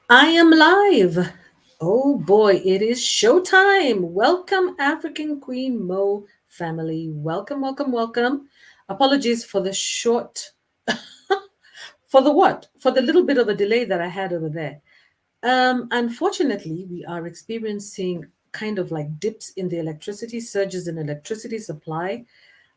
I am live. Oh boy, it is showtime. Welcome, African Queen Mo family. Welcome, welcome, welcome. Apologies for the short, for the what? For the little bit of a delay that I had over there. Unfortunately, we are experiencing kind of like dips in the electricity, surges in electricity supply.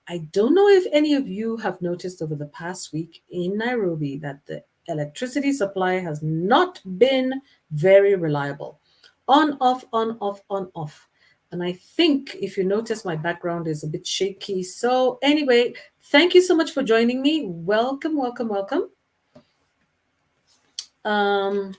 I don't know if any of you have noticed over the past week in Nairobi that the electricity supply has not been very reliable. On, off, on, off, on, off. And I think if you notice, my background is a bit shaky. So, anyway, thank you so much for joining me. Welcome, welcome, welcome. Um,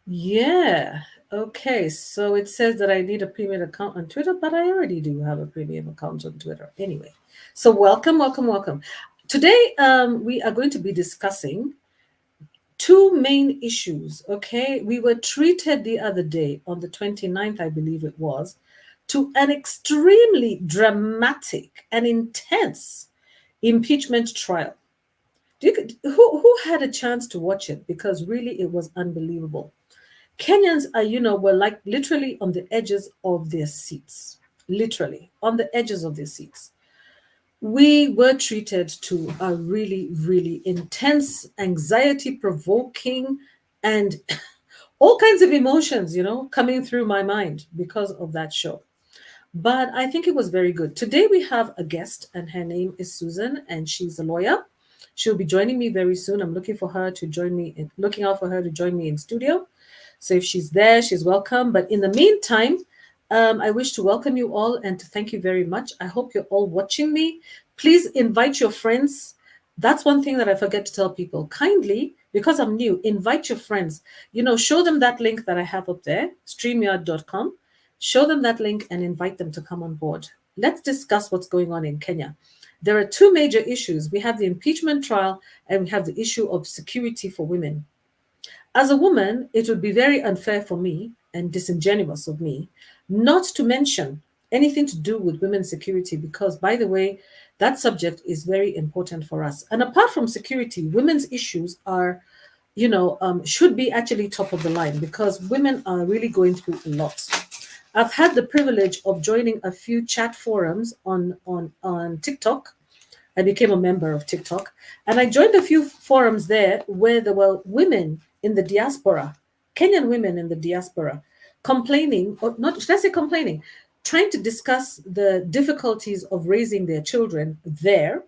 yeah. Okay. So it says that I need a premium account on Twitter, but I already do have a premium account on Twitter. Anyway, so welcome, welcome, welcome. Today, we are going to be discussing two main issues. Okay. We were treated the other day on the 29th, I believe it was, to an extremely dramatic and intense impeachment trial. Who had a chance to watch it? Because really, it was unbelievable. Kenyans are, were like literally on the edges of their seats, literally on the edges of their seats. We were treated to a really, really intense, anxiety provoking, and all kinds of emotions, coming through my mind because of that show. But I think it was very good. Today we have a guest, and her name is Susan, and she's a lawyer. She'll be joining me very soon. I'm looking for her to join me, looking out for her to join me in studio. So if she's there, she's welcome. But in the meantime, I wish to welcome you all and to thank you very much. I hope you're all watching me. Please invite your friends. That's one thing that I forget to tell people. Kindly, because I'm new, invite your friends. Show them that link that I have up there, streamyard.com. Show them that link and invite them to come on board. Let's discuss what's going on in Kenya. There are two major issues. We have the impeachment trial and we have the issue of security for women. As a woman, it would be very unfair for me and disingenuous of me not to mention anything to do with women's security because, by the way, that subject is very important for us. And apart from security, women's issues are, should be actually top of the line because women are really going through a lot. I've had the privilege of joining a few chat forums on TikTok. I became a member of TikTok, and I joined a few forums there where there were women in the diaspora, Kenyan women in the diaspora, complaining, or not, should I say complaining, trying to discuss the difficulties of raising their children there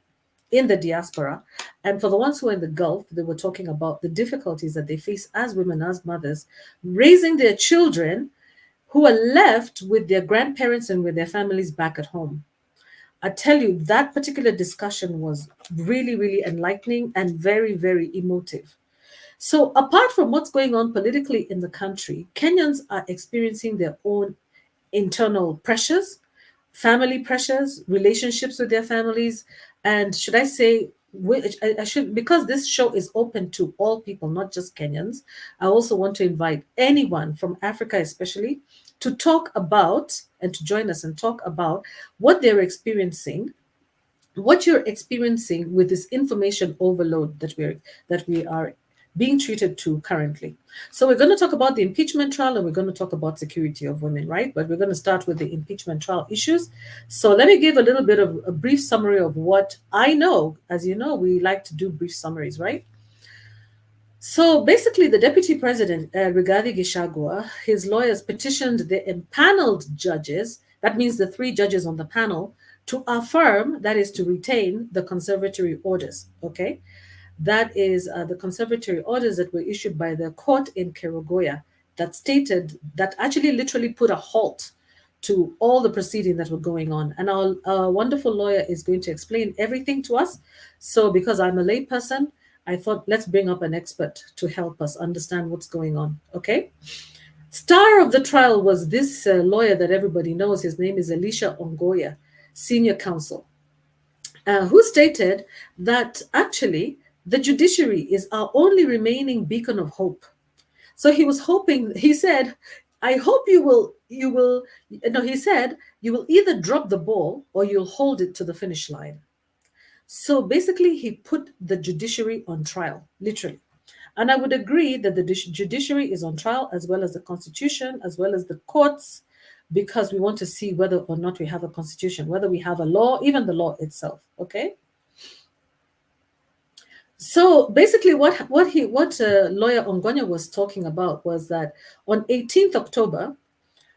in the diaspora. And for the ones who are in the Gulf, they were talking about the difficulties that they face as women, as mothers, raising their children who are left with their grandparents and with their families back at home. I tell you, that particular discussion was really, really enlightening and very, very emotive. So, apart from what's going on politically in the country, Kenyans are experiencing their own internal pressures, family pressures, relationships with their families, and should I say, I should, because this show is open to all people, not just Kenyans. I also want to invite anyone from Africa, especially, to talk about and to join us and talk about what they're experiencing, what you're experiencing with this information overload that we are being treated to currently. So we're going to talk about the impeachment trial and we're going to talk about security of women, right? But we're going to start with the impeachment trial issues. So let me give a little bit of a brief summary of what I know. As you know, we like to do brief summaries, right? So basically, the deputy president, Rigathi Gachagua, his lawyers petitioned the empaneled judges, that means the three judges on the panel, to affirm, that is to retain the conservatory orders. Okay. That is the conservatory orders that were issued by the court in Kerogoya that stated, that actually literally put a halt to all the proceedings that were going on. And our wonderful lawyer is going to explain everything to us. So, because I'm a layperson, I thought let's bring up an expert to help us understand what's going on. Okay. Star of the trial was this lawyer that everybody knows. His name is Elisha Ongoya, senior counsel, who stated that actually the judiciary is our only remaining beacon of hope. So he was hoping, he said, I hope no, he said, you will either drop the ball or you'll hold it to the finish line. So basically, he put the judiciary on trial, literally. And I would agree that the judiciary is on trial, as well as the constitution, as well as the courts, because we want to see whether or not we have a constitution, whether we have a law, even the law itself. Okay. So basically, what lawyer Ongonya was talking about was that on 18th October,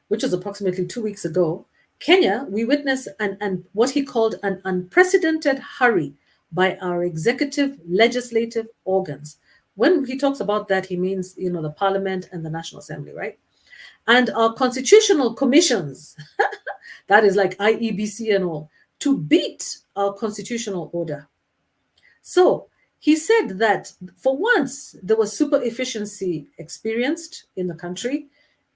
which was approximately 2 weeks ago, Kenya, we witnessed an what he called an unprecedented hurry by our executive legislative organs. When he talks about that, he means, the parliament and the National Assembly, right? And our constitutional commissions, that is like IEBC and all, to beat our constitutional order. So he said that for once there was super efficiency experienced in the country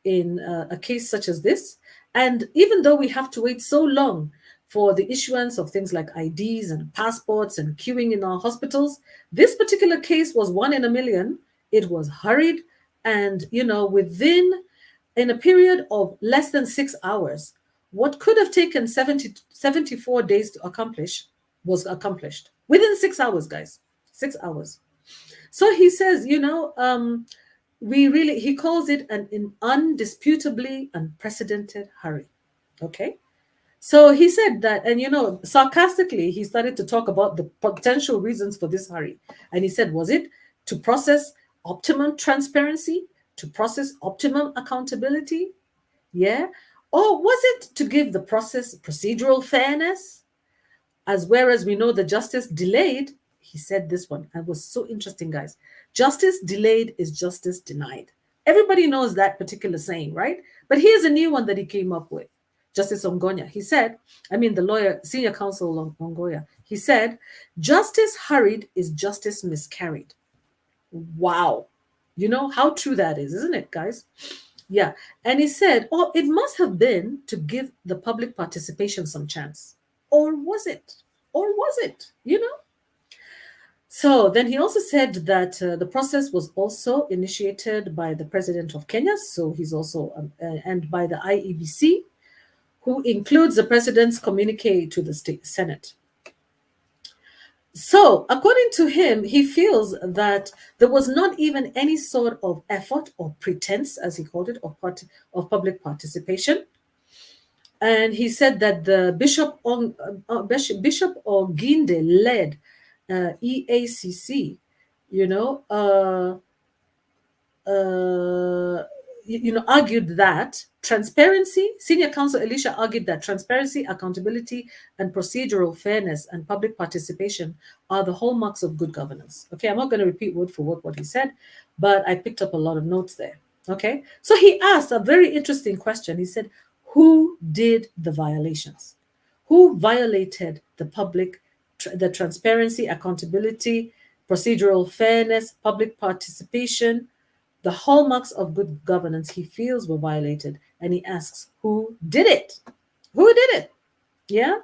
in a case such as this. And even though we have to wait so long for the issuance of things like IDs and passports and queuing in our hospitals, this particular case was one in a million. It was hurried, and in a period of less than 6 hours, what could have taken 74 days to accomplish was accomplished within 6 hours, guys. 6 hours. So he says, he calls it an undisputably unprecedented hurry. Okay. So he said that, and sarcastically, he started to talk about the potential reasons for this hurry. And he said, was it to process optimum transparency, to process optimum accountability? Yeah. Or was it to give the process procedural fairness? As whereas we know the justice delayed, he said this one, and it was so interesting, guys. Justice delayed is justice denied. Everybody knows that particular saying, right? But here's a new one that he came up with. Justice Ongonya, he said, the lawyer, senior counsel Ongoya, he said, justice hurried is justice miscarried. Wow. You know how true that is, isn't it, guys? Yeah. And he said, it must have been to give the public participation some chance. Or was it? Or was it? So then he also said that the process was also initiated by the president of Kenya. So he's also, and by the IEBC, who includes the president's communique to the state Senate. So, according to him, he feels that there was not even any sort of effort or pretense, as he called it, of public participation. And he said that the Bishop Oginde led EACC, argued that senior counsel Elisha argued that transparency, accountability, and procedural fairness and public participation are the hallmarks of good governance. Okay, I'm not going to repeat word for word what he said, but I picked up a lot of notes there. Okay, so he asked a very interesting question. He said, who did the violations? Who violated the transparency, accountability, procedural fairness, public participation, the hallmarks of good governance he feels were violated, and he asks, who did it? Who did it? Yeah.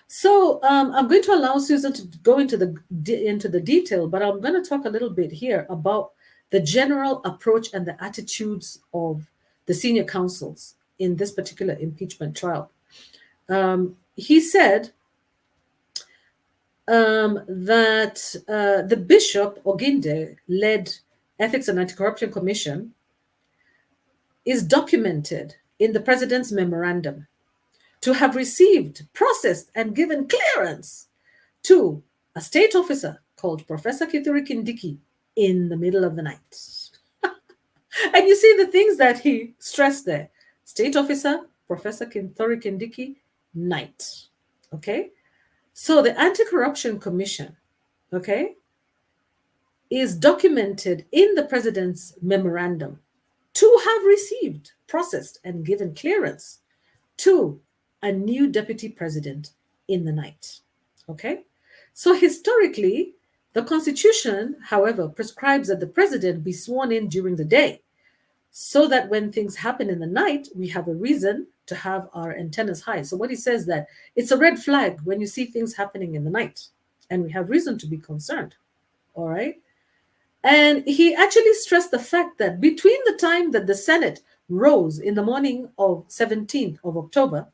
So I'm going to allow Susan to go into the detail, but I'm going to talk a little bit here about the general approach and the attitudes of the senior counsels in this particular impeachment trial. He said that the Bishop Oginde led Ethics and Anti-Corruption Commission is documented in the president's memorandum to have received, processed, and given clearance to a state officer called Professor Kithure Kindiki in the middle of the night. And you see the things that he stressed there. State officer, Professor Kithure Kindiki, night. Okay? So the Anti-Corruption Commission, okay, is documented in the president's memorandum to have received, processed, and given clearance to a new deputy president in the night. Okay? So historically, the Constitution, however, prescribes that the president be sworn in during the day, so that when things happen in the night, we have a reason to have our antennas high. So what he says that it's a red flag when you see things happening in the night, and we have reason to be concerned. All right? And he actually stressed the fact that between the time that the Senate rose in the morning of 17th of October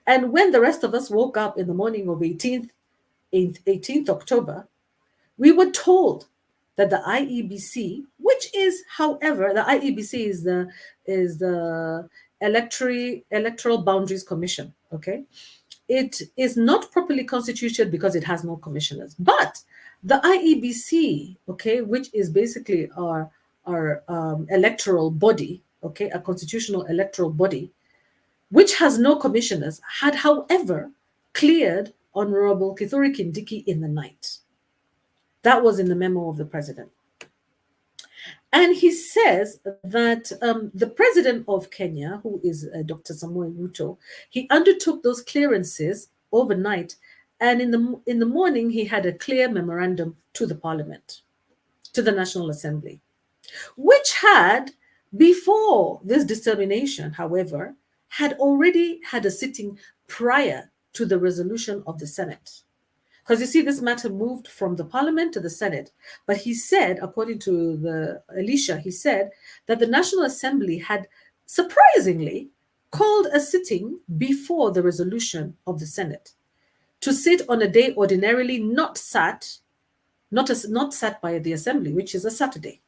and when the rest of us woke up in the morning of 18th October, we were told that the IEBC, which is, however, the IEBC is the Electoral Boundaries Commission. Okay, it is not properly constituted because it has no commissioners. But the IEBC, okay, which is basically our electoral body, okay, a constitutional electoral body, which has no commissioners, had, however, cleared Honorable Kithure Kindiki in the night. That was in the memo of the president. And he says that the president of Kenya, who is Dr. Samuel Ruto, he undertook those clearances overnight, and in the morning he had a clear memorandum to the parliament, to the National Assembly, which had, before this determination, however, had already had a sitting prior to the resolution of the Senate. Because you see, this matter moved from the parliament to the Senate. But he said, according to the Alicia, he said that the National Assembly had surprisingly called a sitting before the resolution of the Senate to sit on a day ordinarily not sat by the Assembly, which is a Saturday.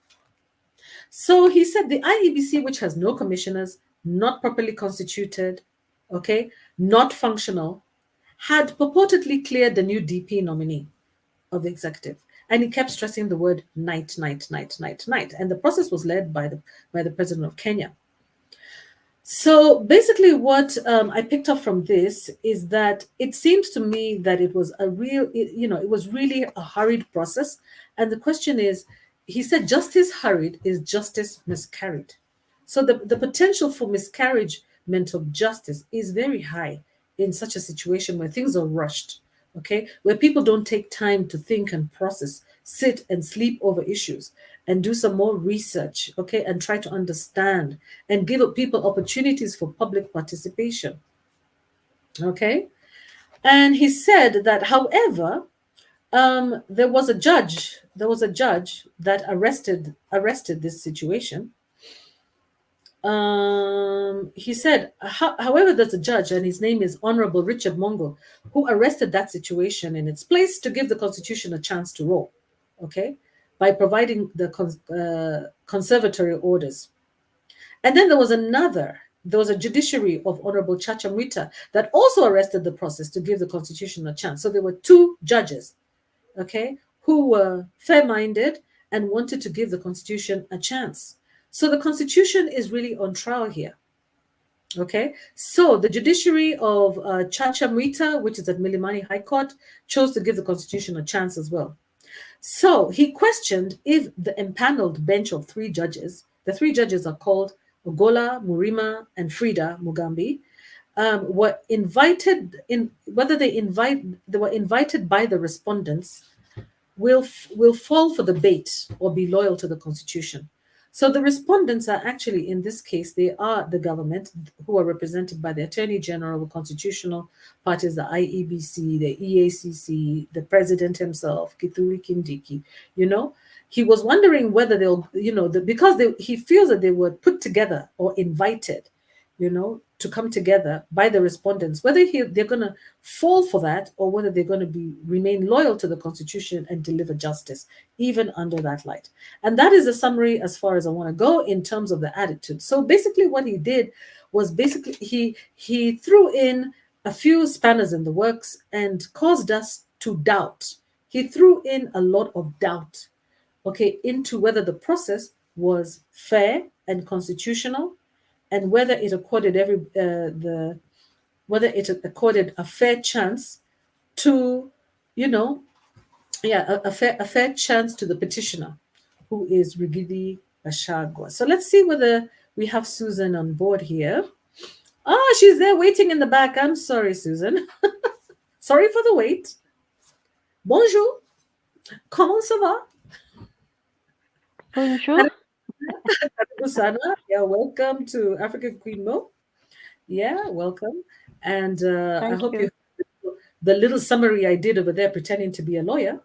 So he said the IEBC, which has no commissioners, not properly constituted, okay, not functional, had purportedly cleared the new DP nominee of the executive. And he kept stressing the word night, night, night, night, night. And the process was led by the president of Kenya. So basically what I picked up from this is that it seems to me that it was it was really a hurried process. And the question is, he said justice hurried is justice miscarried. So the potential for miscarriagement of justice is very high in such a situation where things are rushed, okay, where people don't take time to think and process, sit and sleep over issues and do some more research, okay, and try to understand and give people opportunities for public participation, okay. And he said that, however, there was a judge that arrested this situation. He said, however, there's a judge, and his name is Honorable Richard Mongo, who arrested that situation in its place to give the Constitution a chance to roll, okay, by providing the conservatory orders. And then there was a judiciary of Honorable Chacha Mwita that also arrested the process to give the Constitution a chance. So there were two judges, okay, who were fair-minded and wanted to give the Constitution a chance. So the Constitution is really on trial here. Okay, so the judiciary of Chacha Mwita, which is at Milimani High Court, chose to give the Constitution a chance as well. So he questioned if the empaneled bench of three judges, the three judges are called Ogola, Murima, and Frida Mugambi, were invited in, whether they were invited by the respondents, will fall for the bait or be loyal to the Constitution. So the respondents are actually, in this case, they are the government, who are represented by the Attorney General, the constitutional parties, the IEBC, the EACC, the president himself, Kithure Kindiki. You know, he was wondering whether they'll, because he feels that they were put together or invited, to come together by the respondents, whether they're going to fall for that or whether they're going to remain loyal to the Constitution and deliver justice, even under that light. And that is a summary as far as I want to go in terms of the attitude. So basically what he did was he threw in a few spanners in the works and caused us to doubt. He threw in a lot of doubt, okay, into whether the process was fair and constitutional, and whether it accorded a fair chance to, a fair chance to the petitioner, who is Rigidi Gachagua. So let's see whether we have Susan on board here. Oh, she's there waiting in the back. I'm sorry, Susan. Sorry for the wait. Bonjour. Comment ça va? Bonjour. Usana, yeah, welcome to African Queen Mo. Yeah, welcome. And I hope you the little summary I did over there pretending to be a lawyer,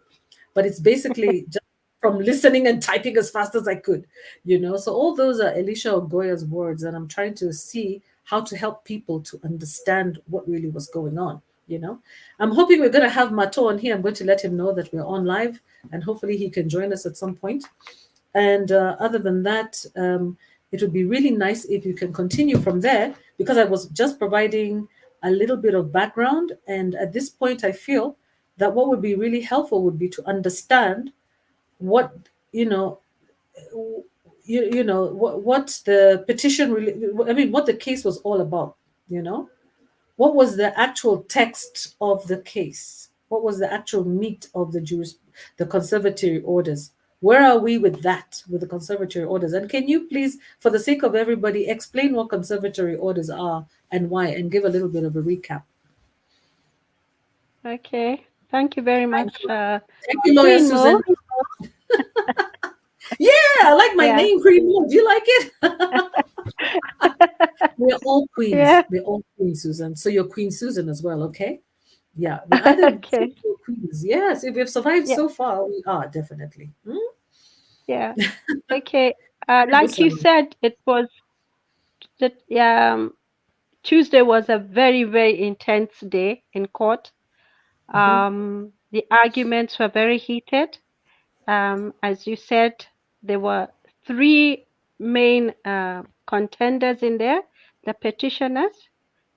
but it's basically just from listening and typing as fast as I could, So all those are Elisha Ogoya's words, and I'm trying to see how to help people to understand what really was going on you know. I'm hoping we're going to have Mato on here. I'm going to let him know that we're on live, and hopefully he can join us at some point. And other than that, it would be really nice if you can continue from there, because I was just providing a little bit of background. And at this point, I feel that what would be really helpful would be to understand what, you know, what the petition really, I mean, what the case was all about, you know, what was the actual text of the case? What was the actual meat of the conservatory orders? Where are we with that, with the conservatory orders? And can you please, for the sake of everybody, explain what conservatory orders are and why, and give a little bit of a recap? Okay. Thank you very Thank much, you. Thank you, Lawyer Queen Mo. Susan. Yeah, I like my Yeah. name, Queen Mo. Do you like it? We're all queens. Yeah. We're all queens, Susan. So you're Queen Susan as well, okay? Yeah, we're either Okay. queens. Yes, if we've survived Yeah. so far, we are definitely. Yeah. Okay. This Like you one. said, it was that Tuesday was a very, very intense day in court. Mm-hmm, The arguments were very heated. As you said, there were three main contenders in there, the petitioners,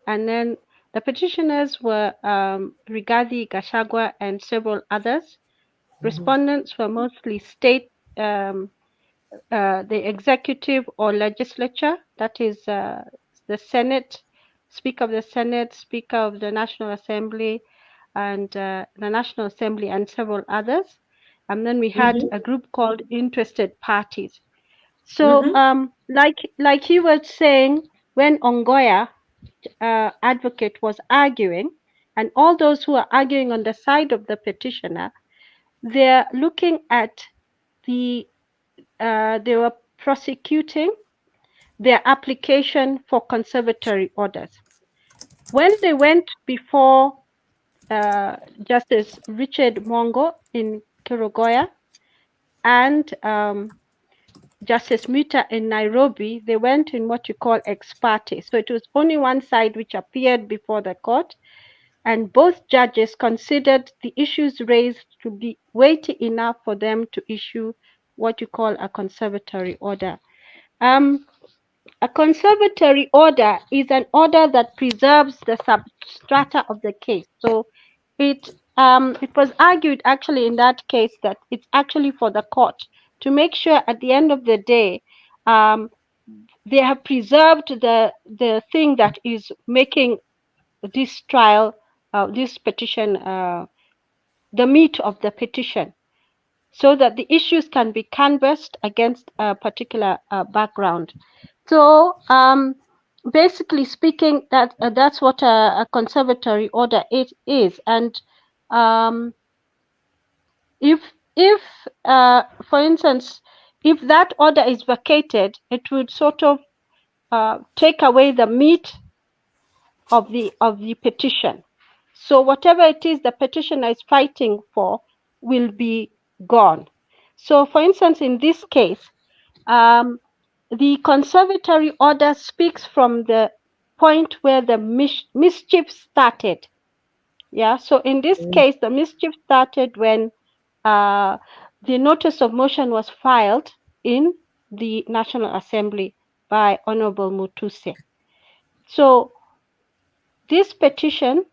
and then the petitioners were Rigathi Gachagua and several others. mm-hmm, Respondents were mostly state, the executive or legislature, that is the Senate, Speaker of the Senate, Speaker of the National Assembly, and the National Assembly, and several others. And then we had mm-hmm, a group called interested parties. So, mm-hmm, like he was saying, when Ongoya advocate was arguing, and all those who are arguing on the side of the petitioner, they're looking at they were prosecuting their application for conservatory orders. When they went before Justice Richard Mongo in Kirogoya and Justice Muta in Nairobi, they went in what you call ex parte. So it was only one side which appeared before the court, and both judges considered the issues raised to be weighty enough for them to issue what you call a conservatory order. Um, a conservatory order is an order that preserves the substrata of the case. So it was argued actually in that case that it's actually for the court to make sure at the end of the day um, they have preserved the thing that is making this trial, this petition, the meat of the petition, so that the issues can be canvassed against a particular background. So basically speaking, that's what a conservatory order it is. And um, if if for instance, if that order is vacated, it would sort of take away the meat of the petition. So whatever it is the petitioner is fighting for will be gone. So for instance, in this case, um, the conservatory order speaks from the point where the mischief started. Yeah. So in this case, the mischief started when uh, the notice of motion was filed in the National Assembly by Honorable Mutuse. So this petition,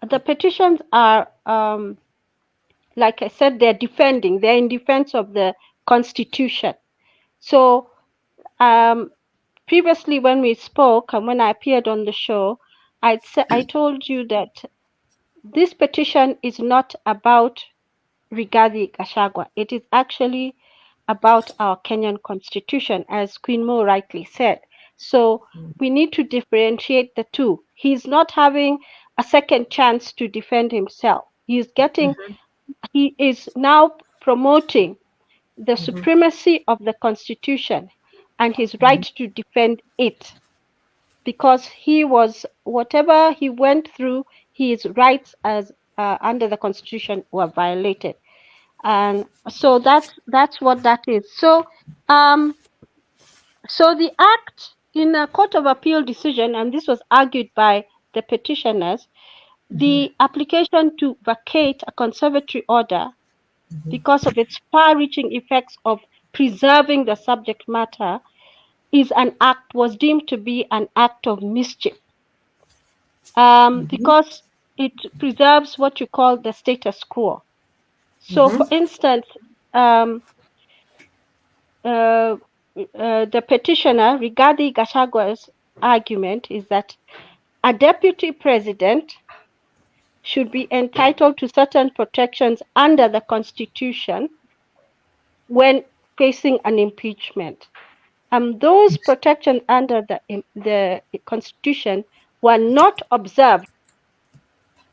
the petitions are, like I said, they're in defense of the Constitution. So previously when we spoke and when I appeared on the show, I told you that this petition is not about Rigathi Gachagua. It is actually about our Kenyan Constitution, as Queen Mo rightly said. So we need to differentiate the two. He's not having a second chance to defend himself. He is now promoting the mm-hmm, supremacy of the Constitution and his right to defend it, because he was, whatever he went through, his rights as under the Constitution were violated. And so that's what that is. So so the act, in a court of appeal decision, and this was argued by the petitioners, the application to vacate a conservatory order because of its far-reaching effects of preserving the subject matter was deemed to be an act of mischief, because it preserves what you call the status quo. So, for instance, the petitioner, Rigathi Gachagua's argument is that a deputy president should be entitled to certain protections under the Constitution when facing an impeachment. Those protections under the Constitution were not observed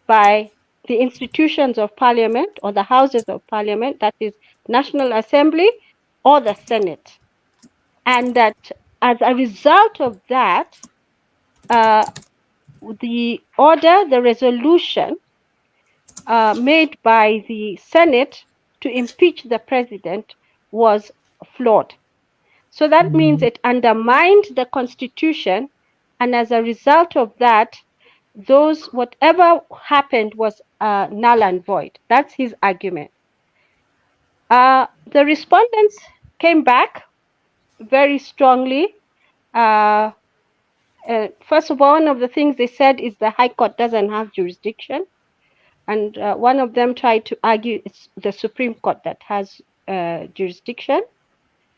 by the institutions of Parliament or the houses of Parliament, that is, National Assembly or the Senate. And that as a result of that, the resolution made by the Senate to impeach the president was flawed. So that means it undermined the Constitution, and as a result of that, whatever happened was null and void. That's his argument. The respondents came back very strongly. First of all, one of the things they said is the High Court doesn't have jurisdiction. And one of them tried to argue it's the Supreme Court that has jurisdiction.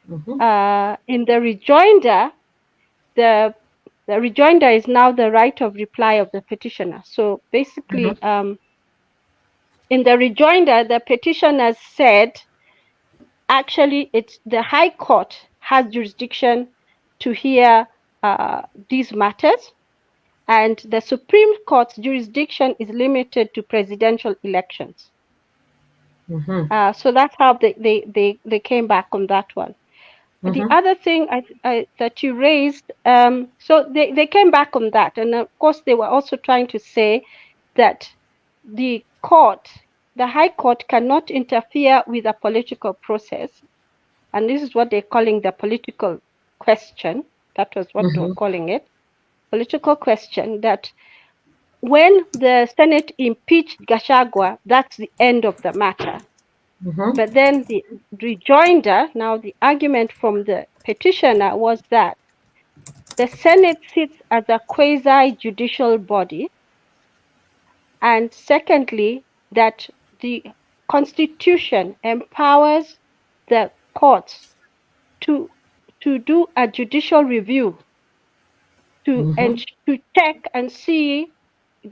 In the rejoinder, the rejoinder is now the right of reply of the petitioner. So basically, in the rejoinder, the petitioners said, actually, it's the High Court has jurisdiction to hear these matters, and the Supreme Court's jurisdiction is limited to presidential elections. So that's how they came back on that one. The other thing that you raised, so they came back on that, and of course they were also trying to say that the High Court cannot interfere with a political process, and this is what they're calling the political question. That was what they were calling it, political question, that when the Senate impeached Gachagua, that's the end of the matter. But then the rejoinder, now the argument from the petitioner was that the Senate sits as a quasi-judicial body, and secondly, that the Constitution empowers the courts to do a judicial review, to check and see.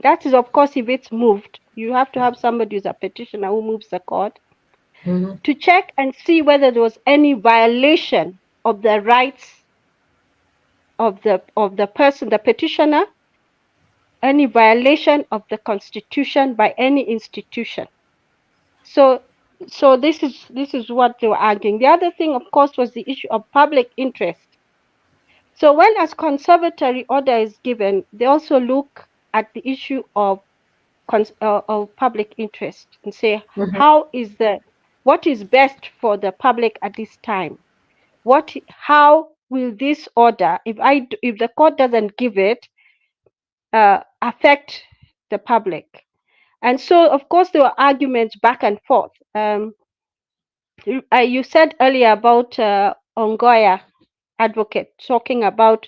That is, of course, if it's moved. You have to have somebody who's a petitioner who moves the court, to check and see whether there was any violation of the rights of the person, the petitioner, any violation of the Constitution by any institution. So this is what they were arguing. The other thing, of course, was the issue of public interest. So when a conservatory order is given, they also look at the issue of public interest and say, what is best for the public at this time? How will this order, if the court doesn't give it, affect the public? And so, of course, there were arguments back and forth. You said earlier about Ongoya advocate talking about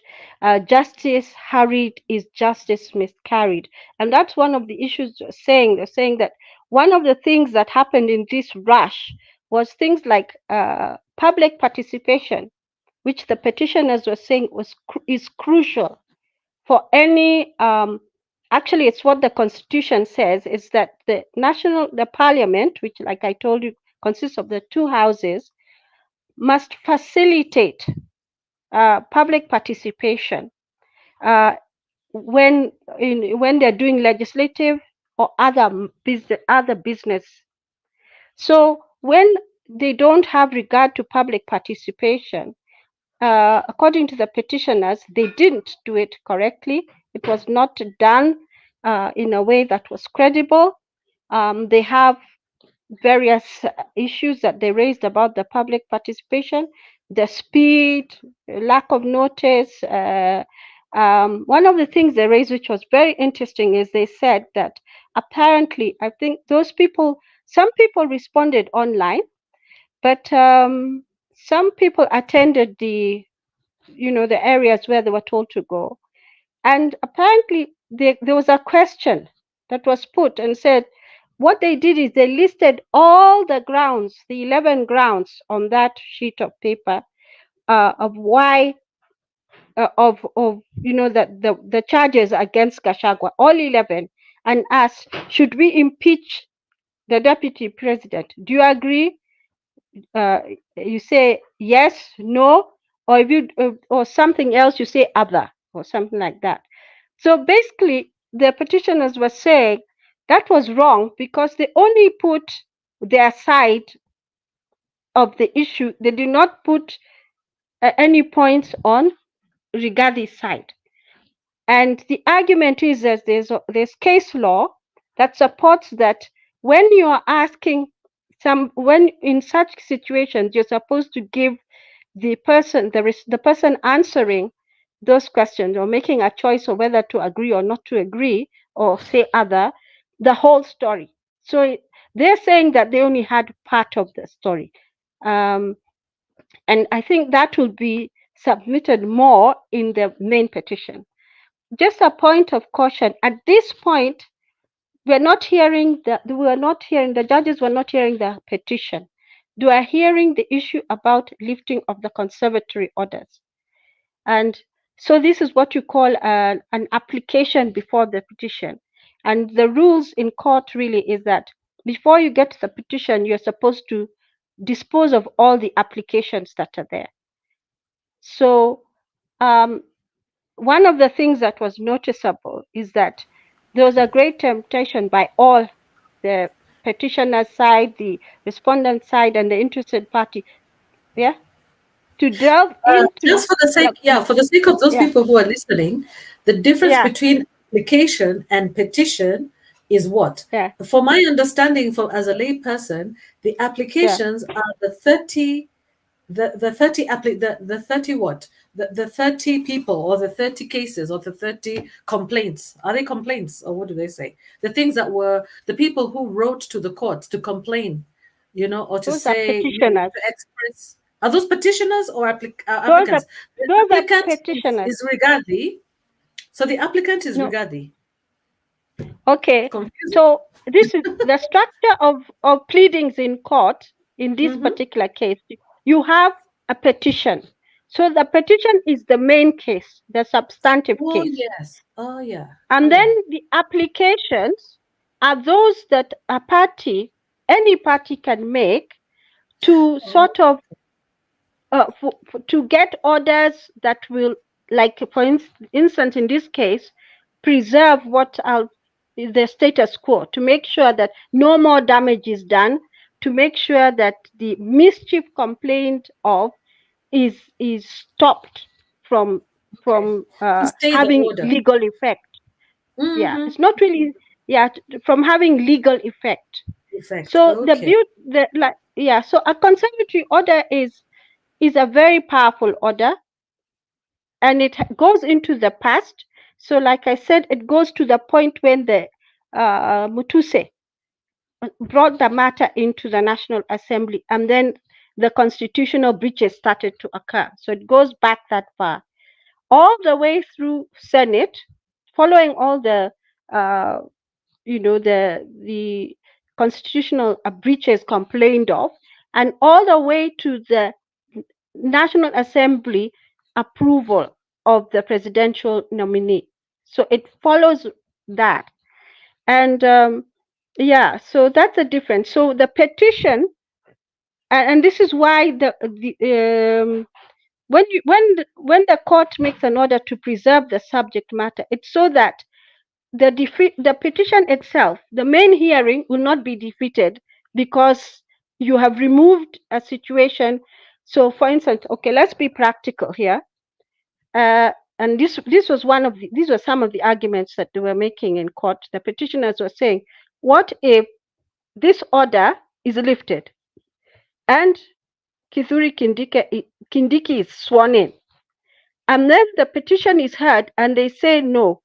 justice hurried is justice miscarried, and that's one of the issues. They're saying that one of the things that happened in this rush was things like public participation, which the petitioners were saying is crucial for any. Actually, it's what the Constitution says, is that the Parliament, which, like I told you, consists of the two houses, must facilitate public participation when they're doing legislative or other business. So when they don't have regard to public participation, according to the petitioners, they didn't do it correctly. It was not done in a way that was credible. They have various issues that they raised about the public participation, the speed, lack of notice, One of the things they raised, which was very interesting, is they said that apparently, I think some people responded online, but some people attended the areas where they were told to go. And apparently, there was a question that was put and said, what they did is they listed all the grounds, the 11 grounds on that sheet of paper, of why of the charges against Gachagua, all 11, and asked, should we impeach the deputy president? Do you agree? You say yes, no, or if you or something else, you say other, or something like that. So basically, the petitioners were saying that was wrong because they only put their side of the issue. They did not put any points on Rigathi side. And the argument is that there's case law that supports that when you are asking when in such situations, you're supposed to give the person answering those questions or making a choice of whether to agree or not to agree or say other, the whole story. So they're saying that they only had part of the story. And I think that will be submitted more in the main petition. Just a point of caution, at this point, the judges were not hearing the petition. They are hearing the issue about lifting of the conservatory orders. And so this is what you call an application before the petition. And the rules in court really is that before you get to the petition, you're supposed to dispose of all the applications that are there. So one of the things that was noticeable is that there was a great temptation by all, the petitioner side, the respondent side, and the interested party, to delve into Just for the sake, for the sake of those yeah, people who are listening, the difference yeah, between application and petition is what? yeah, For my understanding, as a lay person, the yeah. applications are the 30 the 30 the 30 what the 30 people or the 30 cases or the 30 complaints. Are they complaints, or what do they say? The things that were the people who wrote to the courts to complain, or to Those are say, petitioners. to express. Are those petitioners or Those are applicants? The those are applicant petitioners. is Rigathi. So the applicant is No. Rigathi. Okay. Confusing. So this is the structure of pleadings in court in this Mm-hmm. particular case. You have a petition. So the petition is the main case, the substantive Oh case. yes. Oh yeah. And then the applications are those that any party can make to sort of to get orders that will, like for instance, in this case, preserve the status quo, to make sure that no more damage is done, to make sure that the mischief complained of is stopped from To stay the having order. legal effect. Yeah, Mm-hmm. it's not really from having legal effect. Effect. So Okay. so a conservatory order is a very powerful order, and it goes into the past. So like I said, it goes to the point when the Mutuse brought the matter into the National Assembly, and then the constitutional breaches started to occur. So it goes back that far, all the way through Senate, following all the the constitutional breaches complained of, and all the way to the National Assembly approval of the presidential nominee. So it follows that. And so that's the difference. So the petition, and this is why when the court makes an order to preserve the subject matter, it's so that the petition itself, the main hearing, will not be defeated because you have removed a situation. So, for instance, okay, let's be practical here. And these were some of the arguments that they were making in court. The petitioners were saying, what if this order is lifted and Kithure Kindiki is sworn in, And then the petition is heard and they say, no,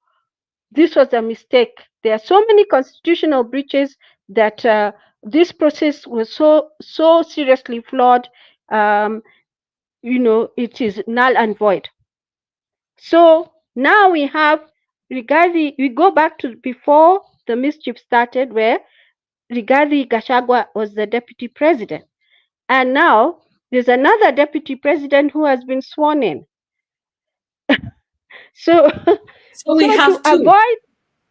this was a mistake. There are so many constitutional breaches that this process was so seriously flawed. It is null and void. So now we have Rigathi. We go back to before the mischief started, where Rigathi Gachagua was the deputy president, and now there's another deputy president who has been sworn in. So, So we so to have two. avoid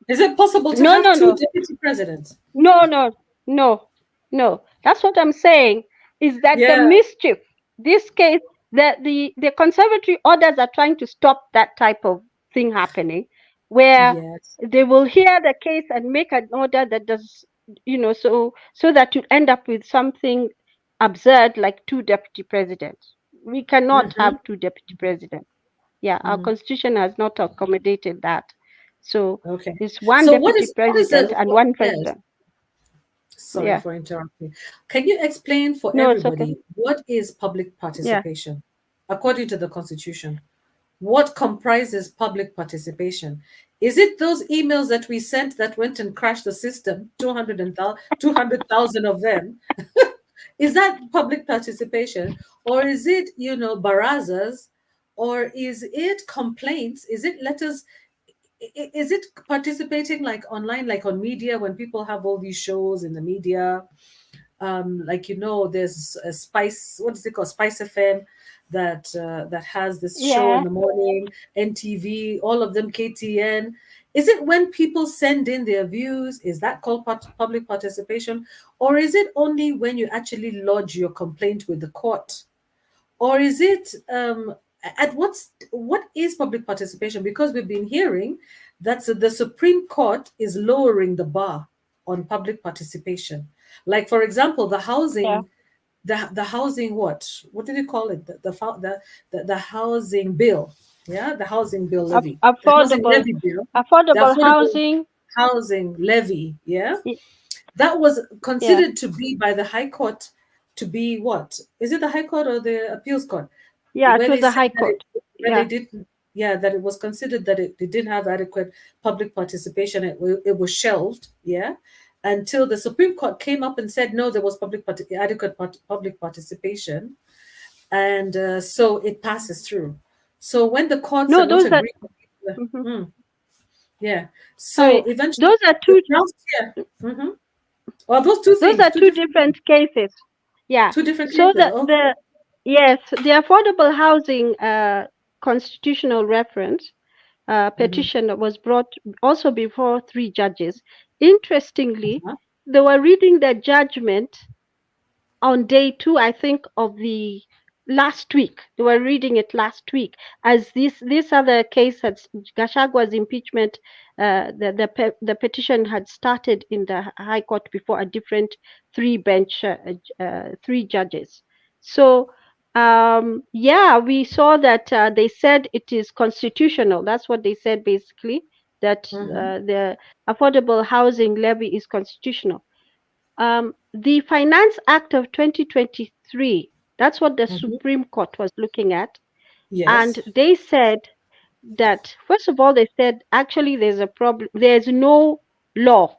Is it possible to no, have no, two no, deputy presidents? no, no, no, no. That's what I'm saying. Is that the Yeah. mischief? This case, the conservatory orders are trying to stop that type of thing happening, where Yes. they will hear the case and make an order that does, so that you end up with something absurd like two deputy presidents. We cannot Mm-hmm. have two deputy presidents. Yeah, our Mm. constitution has not accommodated that. So Okay. it's one So deputy what is president the and what, one yes. president. Sorry Yeah. for interrupting. Can you explain for No, it's okay. everybody what is public Yeah. participation according to the Constitution? What comprises public participation? Is it those emails that we sent that went and crashed the system, 200,000 of them? Is that public participation? Or is it, barazas? Or is it complaints? Is it letters? Is it participating like online, like on media, when people have all these shows in the media? Like there's a Spice, what is it called, Spice FM, that has this show in Yeah. the morning, NTV, all of them, KTN. Is it when people send in their views? Is that called public participation? Or is it only when you actually lodge your complaint with the court? Or is it at what is public participation? Because we've been hearing that the Supreme Court is lowering the bar on public participation. Like, for example, the Yeah. housing, the housing, what did you call it, the housing bill, yeah, the housing bill levy, the housing Affordable, levy bill, the affordable affordable housing. housing levy, yeah, y- that was Yeah. considered to be by the High Court to be what? Is it the High Court or the Appeals Court? Yeah. It Where was they the said High that Court. where they Yeah. didn't, yeah, that it was considered that it didn't have adequate public participation. It was shelved, yeah, until the Supreme Court came up and said no, there was adequate public participation, and so it passes through. So when the courts are No, not those are. agreeing, Mhm. mm, yeah, so Sorry. eventually Those are the two. grounds here. Mm-hmm. Well, those two Those things, are two different cases. Yeah. two different So cases. Okay. the affordable housing constitutional reference Mm-hmm. petition that was brought also before three judges. Interestingly, Uh-huh. they were reading the judgment on day two, I think, of the last week. They were reading it last week, as this other case had Gashagua's impeachment. The petition had started in the High Court before a different three judges. So yeah, we saw that they said it is constitutional. That's what they said basically. That Mm-hmm. the affordable housing levy is constitutional. The Finance Act of 2023, that's what the Mm-hmm. Supreme Court was looking at. Yes. And they said that, first of all, they said actually there's a problem, there's no law.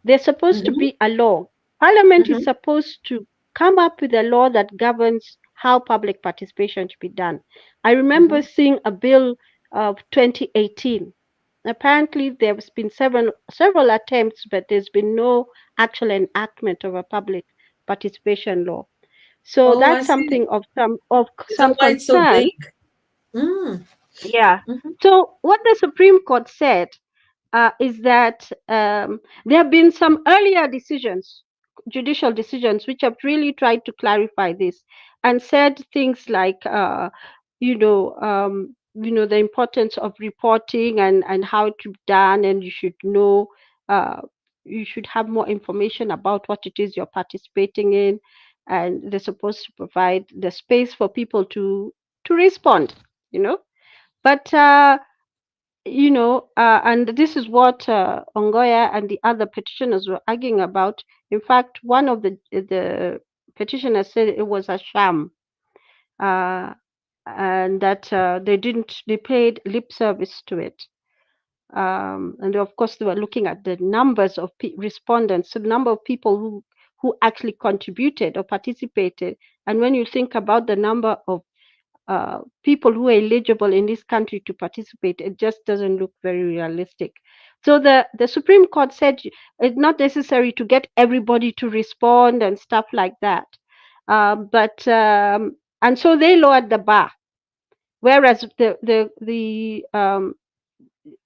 There's supposed to Mm-hmm. be a law. Parliament is Mm-hmm. supposed to come up with a law that governs how public participation should be done. I remember Mm-hmm. seeing a bill of 2018. Apparently, there's been several attempts, but there's been no actual enactment of a public participation law. So Oh, I that's see. something of Is that some why it's so concern. vague? Mm. Yeah. Mm-hmm. So what the Supreme Court said is that there have been some earlier decisions, judicial decisions, which have really tried to clarify this and said things like, the importance of reporting and how to be done, and you should know, uh, you should have more information about what it is you're participating in, and they're supposed to provide the space for people to respond, you know. But and this is what Ongoya and the other petitioners were arguing about. In fact, one of the petitioners said it was a sham. Uh, and that they paid lip service to it. And of course, they were looking at the numbers of respondents, so the number of people who actually contributed or participated. And when you think about the number of people who are eligible in this country to participate, it just doesn't look very realistic. So the Supreme Court said it's not necessary to get everybody to respond and stuff like that. And so they lowered the bar, whereas the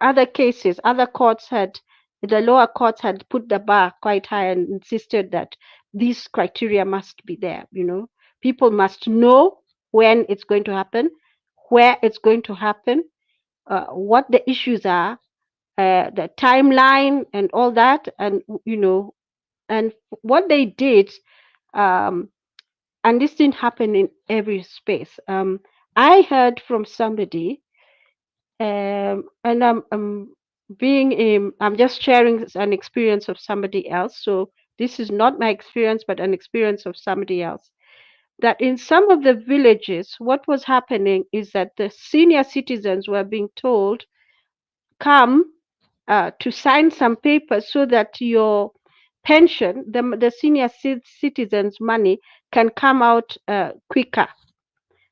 other cases, the lower courts had put the bar quite high and insisted that these criteria must be there. People must know when it's going to happen, where it's going to happen, what the issues are, the timeline, and all that. And what they did, um, and this didn't happen in every space. I heard from somebody, and I'm just sharing an experience of somebody else. So this is not my experience, but an experience of somebody else. That in some of the villages, what was happening is that the senior citizens were being told, come to sign some papers so that your pension, the senior citizens' money, can come out quicker.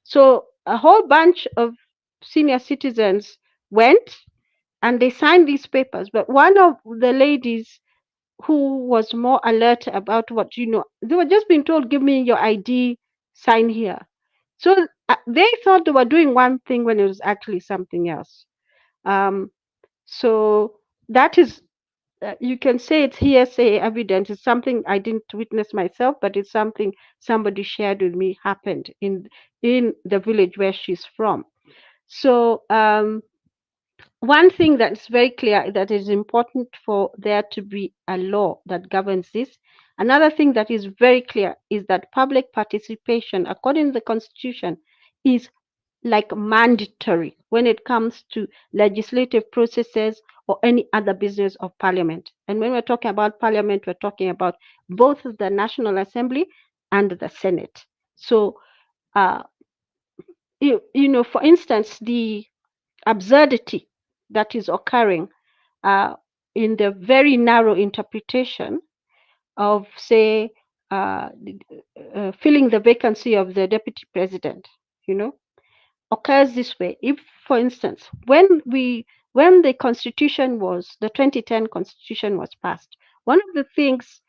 So a whole bunch of senior citizens went and they signed these papers. But one of the ladies who was more alert about they were just being told, give me your ID, sign here. So they thought they were doing one thing when it was actually something else. Um, so that is, you can say it's hearsay evidence. It's something I didn't witness myself, but it's something somebody shared with me happened in the village where she's from. So one thing that's very clear, that is important for there to be a law that governs this. Another thing that is very clear is that public participation, according to the Constitution, is like mandatory when it comes to legislative processes or any other business of parliament. And when we're talking about parliament, we're talking about both the National Assembly and the Senate. So, for instance, the absurdity that is occurring in the very narrow interpretation of, say, filling the vacancy of the deputy president, occurs this way. If, for instance, when the 2010 Constitution was passed, one of the things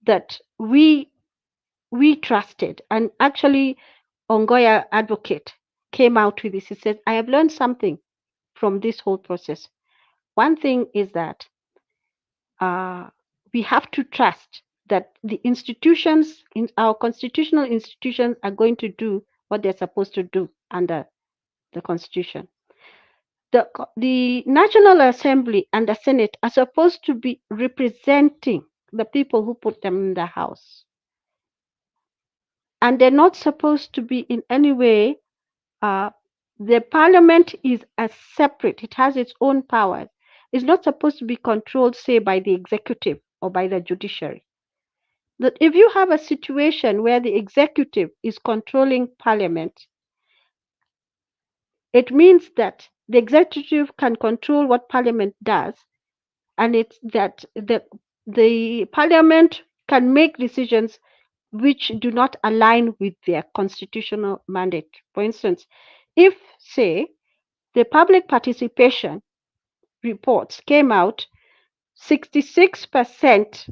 that we trusted, and actually Ongoya advocate came out with this. He said, I have learned something from this whole process. One thing is that we have to trust that the institutions, in our constitutional institutions, are going to do what they're supposed to do under the Constitution. The National Assembly and the Senate are supposed to be representing the people who put them in the House. And they're not supposed to be in any way, the Parliament is a separate, it has its own powers. It's not supposed to be controlled, say, by the executive or by the judiciary. That if you have a situation where the executive is controlling Parliament, it means that the executive can control what Parliament does, and it's that the Parliament can make decisions which do not align with their constitutional mandate. For instance, if, say, the public participation reports came out, 66%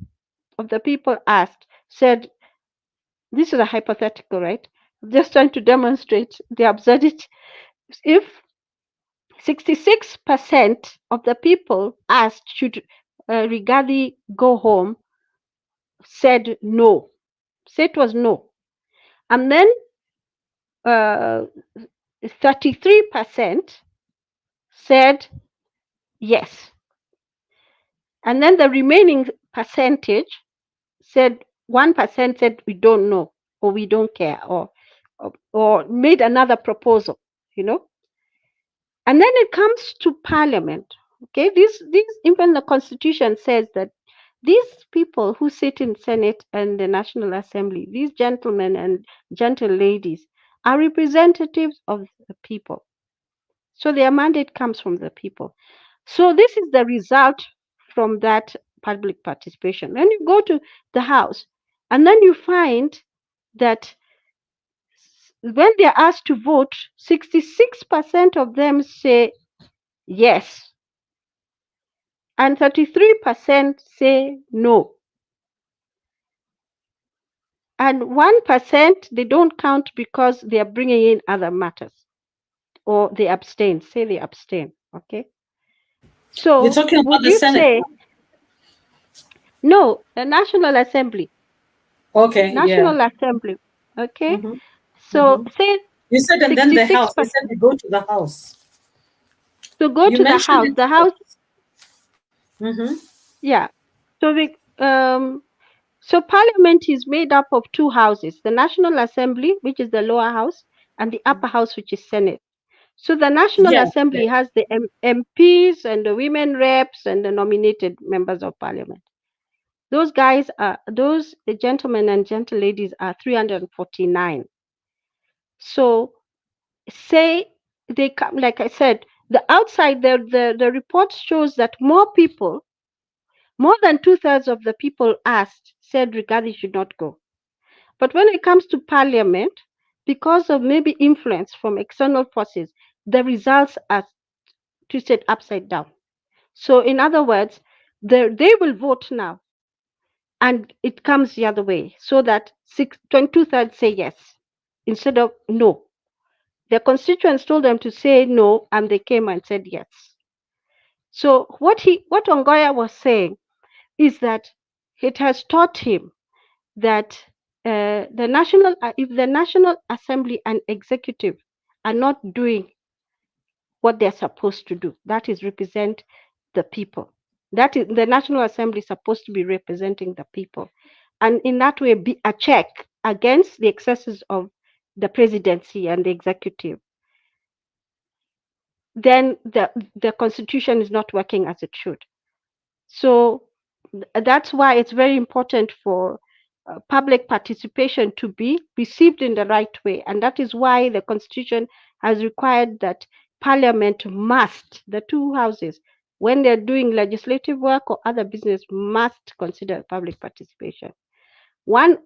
of the people asked said, this is a hypothetical, right? Just trying to demonstrate the absurdity. If 66% of the people asked, should Rigathi go home, said no, said it was no. And then 33% said yes. And then the remaining percentage said, 1% said we don't know, or we don't care, or made another proposal, And then it comes to Parliament. Okay, this even the Constitution says that these people who sit in Senate and the National Assembly, these gentlemen and gentle ladies, are representatives of the people. So their mandate comes from the people. So this is the result from that public participation. When you go to the House, and then you find that when they're asked to vote, 66% of them say yes, and 33% say no. And 1% they don't count because they are bringing in other matters, or they abstain, say they abstain. Okay. You're So talking about would the you Senate. say no, the National Assembly? Okay, yeah. National Assembly. Okay. Mm-hmm. So Mm-hmm. say You said, and then the House. You 66%. said we go to the House. So go You to the mentioned House. it The House, twice. Mm-hmm. yeah. So so Parliament is made up of two houses: the National Assembly, which is the lower house, and the upper house, which is Senate. So the National Yeah, Assembly yeah. has the MPs and the women reps and the nominated members of Parliament. Those guys are those gentlemen and gentle ladies are 349. So say they come, like I said, the outside the report shows that more than two-thirds of the people asked said Rigathi should not go. But when it comes to Parliament, because of maybe influence from external forces, the results are twisted upside down. So, in other words, they will vote now, and it comes the other way, so that 22 thirds say yes instead of no. Their constituents told them to say no, and they came and said yes. So, what Ongoya was saying is that it has taught him that if the National Assembly and executive are not doing what they're supposed to do, that is represent the people. That is the National Assembly is supposed to be representing the people, and in that way be a check against the excesses of the presidency and the executive. Then the constitution is not working as it should. So that's why it's very important for public participation to be received in the right way. And that is why the Constitution has required that Parliament must, the two houses, when they're doing legislative work or other business, must consider public participation. Let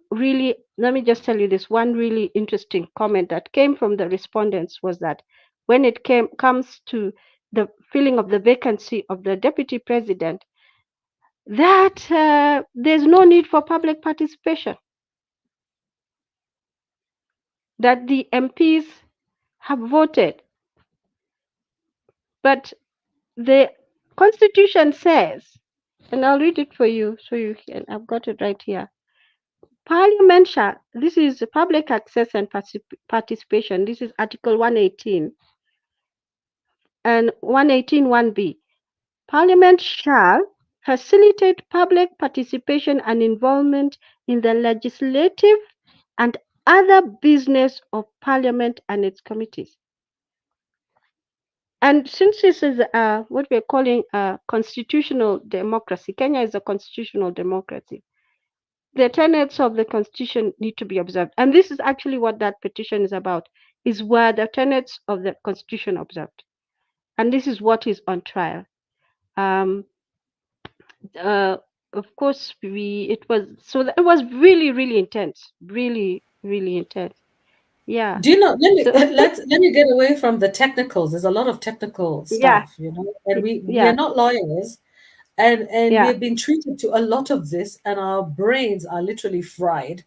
me just tell you this one really interesting comment that came from the respondents was that when it comes to the filling of the vacancy of the deputy president, that there's no need for public participation, that the MPs have voted. But the Constitution says, and I'll read it for you so you can, I've got it right here. Parliament shall, this is public access and participation, this is Article 118 and 118(1)(b). Parliament shall facilitate public participation and involvement in the legislative and other business of Parliament and its committees. And since this is what we're calling a constitutional democracy, Kenya is a constitutional democracy, the tenets of the Constitution need to be observed. And this is actually what that petition is about, is where the tenets of the Constitution observed. And this is what is on trial. Um, uh, of course, it was really, really intense, really, really intense. Yeah. Do you know? Let me So, let me get away from the technicals. There's a lot of technical yeah, stuff, and we are yeah, not lawyers, and we yeah, have been treated to a lot of this, and our brains are literally fried,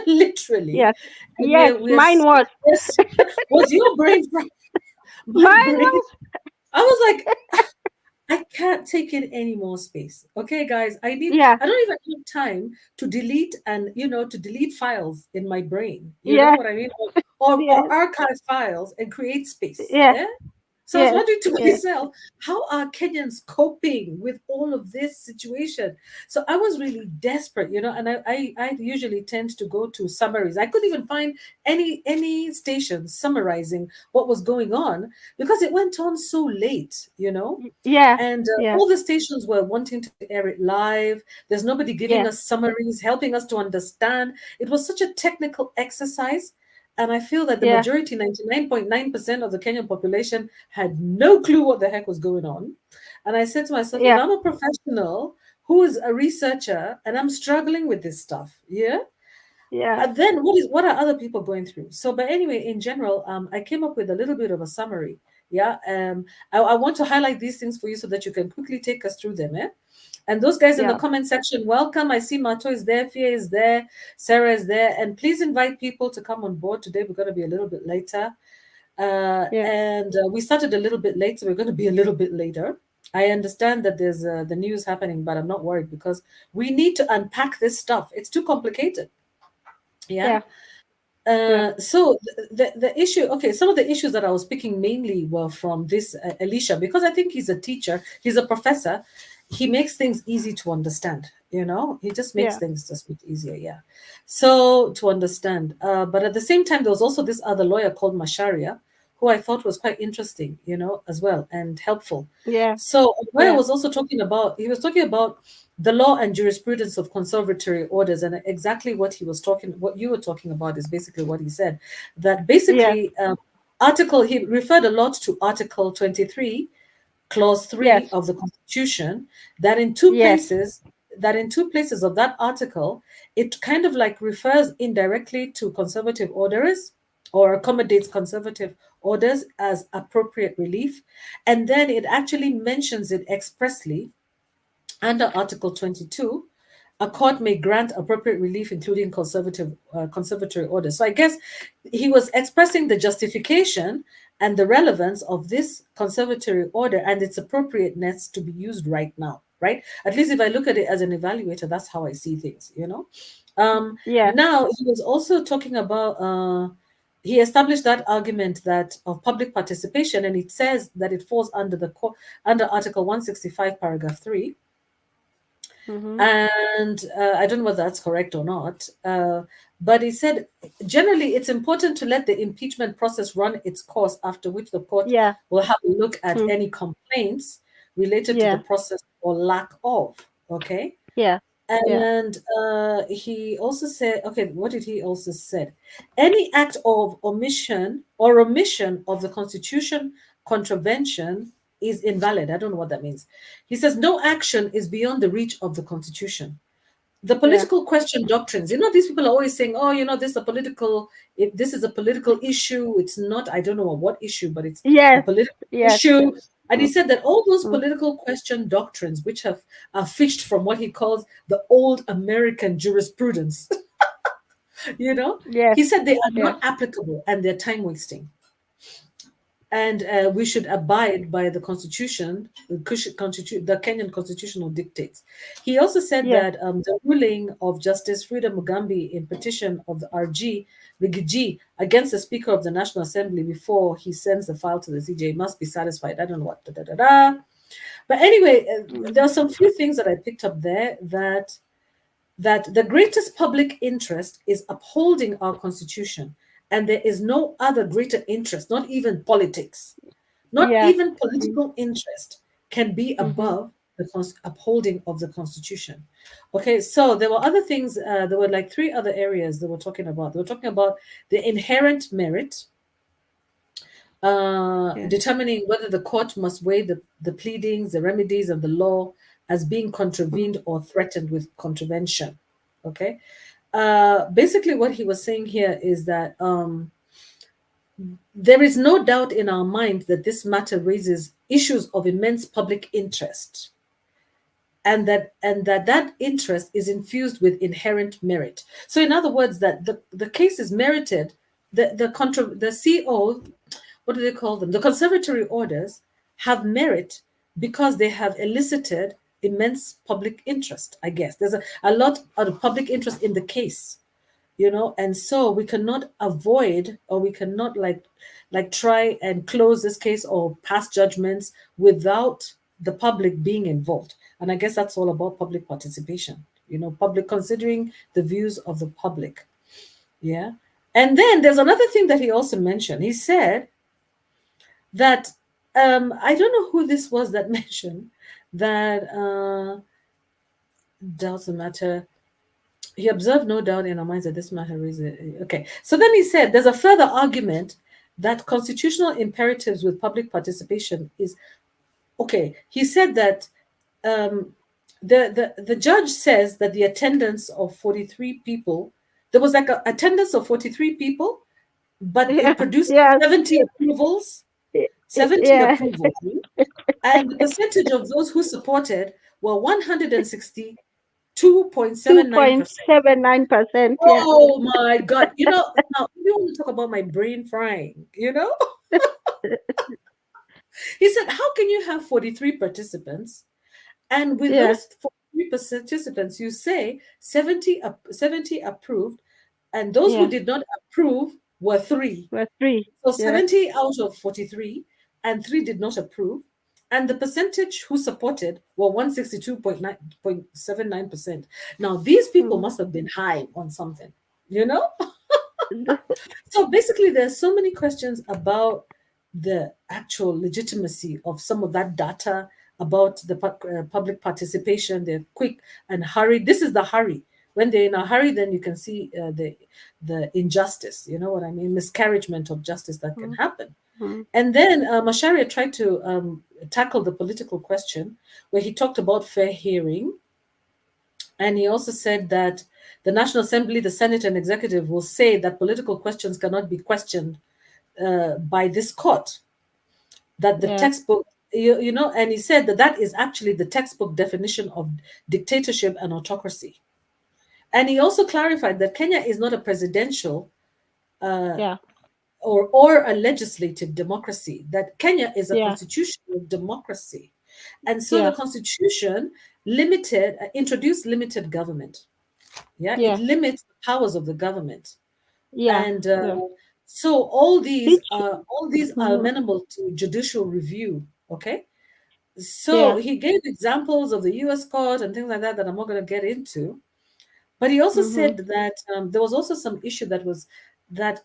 literally, yes, and yes, mine was. yes. Was your brain fried? My Mine brain. was. I was like, I can't take in any more space. Okay, guys, Yeah, I don't even have time to delete and, to delete files in my brain. You know yeah, what I mean? Or yes, archive files and create space. yeah, Yeah. So I was yes, wondering to yes. myself, how are Kenyans coping with all of this situation? So I was really desperate, and I usually tend to go to summaries. I couldn't even find any station summarizing what was going on because it went on so late. Yeah, And yeah, all the stations were wanting to air it live. There's nobody giving yeah, us summaries, helping us to understand. It was such a technical exercise. And I feel that the Yeah. majority, 99.9% of the Kenyan population, had no clue what the heck was going on. And I said to myself, if Yeah. I'm a professional who is a researcher and I'm struggling with this stuff, yeah, Yeah. then what are other people going through? So, but anyway, in general, I came up with a little bit of a summary. Yeah, I want to highlight these things for you so that you can quickly take us through them. Eh? And those guys in the Yeah. comment section, welcome. I see Mato is there, Fia is there, Sarah is there, and please invite people to come on board today. We're going to be a little bit later, Yeah. and we started a little bit late, so we're going to be a little bit later. I understand that there's the news happening, but I'm not worried because we need to unpack this stuff. It's too complicated. Yeah. Yeah. Yeah. So the issue, okay, some of the issues that I was picking mainly were from this Elisha, because I think he's a teacher, he's a professor. He makes things easy to understand, he just makes Yeah. things just a bit easier, yeah. So to understand. But at the same time, there was also this other lawyer called Masharia, who I thought was quite interesting, as well, and helpful. Yeah. So where I Yeah. was also talking about, he was talking about the law and jurisprudence of conservatory orders, and exactly what you were talking about is basically what he said, that Yeah. basically he referred a lot to Article 23 clause 3 Yes. of the Constitution, that in two Yes. places of that article, it kind of like refers indirectly to conservative orders or accommodates conservative orders as appropriate relief, and then it actually mentions it expressly under Article 22. A court may grant appropriate relief, including conservatory orders. So I guess he was expressing the justification and the relevance of this conservatory order and its appropriateness to be used right now, right? At least if I look at it as an evaluator, that's how I see things. Yeah. Now, he was also talking about, he established that argument that of public participation, and it says that it falls under Article 165, paragraph 3, Mm-hmm. and I don't know whether that's correct or not. But he said generally it's important to let the impeachment process run its course, after which the court Yeah. will have a look at Mm. any complaints related to the Yeah. process or lack of. Okay. Yeah. Yeah. And he also said, okay, what did he also said? Any act of omission of the Constitution contravention is invalid. I don't know what that means. He says no action is beyond the reach of the Constitution. The Yeah. political question doctrines, these people are always saying, oh, this is a political issue. It's not, I don't know what issue, but it's a Yes. political Yes. issue. Yes. And he Mm. said that all those Mm. political question doctrines, which are fished from what he calls the old American jurisprudence, Yes. he said they are Yes. not applicable and they're time wasting, and we should abide by the the Kenyan constitutional dictates. He also said Yes. that the ruling of Justice Frida Mugambi in petition of the Rigiji against the Speaker of the National Assembly before he sends the file to the CJ must be satisfied. I don't know what. Da, da, da, da. But anyway, Mm. there are some few things that I picked up there, that the greatest public interest is upholding our constitution, and there is no other greater interest, not even politics, not Yeah. even Mm. political interest, can be Mm-hmm. above the upholding of the constitution. Okay, so there were other things. There were like three other areas they were talking about. They were talking about the inherent merit, Yes. determining whether the court must weigh the pleadings, the remedies, and the law as being Mm. contravened or threatened with contravention. Okay. Basically, what he was saying here is that there is no doubt in our mind that this matter raises issues of immense public interest, and that interest is infused with inherent merit. So, in other words, that the case is merited. The CO, what do they call them? The conservatory orders have merit because they have elicited immense public interest. I guess there's a lot of public interest in the case, and so we cannot avoid, or we cannot like try and close this case or pass judgments without the public being involved. And I guess that's all about public participation, public considering the views of the public. Yeah. And then there's another thing that he also mentioned. He said that I don't know who this was that mentioned that doesn't matter. He observed no doubt in our minds that this matter is okay. So then he said there's a further argument that constitutional imperatives with public participation is okay. He said that um, the judge says that the attendance of 43 people, there was like a attendance of 43 people, but Yeah, it produced yes, 70 approvals, 70 yeah, approvals, and the percentage of those who supported were 162.79%. 2.79%. Yeah, Oh my God. Now if you want to talk about my brain frying. He said, how can you have 43 participants? And with yeah, those 43 participants, you say 70 approved, and those who yeah. did not approve were three. We're three. So Yeah. 70 out of 43, and three did not approve. And the percentage who supported were 162.79%. Now, these people Mm. must have been high on something, you know? So basically, there's so many questions about the actual legitimacy of some of that data about the public participation. They're quick and hurried. This is the hurry. When they're in a hurry, then you can see the injustice. You know what I mean? Miscarriagement of justice that can Mm, happen. mm, And then Macharia tried to tackle the political question, where he talked about fair hearing, and he also said that the National Assembly, the Senate, and Executive will say that political questions cannot be questioned by this court. That the yeah, textbook, and he said that that is actually the textbook definition of dictatorship and autocracy. And he also clarified that Kenya is not a presidential yeah, or a legislative democracy, that Kenya is a yeah, constitutional democracy. And so the yeah, constitution introduced limited government. Yeah, it yes, limits the powers of the government. yeah, And yeah. so Which, all these are mhm, amenable to judicial review. Okay, so yeah, he gave examples of the U.S. court and things like that that I'm not going to get into. But he also mm-hmm, said that there was also some issue that was that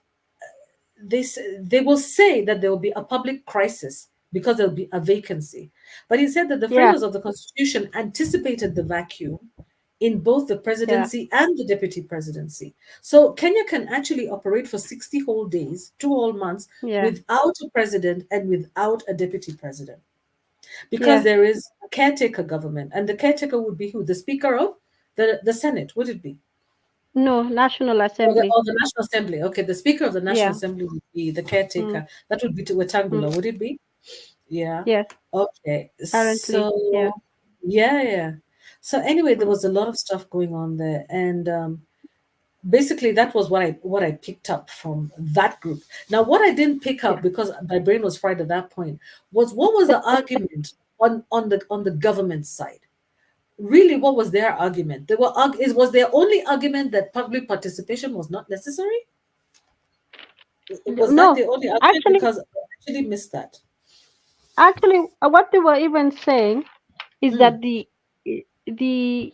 they will say that there will be a public crisis because there will be a vacancy. But he said that the yeah, framers of the Constitution anticipated the vacuum in both the yeah, presidency and the deputy presidency. So Kenya can actually operate for 60 whole days, 2 whole months, yeah, without a president and without a deputy president, because yeah. there is a caretaker government. And the caretaker would be who? The Speaker of the Senate, would it be? No, National Assembly. Or the National Assembly. Okay, the Speaker of the National Yeah, Assembly would be the mm, caretaker. That would be to mm, Wetangula, would it be? Yeah. yes, Okay. currently, yeah, So, yeah, yeah. So anyway, there mm, was a lot of stuff going on there, and basically that was what I picked up from that group. Now, what I didn't pick up yeah. because my brain was fried at that point was what was the argument on the government side. Really, what was their argument? Was their only argument that public participation was not necessary? Was that No, the only argument? actually, Because I actually missed that. what they were even saying is Mm, that the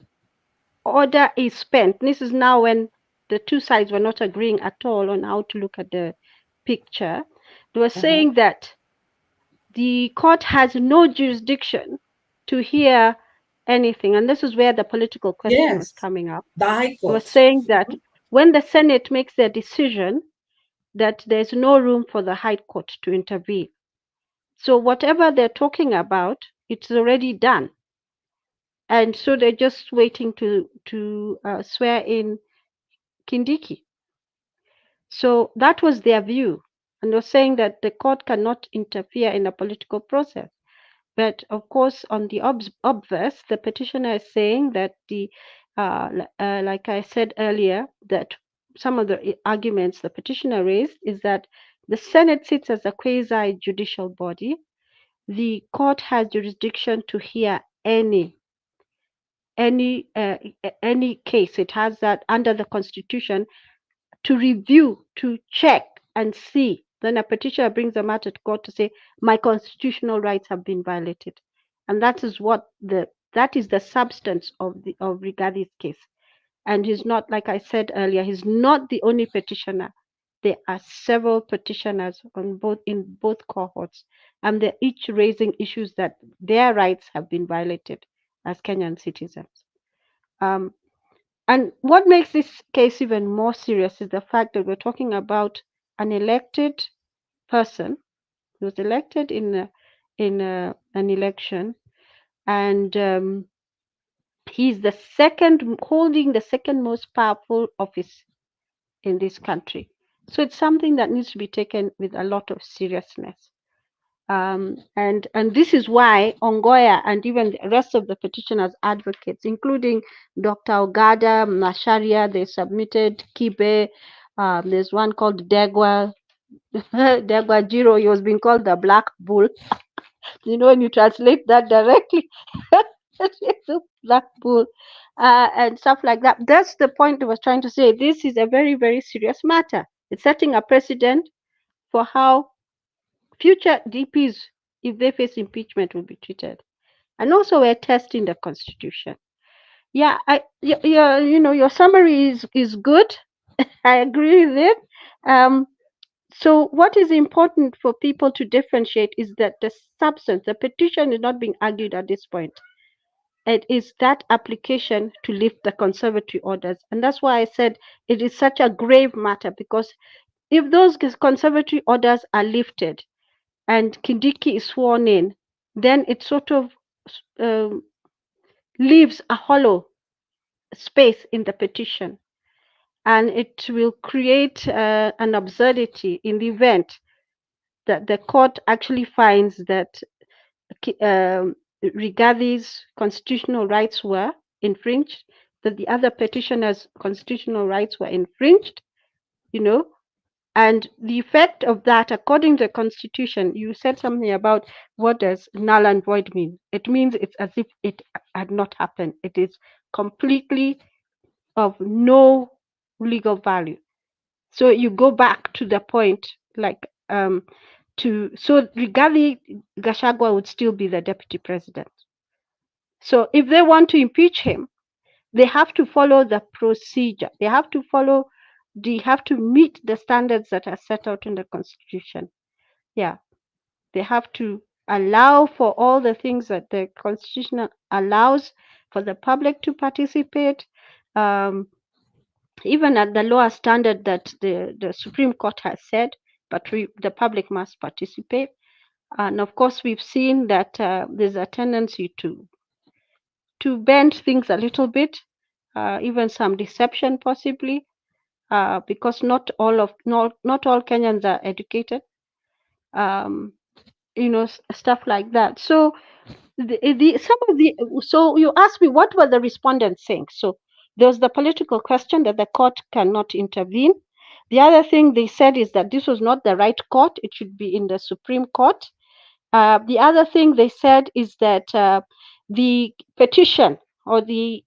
order is spent. This is now when the two sides were not agreeing at all on how to look at the picture. They were uh-huh. saying that the court has no jurisdiction to hear anything, and this is where the political question was Yes, coming up. the High They were Court. saying that when the Senate makes their decision, that there's no room for the High Court to intervene. So whatever they're talking about, it's already done, and so they're just waiting to swear in Kindiki. So that was their view, and they're saying that the court cannot interfere in a political process. But of course, on the obverse, the petitioner is saying that like I said earlier, that some of the arguments the petitioner raised is that the Senate sits as a quasi judicial body. The court has jurisdiction to hear any case. It has that under the Constitution to review, to check and see. Then a petitioner brings a matter to court to say my constitutional rights have been violated, and that is the substance of Rigathi's case. And he's not, like I said earlier, he's not the only petitioner. There are several petitioners in both cohorts, and they're each raising issues that their rights have been violated as Kenyan citizens. Um, And what makes this case even more serious is the fact that we're talking about an elected person who was elected an election, and he's the second, holding the second most powerful office in this country. So it's something that needs to be taken with a lot of seriousness. And this is why Ongoya and even the rest of the petitioners advocates, including Dr. Ogada, Masharia, they submitted Kibe. There's one called Degwa, Degwa Jiro. He was being called the Black Bull. You know, when you translate that directly, it's a Black Bull, and stuff like that. That's the point I was trying to say. This is a very, very serious matter. It's setting a precedent for how future DPs, if they face impeachment, will be treated. And also, we're testing the Constitution. Yeah, your summary is good. I agree with it. Um, so, what is important for people to differentiate is that the substance, the petition is not being argued at this point. It is that application to lift the conservatory orders. And that's why I said it is such a grave matter, because if those conservatory orders are lifted and Kindiki is sworn in, then it sort of um, leaves a hollow space in the petition, and it will create an absurdity in the event that the court actually finds that Rigathi's constitutional rights were infringed, that the other petitioners' constitutional rights were infringed, you know. And the effect of that, according to the Constitution, you said something about what does null and void mean. It means it's as if it had not happened. It is completely of no legal value. So you go back to the point, like so Rigathi Gachagua would still be the deputy president. So if they want to impeach him, they have to follow the procedure. They have to meet the standards that are set out in the Constitution. Yeah, they have to allow for all the things that the Constitution allows for the public to participate, um, even at the lower standard that the Supreme Court has said, but the public must participate. And of course, we've seen that there's a tendency to bend things a little bit, even some deception possibly, because not all Kenyans are educated, um, stuff like that. So so you asked me what were the respondents saying. So there was the political question that the court cannot intervene. The other thing they said is that this was not the right court; it should be in the Supreme Court. The other thing they said is that the petition or the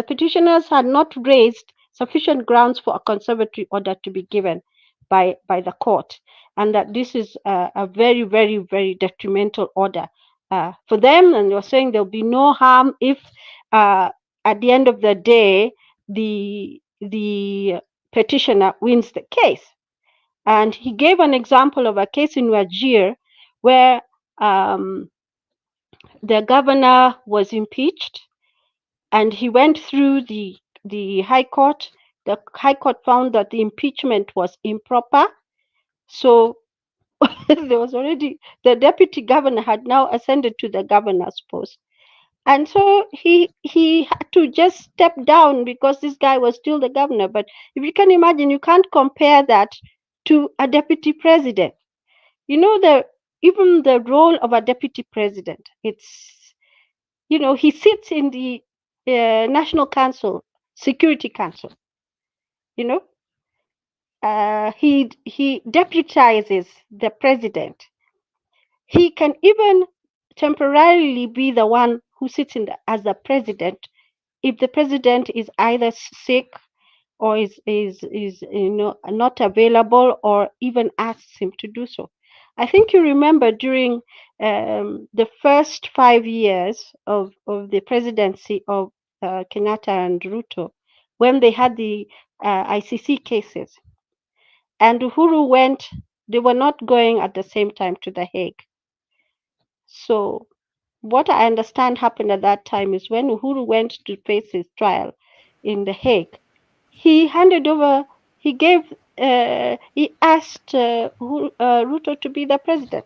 petitioners had not raised sufficient grounds for a conservatory order to be given by the court, and that this is a very, very, very detrimental order for them. And you're saying there'll be no harm if, at the end of the day, the petitioner wins the case. And he gave an example of a case in Wajir where the governor was impeached, and he went through the High Court. The High Court found that the impeachment was improper. So there was already, the deputy governor had now ascended to the governor's post. And so he had to just step down because this guy was still the governor. But if you can imagine, you can't compare that to a deputy president. You know, even the role of a deputy president, it's, he sits in the National Council, Security Council, you know. He deputizes the president. He can even temporarily be the one who sits as the president if the president is either sick or is not available, or even asks him to do so. I think you remember during the first 5 years of the presidency of Kenyatta and Ruto, when they had the ICC cases, and Uhuru they were not going at the same time to The Hague. So what I understand happened at that time is when Uhuru went to face his trial in The Hague, he handed over, he asked Ruto to be the president.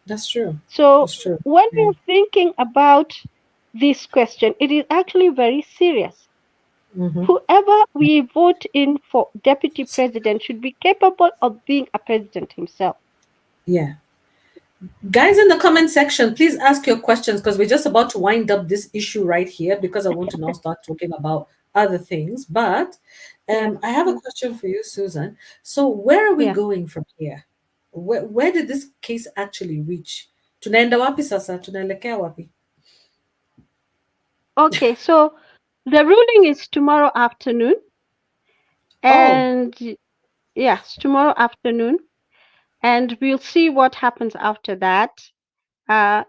That's true. So That's true. when Yeah. we're thinking about this question, it is actually very serious. Mm-hmm. Whoever we vote in for deputy president should be capable of being a president himself. Yeah. Guys in the comment section, please ask your questions because we're just about to wind up this issue right here because I want to now start talking about other things. But Yeah, I have a yeah, question for you, Susan. So, where are we yeah. going from here? Where did this case actually reach? Tunaenda wapi sasa? Tunaelekea wapi? Okay, so the ruling is tomorrow afternoon, Oh, and yes, tomorrow afternoon, and we'll see what happens after that.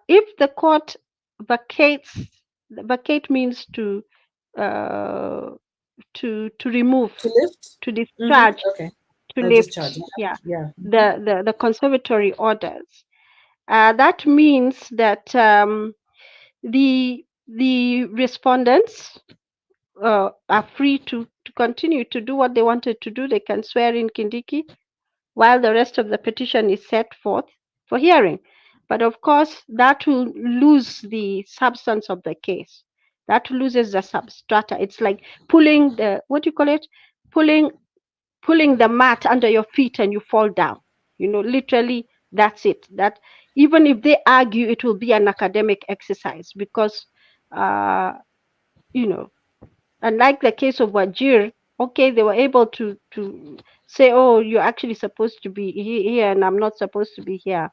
If the court vacates, vacate means uh, to remove, to lift? to Mm-hmm. discharge, Okay. to Oh, lift, discharge. yeah, Yeah. the conservatory orders. That means that the respondents are free to continue to do what they wanted to do. They can swear in Kindiki while the rest of the petition is set forth for hearing. But of course, that will lose the substance of the case. That loses the substrata. It's like pulling the, what do you call it? Pulling pulling the mat under your feet and you fall down. Literally, that's it. That even if they argue, it will be an academic exercise because, uh, you know, unlike the case of Wajir, okay, they were able to say, oh, you're actually supposed to be here and I'm not supposed to be here.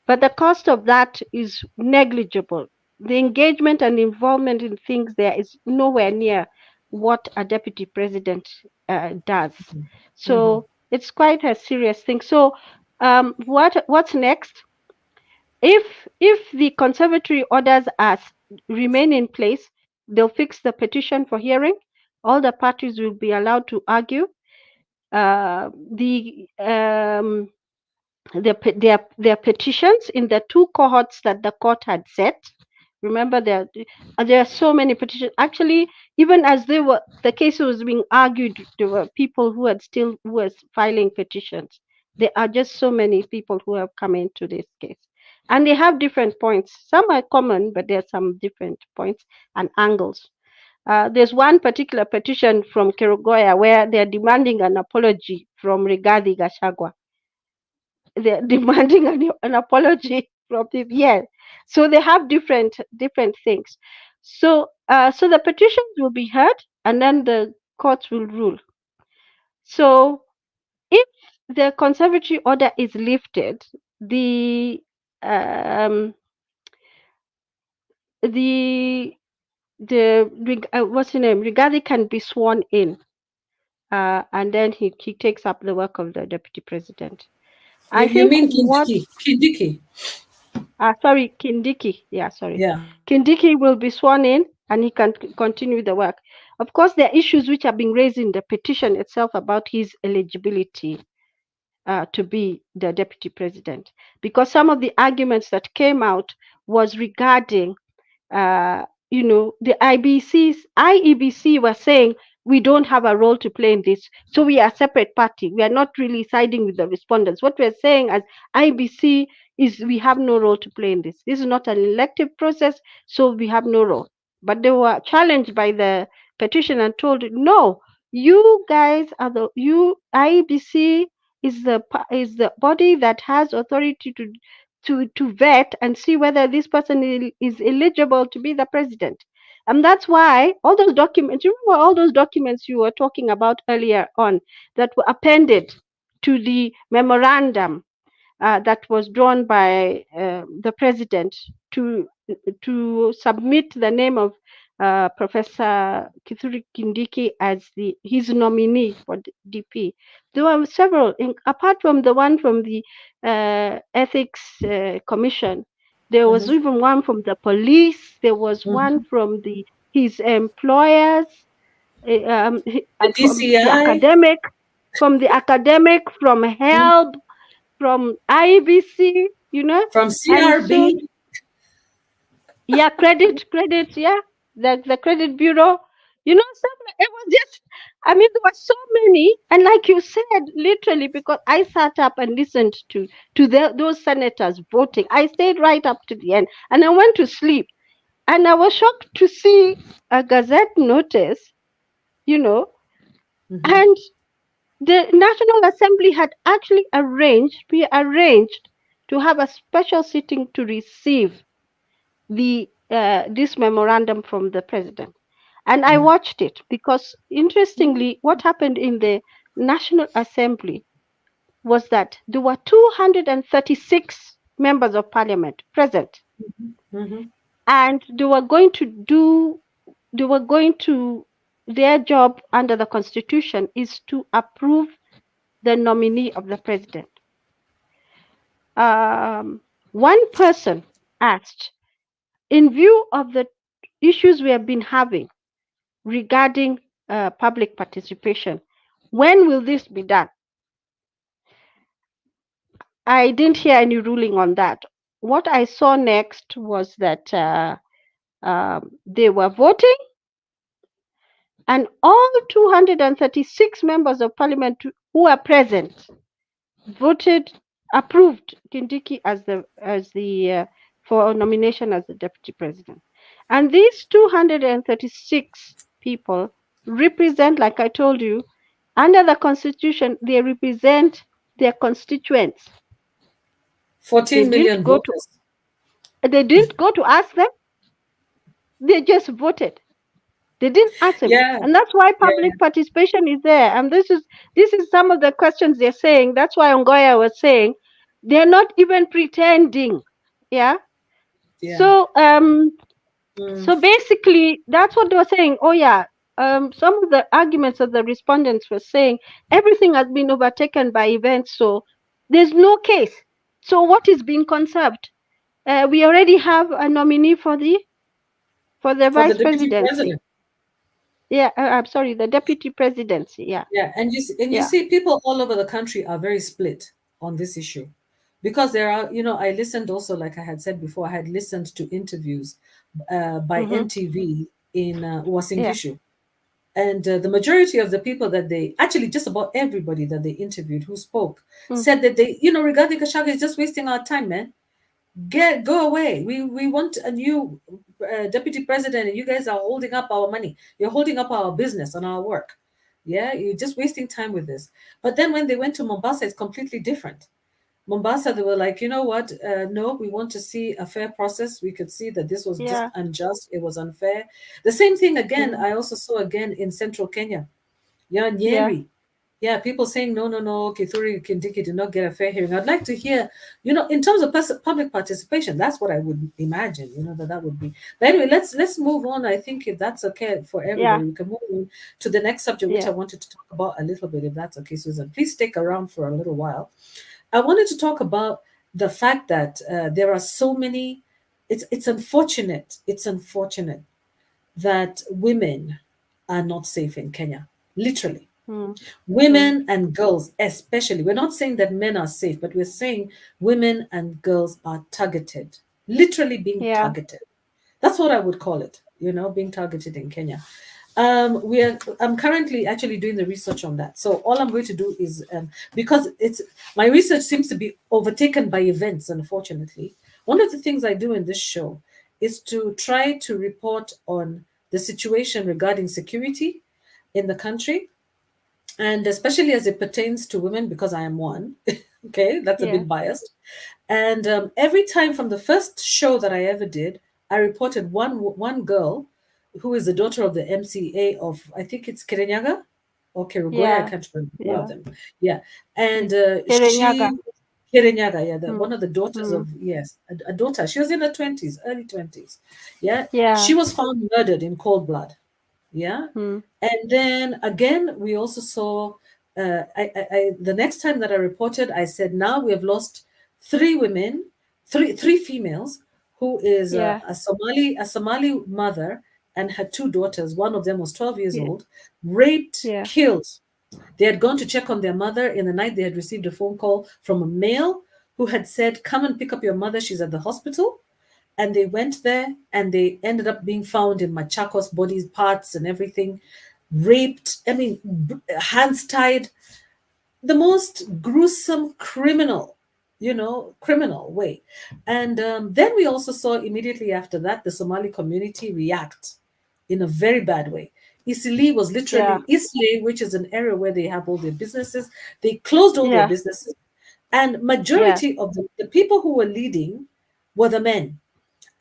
But the cost of that is negligible. The engagement and involvement in things there is nowhere near what a deputy president does. Mm-hmm. So it's quite a serious thing. So what's next? If the conservatory orders remain in place, they'll fix the petition for hearing. All the parties will be allowed to argue. Their petitions in the two cohorts that the court had set. Remember, there are so many petitions. Actually, even as the case was being argued, there were people who was filing petitions. There are just so many people who have come into this case, and they have different points. Some are common, but there are some different points and angles. There's one particular petition from Kerugoya where they're demanding an apology from Rigathi Gachagua. They're demanding an apology from the, yeah. So they have different things. So the petitions will be heard and then the courts will rule. So if the conservatory order is lifted, um the what's his name, Rigathi can be sworn in, and then he takes up the work of the deputy president. You, I you think mean what Kindiki? Kindiki. Sorry, Kindiki. Yeah, sorry. Yeah. Kindiki will be sworn in and he can continue the work. Of course, there are issues which are being raised in the petition itself about his eligibility to be the deputy president, because some of the arguments that came out was regarding uh, the IEBC was saying we don't have a role to play in this, so we are a separate party. We are not really siding with the respondents. What we're saying as IEBC is we have no role to play in this. This is not an elective process, so we have no role. But they were challenged by the petition and told, no, you guys are IEBC is the body that has authority to vet and see whether this person is eligible to be the president. And that's why all those documents, you remember all those documents you were talking about earlier on that were appended to the memorandum that was drawn by the president to to submit the name of Professor Kithure Kindiki as his nominee for DP. There were several, apart from the one from the Ethics Commission. There was Mm-hmm. even one from the police. There was one Mm-hmm. from his employers, The and DCI. from the academic, from HELB, from IBC, From and so CRB. Yeah, credit, yeah. The credit bureau. It was just, I mean, there were so many, and like you said, literally, because I sat up and listened to those senators voting. I stayed right up to the end, and I went to sleep. And I was shocked to see a Gazette notice, you know, Mhm. and the National Assembly had actually rearranged to have a special sitting to receive the this memorandum from the president. And I Yeah. watched it because, interestingly, what happened in the National Assembly was that there were 236 members of parliament present, Mm-hmm. and they were going to their job under the constitution is to approve the nominee of the president. One person asked, in view of the issues we have been having regarding public participation, when will this be done? I didn't hear any ruling on that. What I saw next was that they were voting, and all 236 members of parliament who are present voted approved Kindiki as the for nomination as the deputy president. And these 236 people represent, like I told you, under the constitution, they represent their constituents. They 14 didn't million go to voters. they didn't go to ask them, they just voted. They didn't ask them. Yeah, And that's why yeah, public participation is there. And this is some of the questions they're saying. That's why Ongoya was saying they're not even pretending. Yeah. yeah. So Mm. basically that's what they were saying. Oh yeah. Some of the arguments that the respondents were saying, everything has been overtaken by events, so there's no case. So what is being conserved? We already have a nominee for the For the vice deputy presidency. president. Yeah, I'm sorry, the deputy presidency. Yeah, Yeah, and you yeah. see people all over the country are very split on this issue because there are, I listened also, like I had said before, I had listened to interviews by Mm-hmm. NTV in Yeah. Uasin, and the majority of the people that they actually just about everybody that they interviewed who spoke Mm. said that they, regarding Gachagua is just wasting our time, man. Go away. We want a new deputy president, and you guys are holding up our money. You're holding up our business and our work. Yeah, you're just wasting time with this. But then when they went to Mombasa, it's completely different. Mombasa, they were like, you know what? No, we want to see a fair process. We could see that this was just Yeah. unjust. It was unfair. The same thing again, Mm. I also saw again in central Kenya. Yeah, Yeah. Nyeri. Yeah, people saying, no, no, no, Kithure Kindiki did not get a fair hearing. I'd like to hear, in terms of public participation, that's what I would imagine, that would be. But anyway, let's move on. I think if that's okay for Yeah. everybody, we can move on to the next subject, which I Yeah. wanted to talk about a little bit, if that's okay, Susan. Please stick around for a little while. I wanted to talk about the fact that there are so many. It's unfortunate. It's unfortunate that women are not safe in Kenya. Literally, Mm. Mm. women and girls, especially. We're not saying that men are safe, but we're saying women and girls are targeted, literally being Yeah. targeted. That's what I would call it, being targeted in Kenya. I'm currently actually doing the research on that. So all I'm going to do is, because it's my research seems to be overtaken by events, unfortunately. One of the things I do in this show is to try to report on the situation regarding security in the country, and especially as it pertains to women, because I am one. Okay, that's a Yeah. bit biased. And every time from the first show that I ever did, I reported one girl who is the daughter of the MCA of, I think it's Kirinyaga or Kerugoya, I Yeah. can't remember, one of Yeah. them. Yeah, and Kirinyaga. Kirinyaga, yeah, one Mm. of the daughters Mm. of, yes, a daughter. She was in her 20s, early 20s. Yeah, Yeah. she was found murdered in cold blood. Yeah, Mm. and then again we also saw, the next time that I reported, I said, now we have lost three women, three females, who is Yeah. a Somali mother and her two daughters. One of them was 12 years Yeah. old, raped, Yeah. killed. They had gone to check on their mother. In the night, they had received a phone call from a male who had said, come and pick up your mother, she's at the hospital. and they went there and they ended up being found in Machakos, body parts and everything, raped. I mean, hands tied, the most gruesome criminal way. And then we also saw immediately after that the Somali community react in a very bad way. Isili was Yeah. literally Islay, which is an area where they have all their businesses. They closed all their Yeah. businesses, and Yeah. majority of the people who were leading were the men,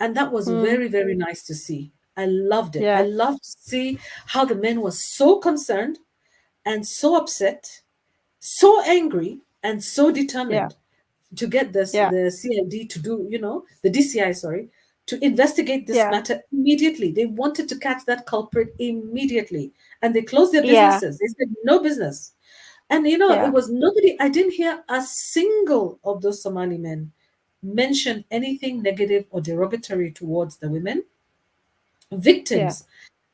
and that was Mm. very, very nice to see. I loved it. I Yeah. loved to see how the men were so concerned and so upset, so angry, and so Yeah. determined to get this Yeah. the CID to do, the DCI, sorry, to investigate this Yeah. matter immediately. They wanted to catch that culprit immediately, and they closed their Yeah. businesses. They said no business. And it Yeah. was nobody. I didn't hear a single of those Somali men mention anything negative or derogatory towards the women Yeah. victims.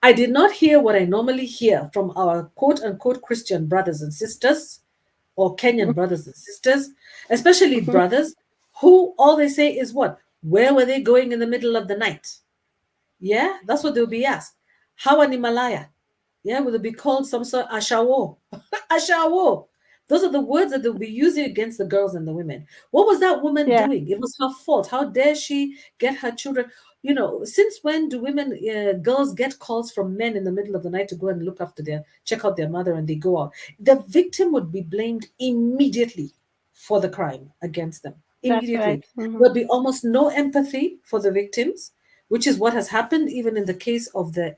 I did not hear what I normally hear from our quote unquote Christian brothers and sisters or Kenyan Mm. brothers and sisters, especially Mhm. brothers who all they say is what? Where were they going in the middle of the night? Yeah, that's what they'll be asked. How an Himalaya? Yeah, will it be called some sort ashawo? Ashawo. Those are the words that they'll be using against the girls and the women. What was that woman Yeah. doing? It was her fault. How dare she get her children? Since when do girls get calls from men in the middle of the night to go and look after check out their mother and they go out? The victim would be blamed immediately for the crime against them. That's right. Immediately. Hmm. There'll be almost no empathy for the victims, which is what has happened even in the case of the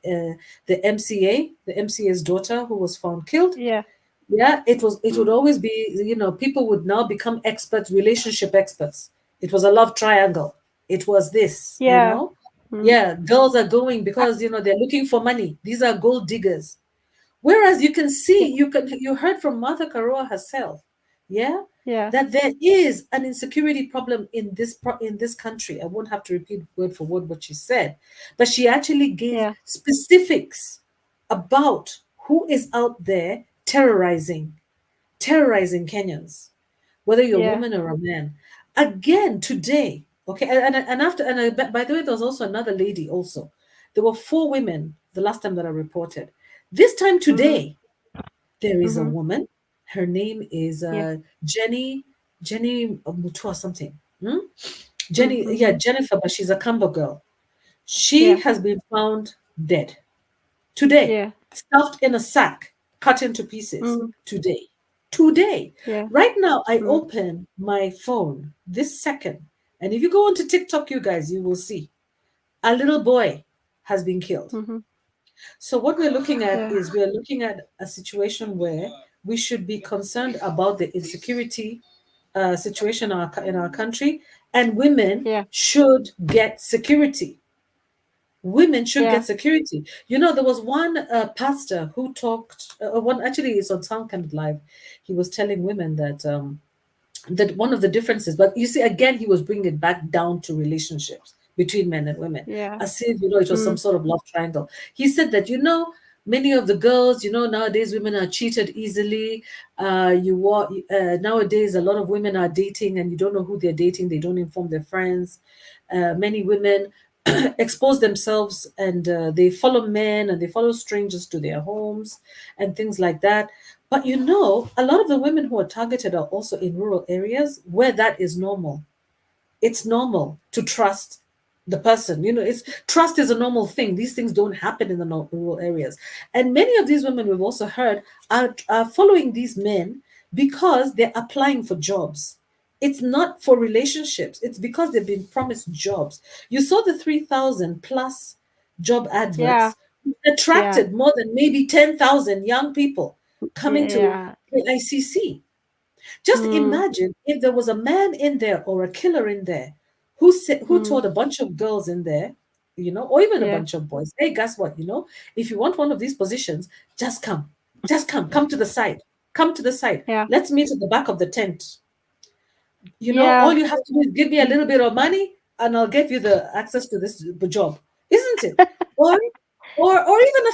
MCA, the MCA's daughter who was found killed. Yeah. Yeah, it would Mm. always be, people would now become experts, relationship experts. It was a love triangle. It was this, Yeah. Mm. Yeah, girls are going because they're looking for money. These are gold diggers. Whereas you can see, you heard from Martha Karua herself, yeah, Yeah. that there is an insecurity problem in this country. I won't have to repeat word for word what she said, but she actually gave Yeah. specifics about who is out there terrorizing Kenyans, whether you're a Yeah. woman or a man. Again today, okay, and after and by the way, there was also another lady. Also, there were 4 women the last time that I reported. This time Mhm. today, there is a Mhm. woman. Her name is Yeah. Jenny Mutua something. Hmm? Mm. Jenny, yeah, Mhm. Jennifer, but she's a Kamba girl. She Yeah. has been found dead today, Yeah. stuffed in a sack, cut into pieces. Mm. Today, Yeah. right now, I Mm. open my phone this second, and if you go onto TikTok, you guys, you will see a little boy has been killed. Mhm. So what we're looking at Yeah. is we're looking at a situation where we should be concerned about the insecurity situation in our country, and women Yeah. should get security. Women should Yeah. get security. There was one pastor who talked. One actually is on SoundCloud Live. He was telling women that one of the differences, but you see, again, he was bringing it back down to relationships between men and women, Yeah. as if it was some Mm. sort of love triangle. He said that many of the girls, nowadays women are cheated easily. Nowadays a lot of women are dating and you don't know who they're dating. They don't inform their friends. Many women expose themselves and they follow men and they follow strangers to their homes and things like that. But a lot of the women who are targeted are also in rural areas where that is normal. It's normal to trust the person. It's trust is a normal thing. These things don't happen in the rural areas. And many of these women we've also heard are following these men because they're applying for jobs. It's not for relationships. It's because they've been promised jobs. You saw the 3,000 plus job Yeah. adverts Yeah. attracted more than maybe 10,000 young people coming to Yeah. KICC. Just Mm. imagine if there was a man in there or a killer in there who Mm. told a bunch of girls in there, or even a Yeah. bunch of boys, hey, guess what? If you want one of these positions, just come. Just come to the side. Come to the side. Yeah. Let's meet at the back of the tent. All Yeah. you have to do is give me a little bit of money and I'll give you the access to this job, isn't it? Or or even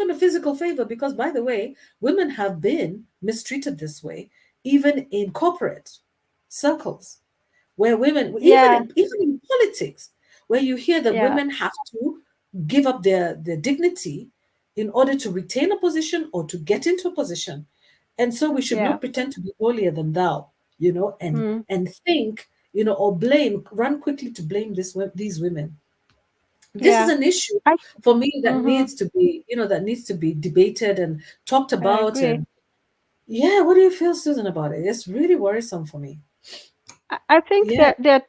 a physical favor, because by the way, women have been mistreated this way, even in corporate circles. where women, Yeah. even in politics, where you hear that Yeah. women have to give up their dignity in order to retain a position or to get into a position. And so we should Yeah. not pretend to be holier than thou, Mm. and think, or run quickly to blame these women. This is Yeah. an issue I. for me that Mm-hmm. needs to be, that needs to be debated and talked I about. agree. And yeah, what do you feel, Susan, about it? It's really worrisome for me. I think Yeah. that there are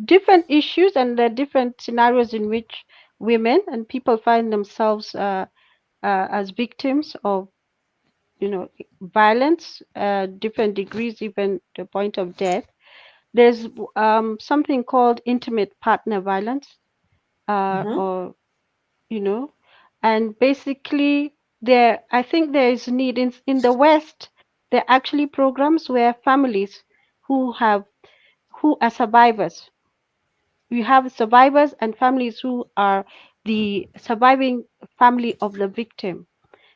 different issues and there are different scenarios in which women and people find themselves as victims of, violence, different degrees, even the point of death. There's something called intimate partner violence, Mm-hmm. or you know, and basically there, I think there is need in the West. There are actually programs where families who have who are survivors. We have survivors and families who are the surviving family of the victim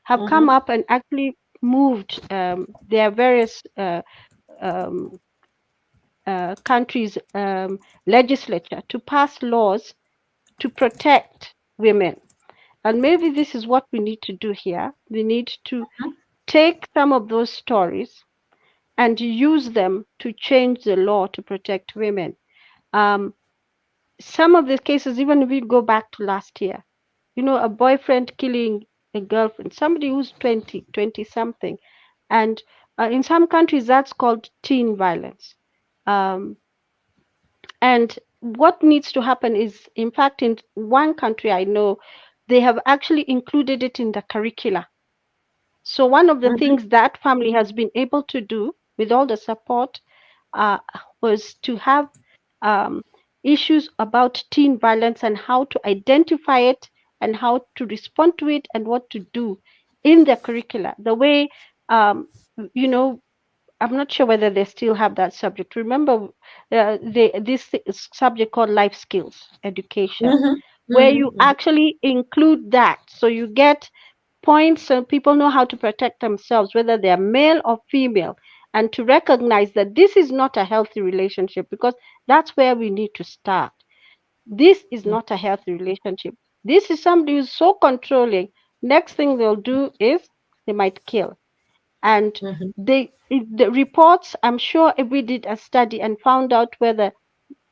have come Mm-hmm. up and actually moved their various um, countries' legislature to pass laws to protect women. And maybe this is what we need to do here. We need to take some of those stories and use them to change the law to protect women. Um, some of the cases, even if we go back to last year, a boyfriend killing a girlfriend, somebody who's 20, 20 something. And in some countries, that's called teen violence. Um, and what needs to happen is, in fact, in one country I know, they have actually included it in the curricula. So one of the Mm-hmm. things that family has been able to do with all the support uh, was to have um, issues about teen violence and how to identify it and how to respond to it and what to do in the curricula. The way, um, you know, I'm not sure whether they still have that subject. Remember, this subject called life skills education, Mm-hmm. where you Mm-hmm. actually include that. So you get points so people know how to protect themselves, whether they are male or female, and to recognize that this is not a healthy relationship, because that's where we need to start. This is not a healthy relationship. This is somebody who's so controlling. Next thing they'll do is they might kill. And Mm-hmm. the reports, I'm sure if we did a study and found out whether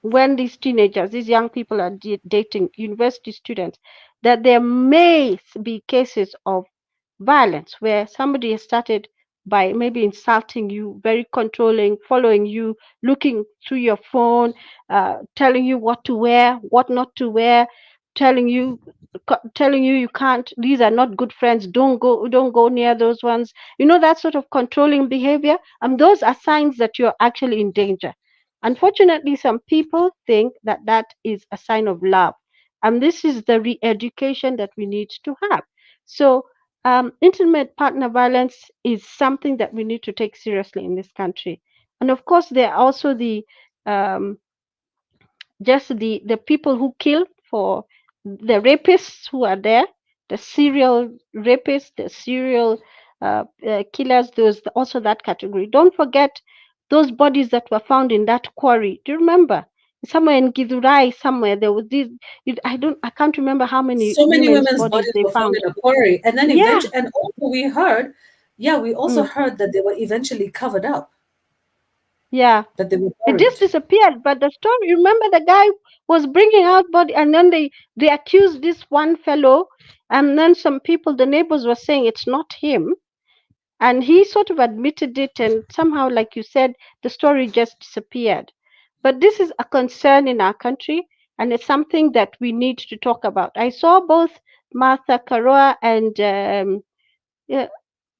when these teenagers, these young people are dating university students, that there may be cases of violence where somebody has started by maybe insulting you, very controlling, following you, looking through your phone, telling you what to wear, what not to wear, telling you telling you you can't, these are not good friends, don't go near those ones, that sort of controlling behavior. And those are signs that you're actually in danger. Unfortunately, some people think that that is a sign of love, and this is the re-education that we need to have. So intimate partner violence is something that we need to take seriously in this country. And of course, there are also um, the people who kill, for the rapists who are there, the serial rapists, the serial killers. There's also that category. Don't forget those bodies that were found in that quarry. Do you remember? Somewhere in Githurai, somewhere there was this. I can't remember how many So many women's women's bodies bodies they were found found. in a quarry, and then Yeah. eventually, and also we heard, yeah, we also Mm, heard that they were eventually covered up, yeah. that they were They buried. just disappeared. But the story, remember, the guy was bringing out body, and then they accused this one fellow, and then some people, the neighbors, were saying it's not him, and he sort of admitted it, and somehow, like you said, the story just disappeared. But this is a concern in our country, and it's something that we need to talk about. I saw both Martha Karua and yeah,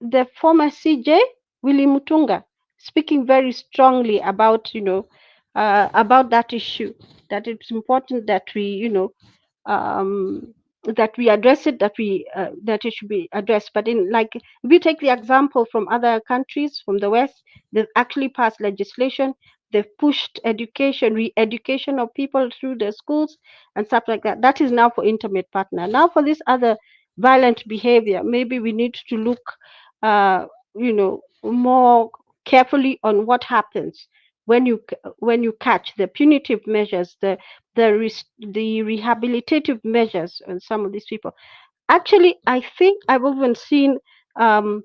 the former CJ, Willie Mutunga, speaking very strongly about, about that issue, that it's important that we, um, that we address it, that it should be addressed. But in, like, if you take the example from other countries from the West, they've actually passed legislation. They've pushed education, re-education of people through the schools and stuff like that. That is now for intimate partner. Now for this other violent behavior, maybe we need to look, more carefully on what happens. when you catch the punitive measures, the rehabilitative measures on some of these people. Actually, I think I've even seen um,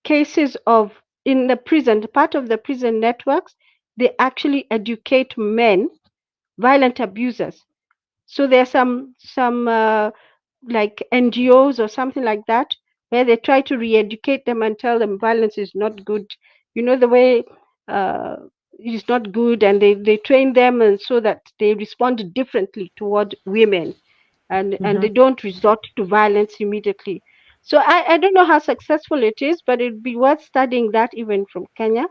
cases of in the prison, part of the prison networks, they actually educate men, violent abusers. So there's some like NGOs or something like that, where they try to re-educate them and tell them violence is not good. The way uh, is not good, and they train them, and so that they respond differently toward women, and they Mhm. don't resort to violence immediately. So I don't know how successful it is, but it'd be worth studying that even from Kenya.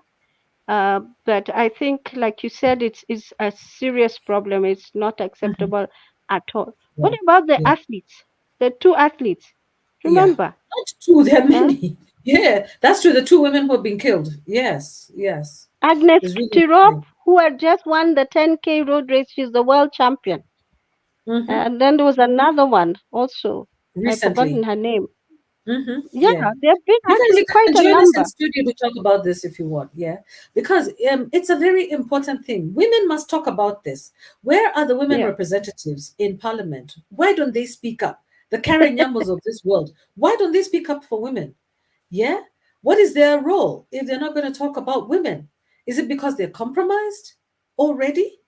But I think, like you said, it's a serious problem. It's not Mhm. acceptable at all. What Yeah. about the Yeah. athletes? The two athletes, Yeah. remember? Not two, there are Huh? many. Yeah, that's true. The two women who have been killed. Yes, yes. Agnes It's really Tirop, upsetting. who had just won the 10K road race. She's the world champion. Mm-hmm. And then there was another one also. I've forgotten Recently. her name. Mm-hmm. Yeah, Yeah. there have been You guys, actually you quite can a join us in number. studio to talk about this if you want. Yeah, because it's a very important thing. Women must talk about this. Where are the women Yeah. representatives in Parliament? Why don't they speak up? The Karen Nyambos of this world. Why don't they speak up for women? Yeah. What is their role if they're not going to talk about women? Is it because they're compromised already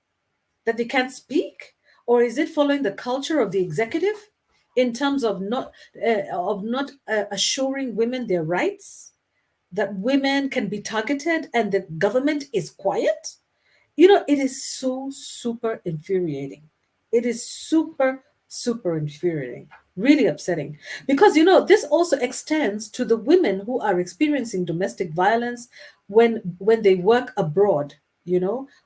that they can't speak, or is it following the culture of the executive in terms of not assuring women their rights, that women can be targeted and the government is quiet? It is so super infuriating. It is super, super infuriating. Really upsetting. Because, this also extends to the women who are experiencing domestic violence when they work abroad,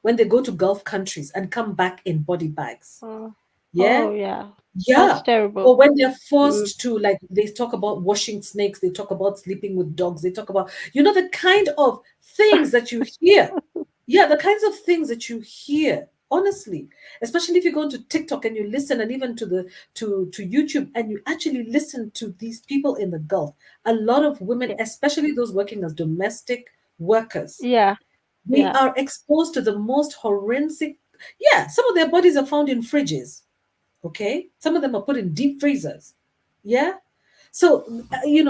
when they go to Gulf countries and come back in body bags. Oh, Yeah. oh yeah. That's Yeah. terrible. Or when they're Mm, forced to, like, they talk about washing snakes, they talk about sleeping with dogs, they talk about, the kind of things that you hear. Yeah, the kinds of things that you hear, honestly, especially if you go into TikTok and you listen, and even to YouTube, and you actually listen to these people in the Gulf. A lot of women, yeah. especially those working as domestic workers, Yeah. we Yeah. are exposed to the most horrific. Yeah, some of their bodies are found in fridges. Okay, some of them are put in deep freezers. Yeah. So,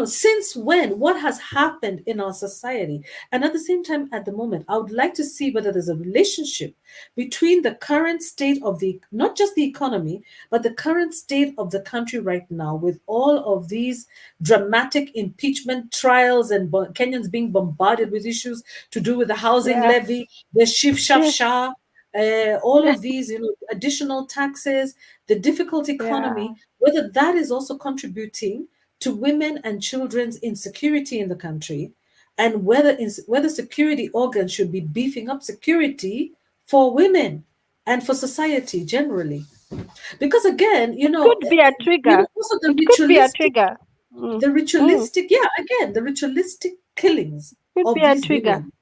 since when? What has happened in our society? And at the same time, at the moment, I would like to see whether there's a relationship between the current state of not just the economy, but the current state of the country right now, with all of these dramatic impeachment trials and Kenyans being bombarded with issues to do with the housing Yeah. levy, the Shif Shaf Yeah. Shah, all of these, additional taxes, the difficult Yeah. economy, whether that is also contributing to women and children's insecurity in the country, and whether security organs should be beefing up security for women and for society generally. Because again, It could be a trigger. also the It could be a ritualistic, trigger. Mm. the Mm. ritualistic, yeah, again, the ritualistic killings Could be of a these trigger. women.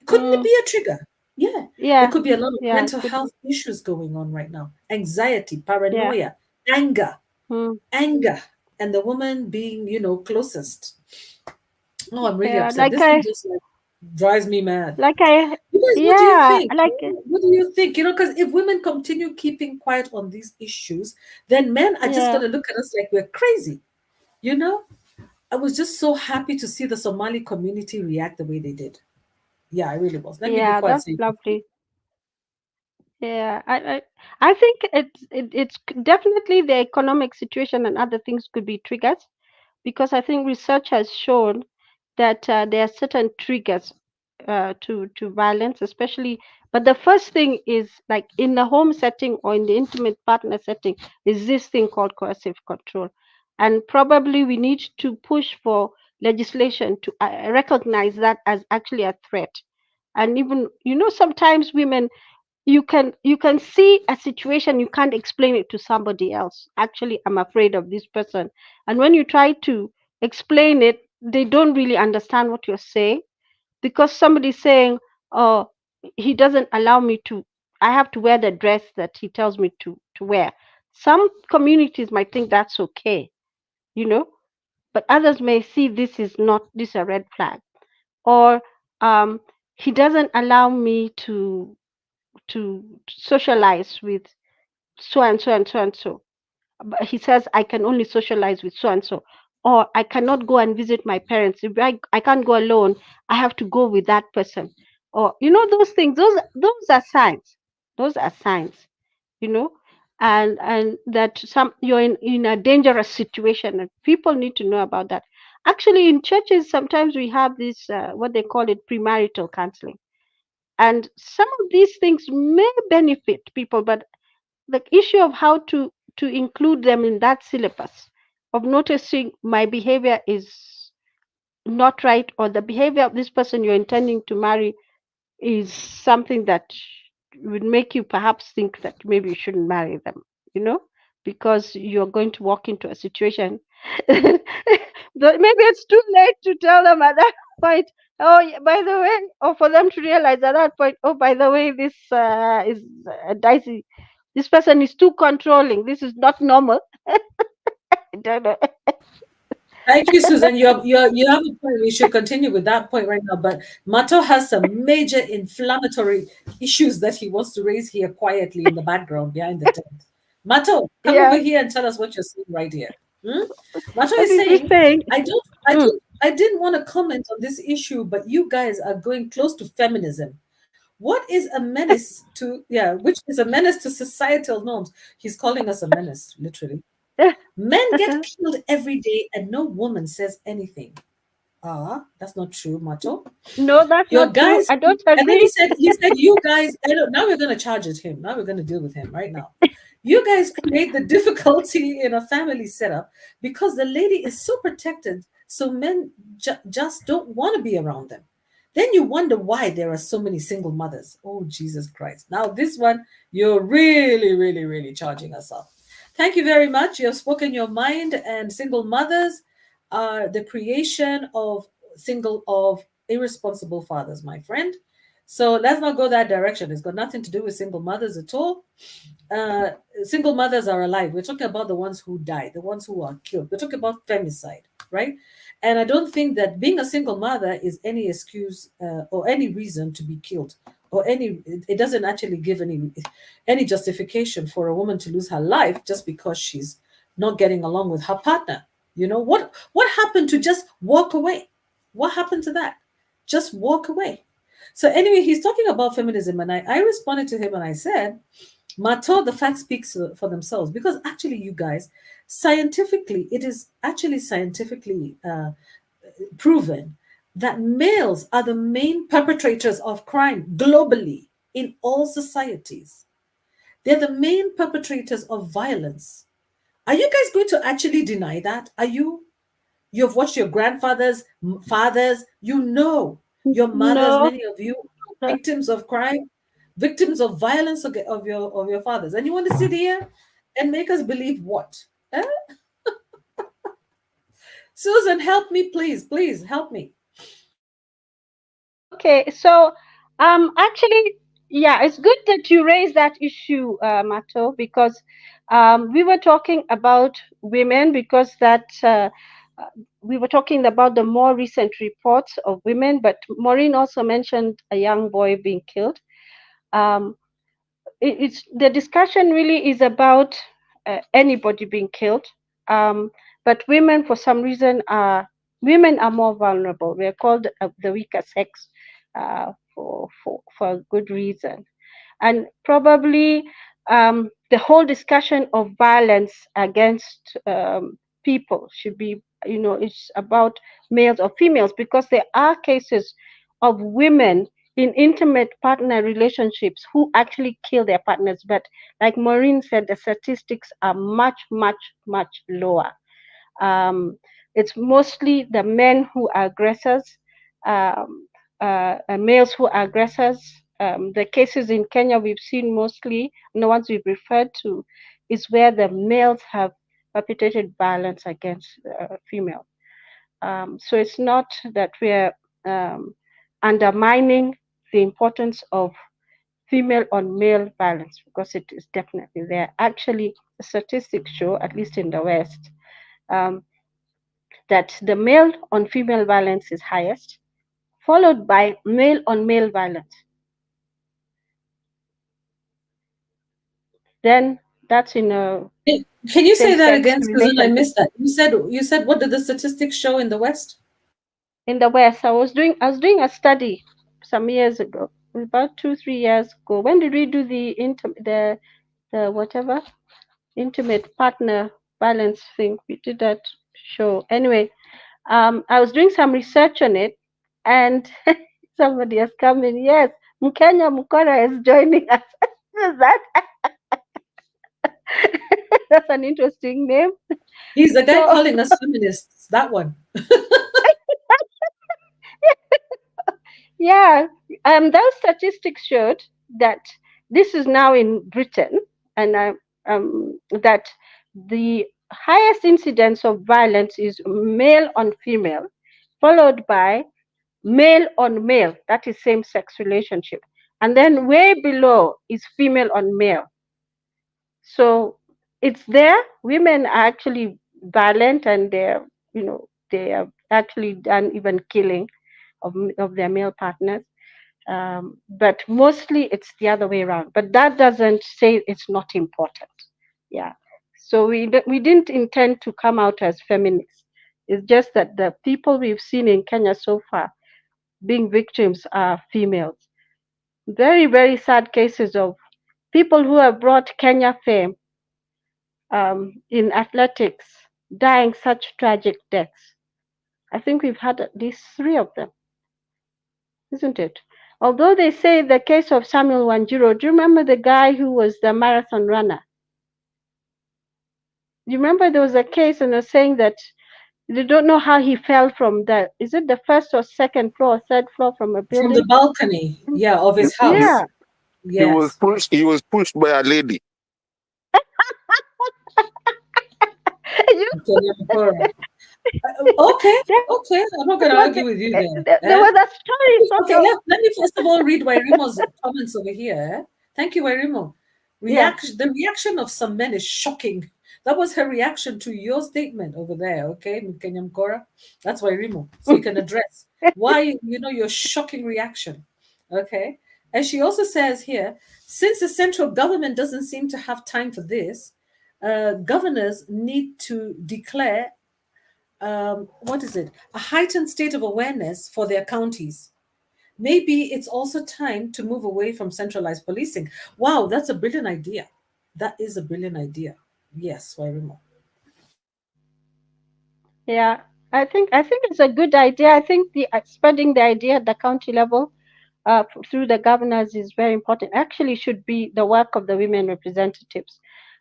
Couldn't it Mm. be a trigger? Yeah. There Yeah. could be a lot of Yeah. It mental could be. health issues going on right now. Anxiety, Yeah. paranoia, anger, Mm. anger, and the woman being, closest. Oh, I'm really Yeah. upset. This thing just like drives me mad. Like I, You guys, what do you yeah. think? Like, What do you think? Because if women continue keeping quiet on these issues, then men are just yeah. going to look at us like we're crazy. You know, I was just so happy to see the Somali community react the way they did. Yeah, I really was. Let me be Yeah. quiet. That's So you can speak. lovely. Yeah. I think it's definitely the economic situation and other things could be triggers, because I think research has shown that there are certain triggers to violence, especially. But the first thing is, like, in the home setting or in the intimate partner setting, is this thing called coercive control, and probably we need to push for legislation to recognize that as actually a threat. And even, sometimes women, you can see a situation, you can't explain it to somebody else. Actually, I'm afraid of this person, and when you try to explain it, they don't really understand what you're saying, because somebody's saying, oh, he doesn't allow me to, I have to wear the dress that he tells me to wear. Some communities might think that's okay, you know but others may see this is not, this a red flag. Or um he doesn't allow me to socialize with so and so and so and so. But he says I can only socialize with so and so, or I cannot go and visit my parents. If I can't go alone, I have to go with that person. Or those things. Those are signs. Those are signs. You know, and that you're in a dangerous situation, and people need to know about that. Actually, in churches, sometimes we have this what they call it premarital counseling, and some of these things may benefit people, but the issue of how to include them in that syllabus of noticing my behavior is not right, or the behavior of this person you're intending to marry is something that would make you perhaps think that maybe you shouldn't marry them, you know, because you're going to walk into a situation that maybe it's too late to tell them at that point. Oh, by the way, or for them to realize at that point, oh, by the way, this is dicey. This person is too controlling. This is not normal. I don't know. Thank you, Susan. You have a point. We should continue with that point right now. But Mato has some major inflammatory issues that he wants to raise here quietly in the background behind the tent. Mato, come over Yeah. here and tell us what you're seeing right here. Hmm? Mato What is is he saying, saying? Mm. I didn't want to comment on this issue, but you guys are going close to feminism. What is a menace to, yeah, which is a menace to societal norms? He's calling us a menace, literally. Men get killed every day and no woman says anything. Ah, that's not true, Mato. No, that's Your not true. guys, I don't and then agree. he said, you guys, I don't, now we're going to charge at him. Now we're going to deal with him right now. You guys create the difficulty in a family setup because the lady is so protected, so men just don't want to be around them. Then you wonder why there are so many single mothers. Oh, Jesus Christ. Now, this one, you're really, really, really charging us up. Thank you very much. You have spoken your mind, and single mothers are the creation of irresponsible fathers, my friend. So let's not go that direction. It's got nothing to do with single mothers at all. uh, Single mothers are alive. We're talking about the ones who died, the ones who are killed. We're talking about femicide, right? And I don't think that being a single mother is any excuse or any reason to be killed, or it doesn't actually give any justification for a woman to lose her life just because she's not getting along with her partner. What happened to just walk away? What happened to that? Just walk away. So anyway, he's talking about feminism, and I responded to him and I said, Mato, the facts speaks for themselves, because actually, you guys, scientifically, it is actually scientifically proven that males are the main perpetrators of crime globally in all societies. They're the main perpetrators of violence. Are you guys going to actually deny that? Are you? You've watched your grandfathers, fathers, your mothers, No. many of you, victims of crime, victims of violence of your fathers. And you want to sit here and make us believe what? Eh? Susan, help me, please. Please help me. Okay, so actually, yeah, it's good that you raised that issue, Mato, because we were talking about women, because uh, we were talking about the more recent reports of women, but Maureen also mentioned a young boy being killed. Um, it's the discussion really is about anybody being killed, um, but women, for some reason, are more vulnerable. We are called the weaker sex for a good reason. And probably the whole discussion of violence against people should be, it's about males or females, because there are cases of women in intimate partner relationships who actually kill their partners. But like Maureen said, the statistics are much, much, much lower. Um, it's mostly the men who are aggressors, um, males who are aggressors. The cases in Kenya we've seen mostly, and the ones we've referred to, is where the males have perpetrated violence against female. So it's not that we're um, undermining the importance of female on male violence, because it is definitely there. Actually, the statistics show, at least in the West, um, that the male on female violence is highest, followed by male-on-male violence. Then that's in a Can you say that same-sex again, Susan? I relationship. missed that. You said what did the statistics show in the West? In the West, I was doing a study some years ago, about 2-3 years ago. When did we do the whatever intimate partner violence thing? We did that show. Anyway, I was doing some research on it, and somebody has come in. Yes, Mkenya Mukora is joining us. Is that that's an interesting name. He's the guy So calling us feminists. That one. yeah, those statistics showed that this is now in Britain, and that the highest incidence of violence is male on female, followed by male on male, that is same sex relationship. And then way below is female on male. So it's there. Women are actually violent, and they have actually done even killing of their male partners. But mostly it's the other way around. But that doesn't say it's not important. Yeah. So we didn't intend to come out as feminists. It's just that the people we've seen in Kenya so far being victims are females. Very, very sad cases of people who have brought Kenya fame in athletics dying such tragic deaths. I think we've had at least three of them, isn't it? Although they say the case of Samuel Wanjiro, do you remember the guy who was the marathon runner? You remember there was a case and they're saying that they don't know how he fell from is it the first or second floor or third floor from a From the building? balcony, yeah, of He, his he, house. Yeah. he was Yes. pushed. He was pushed by a lady. You Kenya Mkora. Okay, there okay. I'm not going to was argue with you there there. was a story sort Okay, of. let me first of all read Wairimo's comments over here. Thank you, Wairimo. Yeah. The reaction of some men is shocking. That was her reaction to your statement over there, okay, Kenyam Kora? That's Wairimo. So you can address why, your shocking reaction, okay? And she also says here, since the central government doesn't seem to have time for this, governors need to declare, what is it, a heightened state of awareness for their counties. Maybe it's also time to move away from centralized policing. Wow, that's a brilliant idea. That is a brilliant idea. Yes, Wairimo. Yeah. I think it's a good idea. I think the spreading the idea at the county level through the governors is very important. Actually, should be the work of the women representatives.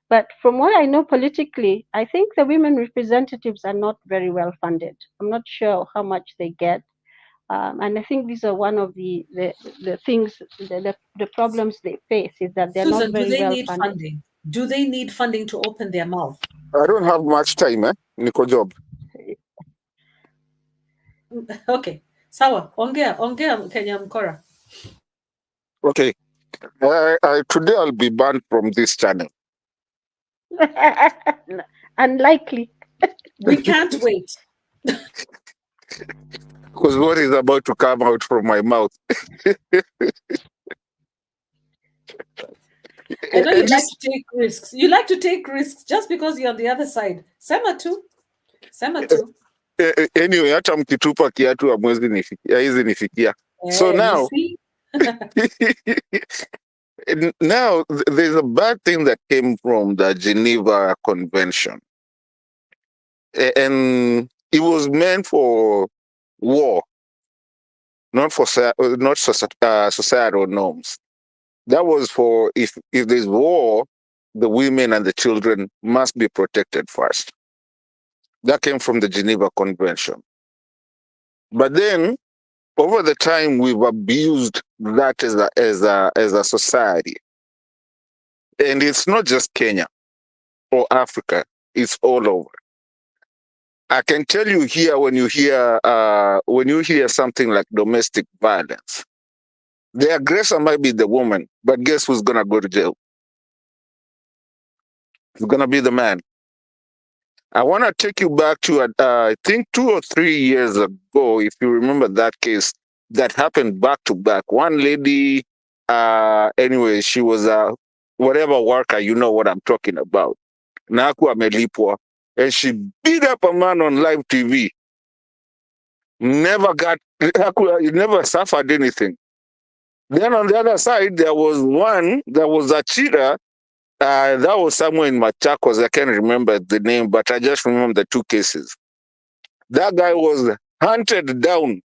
But from what I know politically, I think the women representatives are not very well funded. I'm not sure how much they get. And I think these are one of the things, the problems they face is that they're not Susan, do very they well need funded. funding? Do they need funding to open their mouth? I don't have much time, Niko job. Okay. Sawa, ongea Kenya Mkora. Okay. Today I'll be banned from this channel. Unlikely. We can't wait. Because what is about to come out from my mouth? I know you And like this, to take risks. You like to take risks just because you're on the other side. Sema tu. Sema tu. anyway, hata mkitupa kiatu haiwezi nifikia. So You now, see? now there's a bad thing that came from the Geneva Convention, and it was meant for war, not for societal norms. That was for if there's war, the women and the children must be protected first. That came from the Geneva Convention. But then over the time we've abused that as a society. And it's not just Kenya or Africa, it's all over. I can tell you here when you hear something like domestic violence, the aggressor might be the woman, but guess who's gonna go to jail? It's gonna be the man. I want to take you back to I think 2 or 3 years ago, if you remember that case that happened back to back. One lady, anyway, she was a whatever worker, you know what I'm talking about. Naku amelipwa. And she beat up a man on live TV. Never got, never suffered anything. Then on the other side, there was a cheater. That was somewhere in Machakos. I can't remember the name, but I just remember the two cases. That guy was hunted down,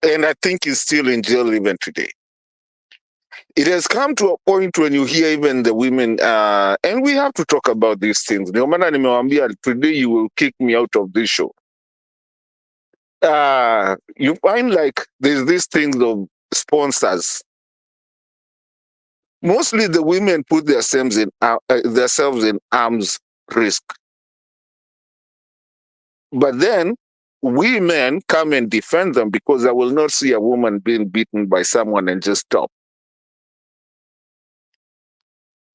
and I think he's still in jail even today. It has come to a point when you hear even the women, and we have to talk about these things. No matter nimewambia, today you will kick me out of this show. You find like there's these things of sponsors. Mostly the women put themselves in arm's risk. But then we men come and defend them because I will not see a woman being beaten by someone and just stop.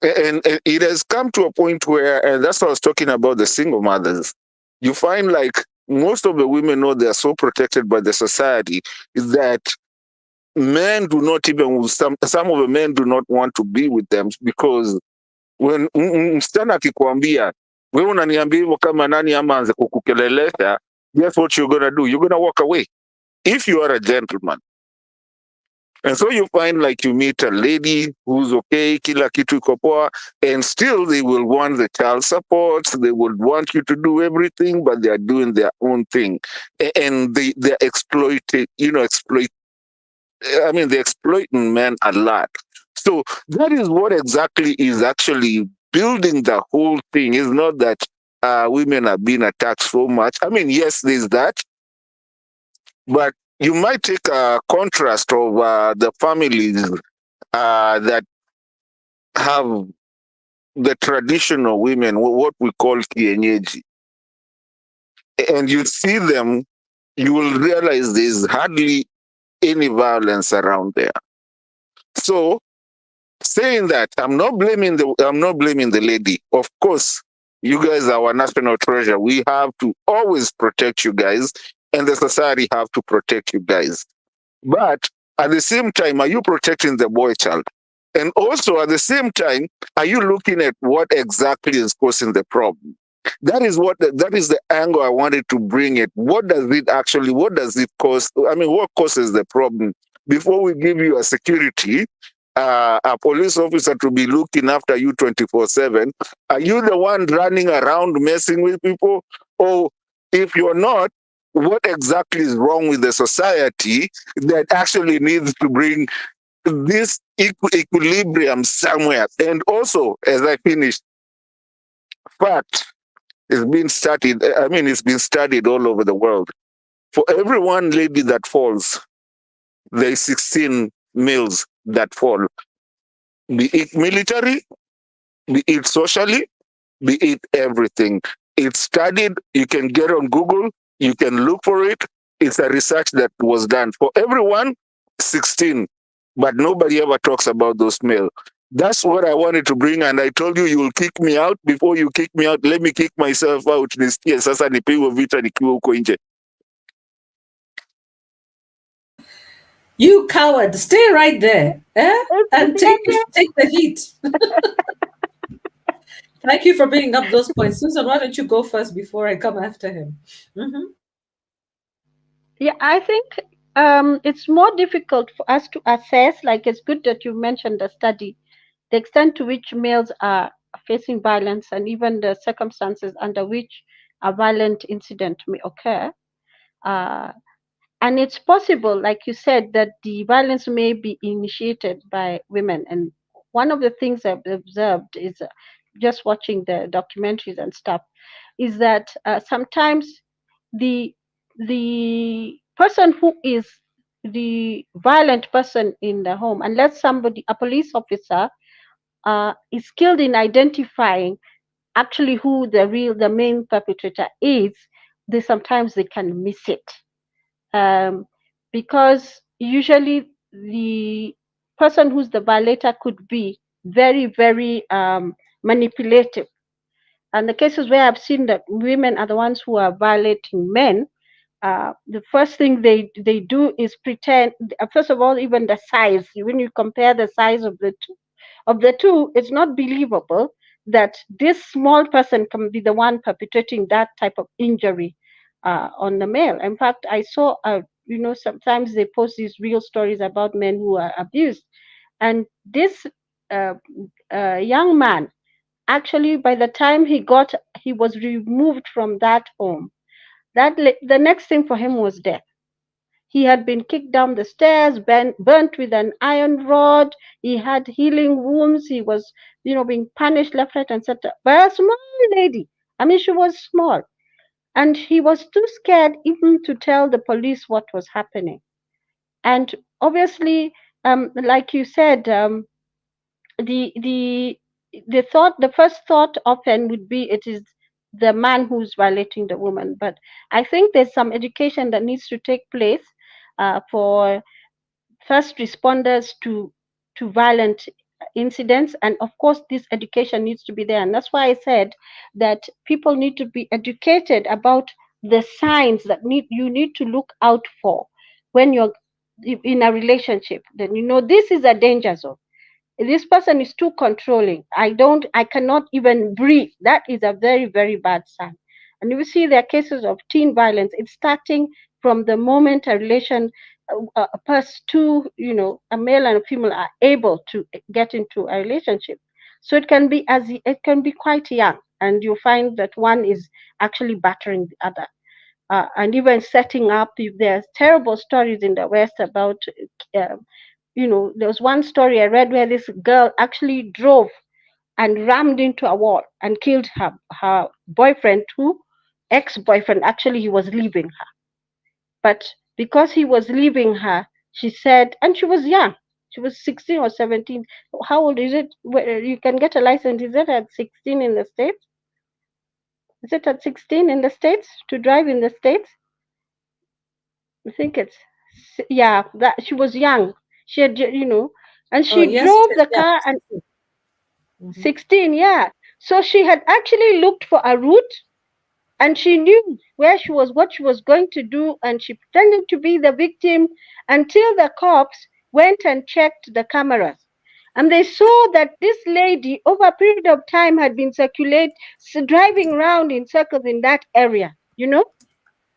And it has come to a point where, and that's what I was talking about, the single mothers. You find like most of the women know they're so protected by the society that men do not even, some of the men do not want to be with them because when msichana akikwambia wewe unaniambia hivyo kama nani ama anze kukukelelesha, guess what you're gonna do? You're gonna walk away if you are a gentleman. And so you find like you meet a lady who's okay, kila kitu iko poa, and still they will want the child support, they will want you to do everything, but they are doing their own thing. And they're exploiting, they're exploiting men a lot. So that is what exactly is actually building the whole thing. It's not that women are being attacked so much. I mean, yes, there's that, but you might take a contrast of the families that have the traditional women, what we call kienyeji, and you see them, you will realize there's hardly any violence around there. So saying that, I'm not blaming the lady. Of course, you guys are our national treasure. We have to always protect you guys, and the society have to protect you guys. But at the same time, are you protecting the boy child? And also at the same time, are you looking at what exactly is causing the problem? That is the angle I wanted to bring it. What does it cause? I mean, what causes the problem? Before we give you a security, a police officer to be looking after you 24/7, are you the one running around messing with people? Or if you're not, what exactly is wrong with the society that actually needs to bring this equilibrium somewhere? And also, as I finish, fact is being studied. I mean, it's been studied all over the world. For every one lady that falls, there is 16 males that fall. Be it military, be it socially, be it everything. It's studied. You can get on Google. You can look for it. It's a research that was done. For everyone, 16. But nobody ever talks about those males. That's what I wanted to bring, and I told you will kick me out. Before you kick me out, let me kick myself out. Nisikie sasa nipigwe vita nikiwa huko nje. You coward, stay right there, and take the heat. Thank you for bringing up those points. Susan, why don't you go first before I come after him? Mm-hmm. Yeah, I think it's more difficult for us to assess. Like, it's good that you mentioned the study, the extent to which males are facing violence and even the circumstances under which a violent incident may occur. And it's possible, like you said, that the violence may be initiated by women. And one of the things I've observed is just watching the documentaries and stuff, is that sometimes the person who is the violent person in the home, unless a police officer, is skilled in identifying actually who the main perpetrator is, sometimes they can miss it. Because usually the person who's the violator could be very, very manipulative. And the cases where I've seen that women are the ones who are violating men, the first thing they do is pretend. First of all, even the size. When you compare the size of the two, it's not believable that this small person can be the one perpetrating that type of injury on the male. In fact, I saw, sometimes they post these real stories about men who are abused. And this uh, young man, actually, by the time he was removed from that home, the next thing for him was death. He had been kicked down the stairs, burnt with an iron rod. He had healing wounds. He was, being punished left, right, and center by a small lady. I mean, she was small. And he was too scared even to tell the police what was happening. And obviously, like you said, the the the first thought often would be it is the man who's violating the woman. But I think there's some education that needs to take place for first responders to violent incidents. And of course this education needs to be there, and that's why I said that people need to be educated about the signs that you need to look out for when you're in a relationship. Then this is a danger zone. This person is too controlling. I cannot even breathe. That is a very, very bad sign. And you see there are cases of teen violence. It's starting from the moment a relation, a person, two, a male and a female are able to get into a relationship. So it can be quite young, and you find that one is actually battering the other. And even setting up, there's terrible stories in the West about uh, there was one story I read where this girl actually drove and rammed into a wall and killed her boyfriend, who ex-boyfriend. Actually, he was leaving her, but because he was leaving her, she said, and she was young. She was 16 or 17. How old is it? You can get a license. Is it at 16 in the States? Is it at 16 in the States to drive in the States? I think yeah, that she was young. She had, and Oh, she yes, drove the yes. car and Mm-hmm. 16, yeah. So she had actually looked for a route, and she knew where she was, what she was going to do, and she pretended to be the victim until the cops went and checked the cameras. And they saw that this lady, over a period of time, had been driving around in circles in that area,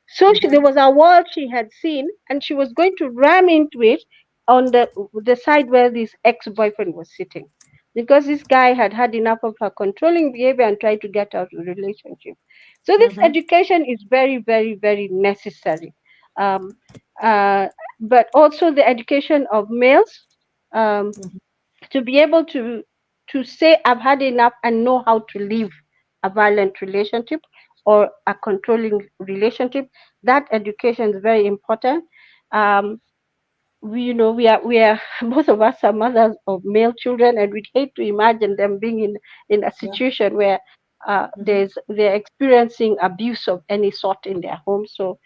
So there was a wall she had seen, and she was going to ram into it on the side where this ex-boyfriend was sitting, because this guy had had enough of her controlling behavior and tried to get out of the relationship. So this Mm-hmm. education is very, very, very necessary. Um, uh, but also the education of males, um, to be able to say I've had enough and know how to leave a violent relationship or a controlling relationship. That education is very important. um, we are both of us are mothers of male children, and we'd hate to imagine them being in a Yeah. situation where Mm-hmm. they're experiencing abuse of any sort in their home. So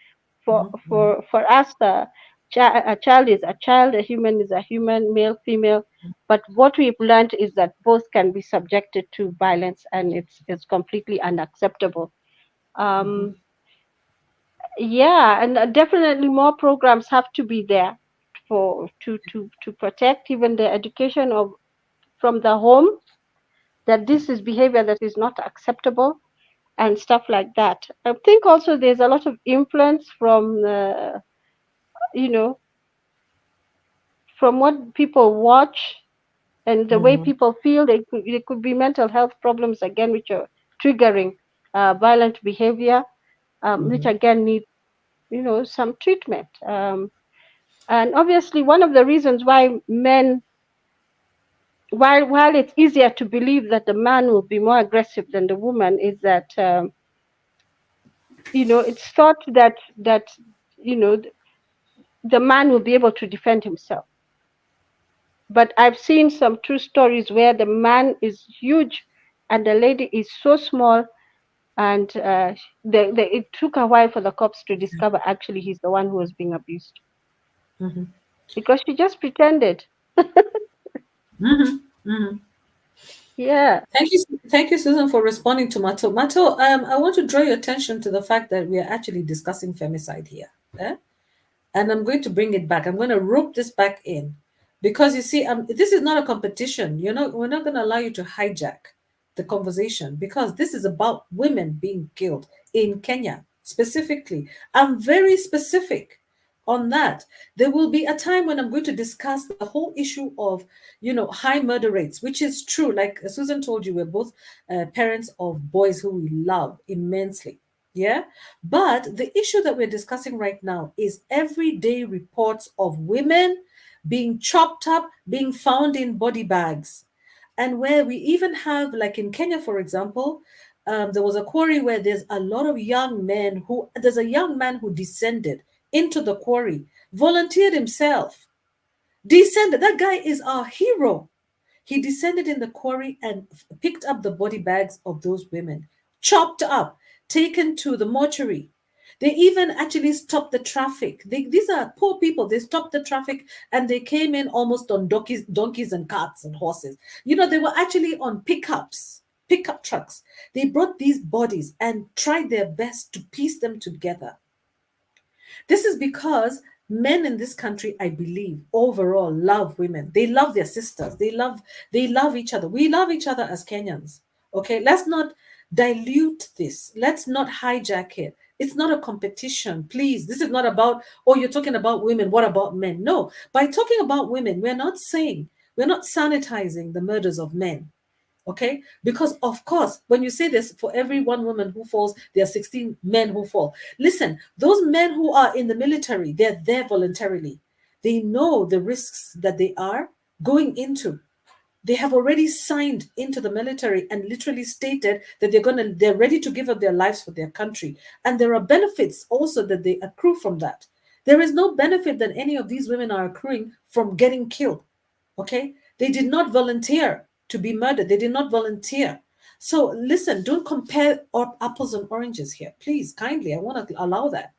Mm-hmm. for us, a child is a child, a human is a human, male, female. But what we've learned is that both can be subjected to violence, and it's completely unacceptable. Mm-hmm. um, yeah, and definitely more programs have to be there for to protect even the education of from the home, that this is behavior that is not acceptable and stuff like that. I think also there's a lot of influence from you know from what people watch and the way Mm-hmm. people feel. They could be mental health problems again, which are triggering violent behavior, which Mm-hmm. again need some treatment. And obviously, one of the reasons why men, while it's easier to believe that the man will be more aggressive than the woman, is that it's thought that you know the man will be able to defend himself. But I've seen some true stories where the man is huge and the lady is so small, and it took a while for the cops to discover actually he's the one who was being abused, Mm-hmm. because she just pretended. Mm-hmm. Mm-hmm. Yeah. Thank you, Susan, for responding to Mato. Mato, I want to draw your attention to the fact that we are actually discussing femicide here. Eh? And I'm going to bring it back. I'm going to rope this back in because you see, this is not a competition. We're not going to allow you to hijack the conversation because this is about women being killed in Kenya specifically. I'm very specific on that. There will be a time when I'm going to discuss the whole issue of, high murder rates, which is true. Like Susan told you, we're both parents of boys who we love immensely. Yeah. But the issue that we're discussing right now is everyday reports of women being chopped up, being found in body bags. And where we even have, like in Kenya, for example, there was a quarry where there's a lot of there's a young man who descended into the quarry, volunteered himself, descended. That guy is our hero. He descended in the quarry and picked up the body bags of those women, chopped up, taken to the mortuary. They even actually stopped the traffic. These are poor people. They stopped the traffic and they came in almost on donkeys and carts and horses. They were actually on pickup trucks. They brought these bodies and tried their best to piece them together. This is because men in this country, I believe, overall love women. They love their sisters. They love each other. We love each other as Kenyans. Okay, let's not dilute this. Let's not hijack it. It's not a competition. Please, this is not about, oh, you're talking about women. What about men? No, by talking about women, we're not sanitizing the murders of men. Okay, because of course when you say this, for every one woman who falls there are 16 men who fall. Listen, those men who are in the military, they're there voluntarily. They know the risks that they are going into. They have already signed into the military and literally stated that they're ready to give up their lives for their country, and there are benefits also that they accrue from that. There is no benefit that any of these women are accruing from getting killed. Okay, they did not volunteer to be murdered. They did not volunteer. So listen, don't compare apples and oranges here, please, kindly. I want to allow that.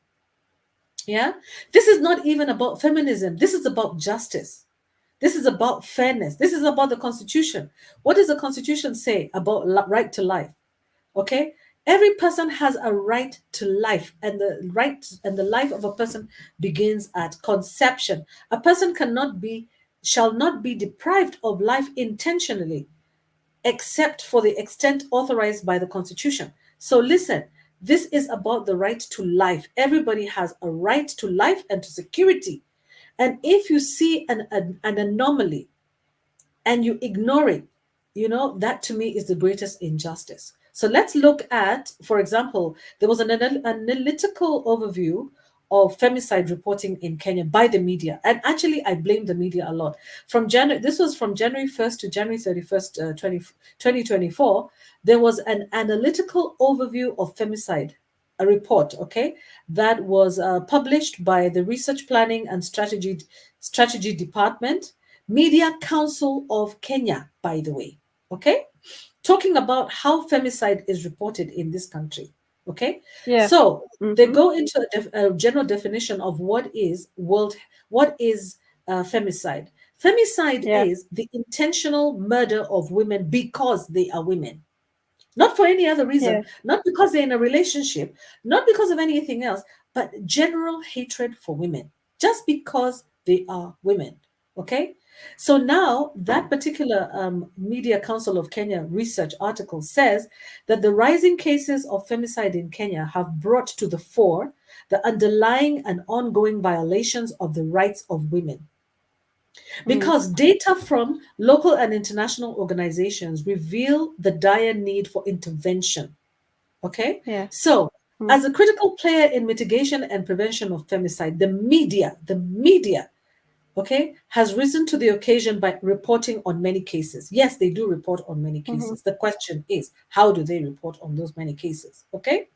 Yeah, this is not even about feminism. This is about justice. This is about fairness. This is about the Constitution. What does the Constitution say about right to life? Okay, every person has a right to life, and the life of a person begins at conception. A person shall not be deprived of life intentionally, except for the extent authorized by the Constitution. So listen, this is about the right to life. Everybody has a right to life and to security. And if you see an anomaly and you ignore it, that to me is the greatest injustice. So let's look at, for example, there was an analytical overview of femicide reporting in Kenya by the media. And actually, I blame the media a lot. This was from January 1st to January 31st, 2024. There was an analytical overview of femicide, a report, okay, that was published by the Research Planning and Strategy Department, Media Council of Kenya, by the way, okay, talking about how femicide is reported in this country. Okay, Yeah. so they Mm-hmm. go into a general definition of what is femicide. Femicide Yeah. is the intentional murder of women because they are women, not for any other reason, Yeah. not because they're in a relationship, not because of anything else, but general hatred for women, just because they are women. Okay? So now that particular Media Council of Kenya research article says that the rising cases of femicide in Kenya have brought to the fore the underlying and ongoing violations of the rights of women, Mm. because data from local and international organizations reveal the dire need for intervention. Okay? Yeah. So, Mm. as a critical player in mitigation and prevention of femicide, the media, okay, has risen to the occasion by reporting on many cases. Yes, they do report on many Mm-hmm. cases. The question is, how do they report on those many cases? Okay?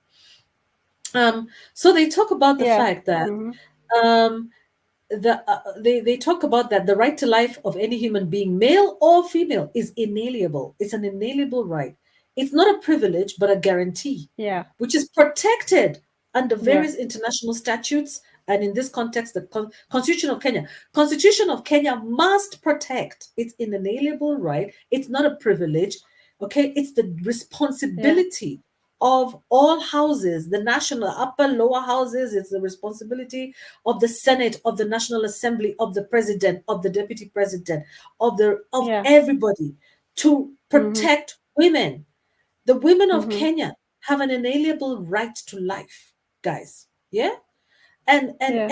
So they talk about the Yeah. fact that Mm-hmm. um, they talk about that the right to life of any human being, male or female, is inalienable. It's an inalienable right. It's not a privilege, but a guarantee, Yeah. which is protected under Yeah. various international statutes. And in this context, the Constitution of Kenya. Constitution of Kenya must protect. It's an inalienable right. It's not a privilege. Okay, it's the responsibility of all houses, the national upper lower houses. It's the responsibility of the Senate, of the National Assembly, of the president, of the deputy president, of yeah. everybody to Mm-hmm. protect women. The women of Mm-hmm. Kenya have an inalienable right to life, guys. Yeah, and Yeah.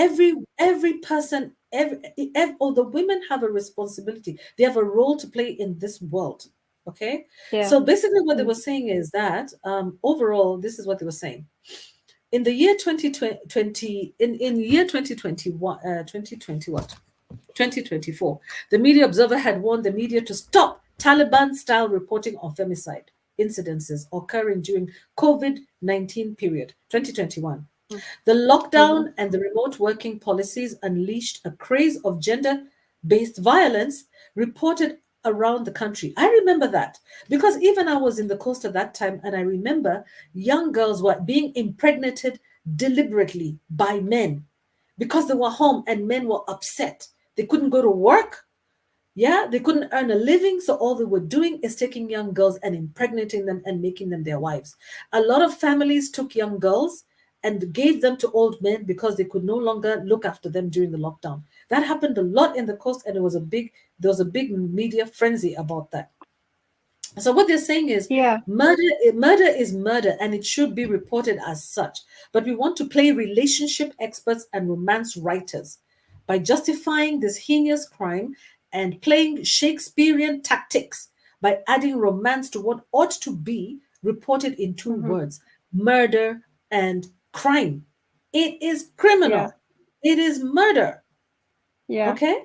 every person, all the women have a responsibility. They have a role to play in this world. Okay, Yeah. so basically what they Mm. were saying is that overall, this is what they were saying. In the year 2020, in year 2021, 2020 what 2024, the Media Observer had warned the media to stop Taliban-style reporting of femicide incidences occurring during COVID-19 period 2021. Mm. The Mm-hmm. lockdown and the remote working policies unleashed a craze of gender based violence reported around the country. I remember that because even I was in the coast at that time, and I remember young girls were being impregnated deliberately by men because they were home and men were upset. They couldn't go to work. Yeah, they couldn't earn a living, so all they were doing is taking young girls and impregnating them and making them their wives. A lot of families took young girls and gave them to old men because they could no longer look after them during the lockdown. That happened a lot in the coast, and there was a big media frenzy about that. So what they're saying is Yeah. murder is murder, and it should be reported as such. But we want to play relationship experts and romance writers by justifying this heinous crime and playing Shakespearean tactics by adding romance to what ought to be reported in two Mm-hmm. words: murder and crime. It is Yeah. criminal. It is murder. Yeah. Okay?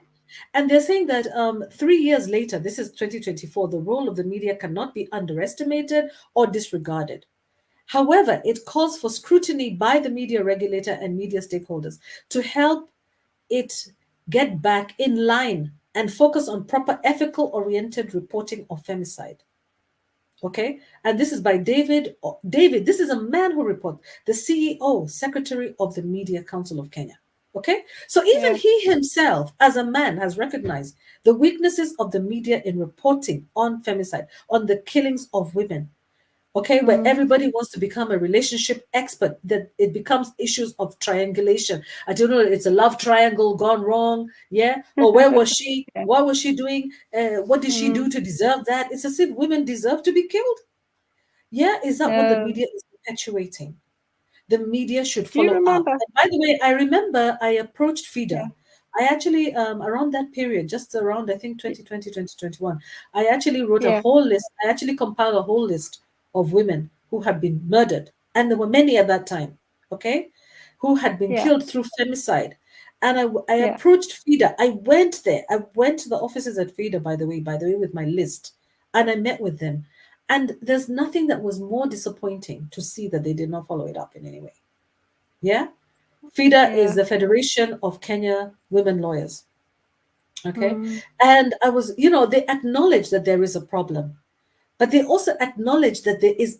And they're saying that 3 years later, this is 2024, the role of the media cannot be underestimated or disregarded. However, it calls for scrutiny by the media regulator and media stakeholders to help it get back in line and focus on proper ethical oriented reporting of femicide. Okay, and this is by David. This is a man who reports, the CEO, Secretary of the Media Council of Kenya. Okay, so even Yeah. he himself, as a man, has recognized the weaknesses of the media in reporting on femicide, on the killings of women. Okay, where Mm. everybody wants to become a relationship expert, that it becomes issues of triangulation. I don't know, it's a love triangle gone wrong. Yeah, or where was she? Yeah. What was she doing? What did she Mm. do to deserve that? It's as if women deserve to be killed. Yeah, is that what the Um, media is perpetuating? The media should do you follow up. remember? And by the way, I remember I approached Yeah. FIDA. I actually, around that period, just around, I think, 2020, 2021, I actually wrote a Yeah. whole list. I actually compiled a whole list of women who had been murdered. And there were many at that time, okay, who had been Yeah. killed through femicide. And I Yeah. approached FIDA. I went there. I went to the offices at FIDA, by the way, with my list. And I met with them. And there's nothing that was more disappointing to see that they did not follow it up in any way. Yeah. FIDA is Yeah. the Federation of Kenya Women Lawyers. Okay. Mm. And they acknowledge that there is a problem, but they also acknowledge that there is,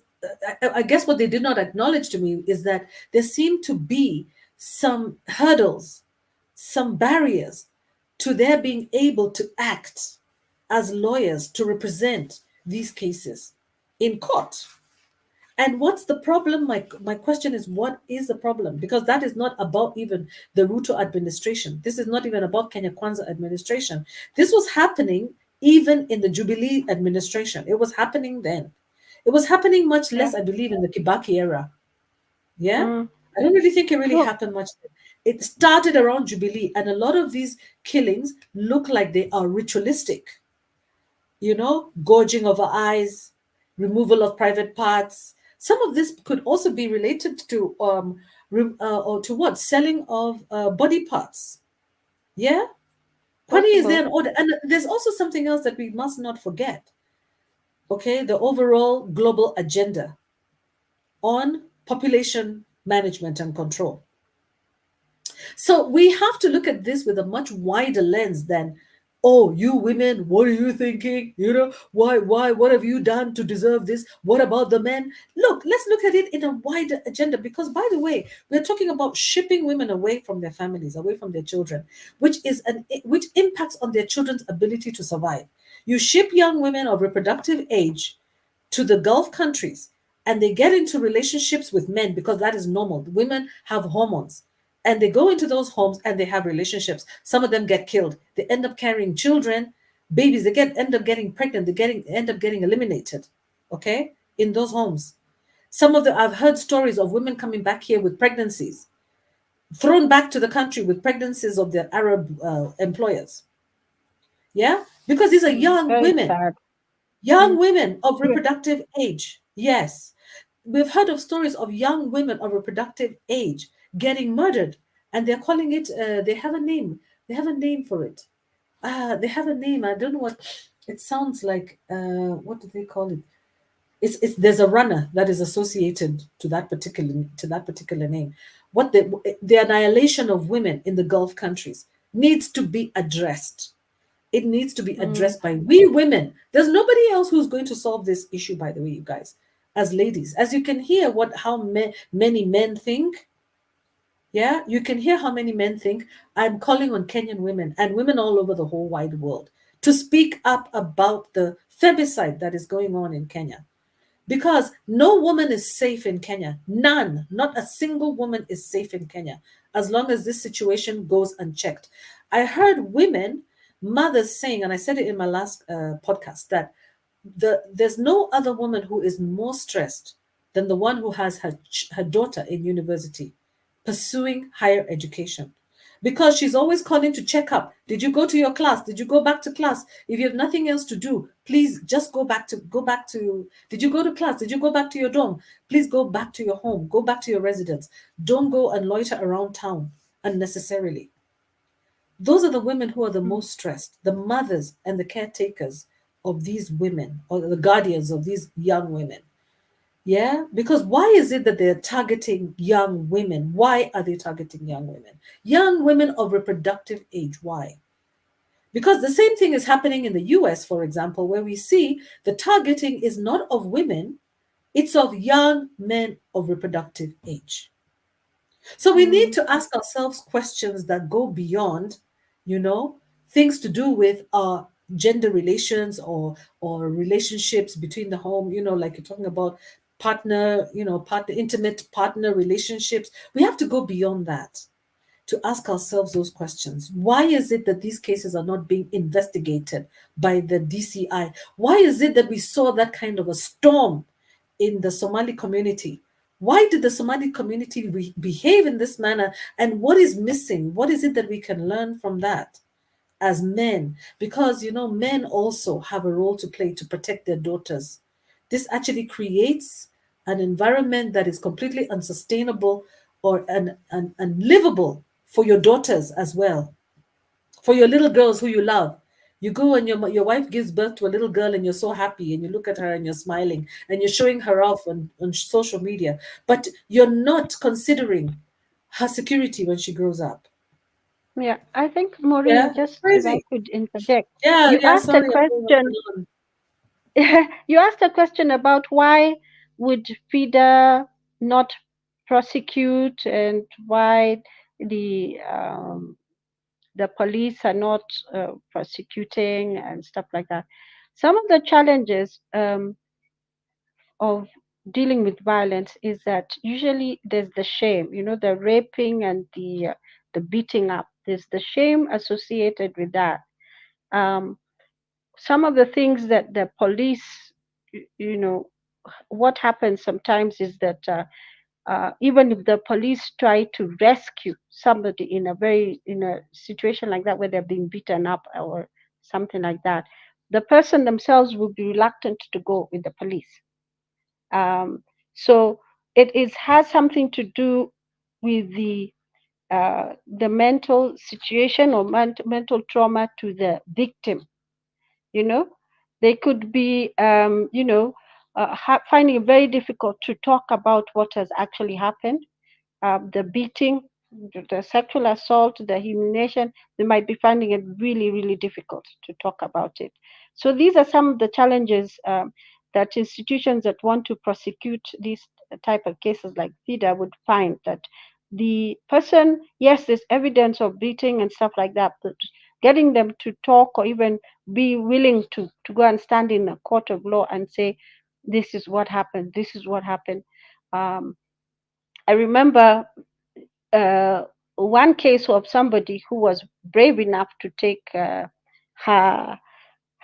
I guess what they did not acknowledge to me is that there seem to be some hurdles, some barriers to their being able to act as lawyers to represent these cases in court. And what's the problem? My question is, what is the problem? Because that is not about even the Ruto administration. This is not even about Kenya Kwanza administration. This was happening even in the Jubilee administration. It was happening then. It was happening much Yeah. less, I believe, in the Kibaki era. Yeah? Mm. I don't really think it really Look. happened much then. It started around Jubilee, and a lot of these killings look like they are ritualistic, gorging of eyes, removal of private parts. Some of this could also be related to or to what, selling of body parts. Yeah, Kwani, is there Possible. an order? And there's also something else that we must not forget. Okay, the overall global agenda on population management and control. So we have to look at this with a much wider lens than, oh, you women, what are you thinking? What have you done to deserve this? What about the men? Look, let's look at it in a wider agenda, because by the way, we're talking about shipping women away from their families, away from their children, which impacts on their children's ability to survive. You ship young women of reproductive age to the Gulf countries and they get into relationships with men because that is normal. Women have hormones and they go into those homes and they have relationships. Some of them get killed. They end up carrying children, babies. They end up getting pregnant. End up getting eliminated. Okay, in those homes. Some of the I've heard stories of women coming back here with pregnancies, thrown back to the country with pregnancies of their Arab employers. Yeah, because these are young Very women, sad. young Mm. women of Yeah. reproductive age. Yes, we've heard of stories of young women of reproductive age getting murdered, and they're calling it. They have a name. They have a name for it. They have a name. I don't know what it sounds like. What do they call it? It's there's a runner that is associated to that particular name. What the annihilation of women in the Gulf countries needs to be addressed. It needs to be Mm. addressed by we women. There's nobody else who's going to solve this issue, by the way, you guys, as ladies. As you can hear what how many men think. Yeah, you can hear how many men think. I'm calling on Kenyan women and women all over the whole wide world to speak up about the femicide that is going on in Kenya. Because no woman is safe in Kenya. None, not a single woman is safe in Kenya as long as this situation goes unchecked. I heard women, mothers saying, and I said it in my last podcast, that there's no other woman who is more stressed than the one who has her daughter in university pursuing higher education, because she's always calling to check up. Did you go to your class? Did you go back to class? If you have nothing else to do, please just go back to. Did you go to class? Did you go back to your dorm? Please go back to your home. Go back to your residence. Don't go and loiter around town unnecessarily. Those are the women who are the Mm. most stressed, the mothers and the caretakers of these women, or the guardians of these young women. Yeah, because why is it that they're targeting young women? Why are they targeting young women? Young women of reproductive age. Why? Because the same thing is happening in the US, for example, where we see the targeting is not of women, it's of young men of reproductive age. So we need Mm. to ask ourselves questions that go beyond, you know, things to do with our gender relations or relationships between the home, like you're talking about partner, intimate partner relationships. We have to go beyond that to ask ourselves those questions. Why is it that these cases are not being investigated by the DCI? Why is it that we saw that kind of a storm in the Somali community? Why did the Somali community behave in this manner? And what is missing? What is it that we can learn from that as men? Because, men also have a role to play to protect their daughters. This actually creates an environment that is completely unsustainable or unlivable for your daughters as well, for your little girls who you love. You go and your wife gives birth to a little girl and you're so happy and you look at her and you're smiling and you're showing her off on social media, but you're not considering her security when she grows up. Yeah, I think Yeah, Maureen, it's just if I crazy. could interject, Yeah, you yeah, asked a sorry, I'm going on question. and on. You asked a question about why would FIDA not prosecute and why the police are not prosecuting and stuff like that. Some of the challenges of dealing with violence is that usually there's the shame, the raping and the beating up. There's the shame associated with that. Um, some of the things that the police, you know, what happens sometimes is that even if the police try to rescue somebody in a situation like that where they're being beaten up or something like that, the person themselves will be reluctant to go with the police. So it is has something to do with the mental situation or mental trauma to the victim. You know, they could be finding it very difficult to talk about what has actually happened, the beating, the sexual assault, the humiliation. They might be finding it really, really difficult to talk about it. So these are some of the challenges that institutions that want to prosecute these type of cases like FIDA would find that the person, yes, there's evidence of beating and stuff like that, but getting them to talk or even be willing to go and stand in a court of law and say, this is what happened, this is what happened. I remember one case of somebody who was brave enough to take her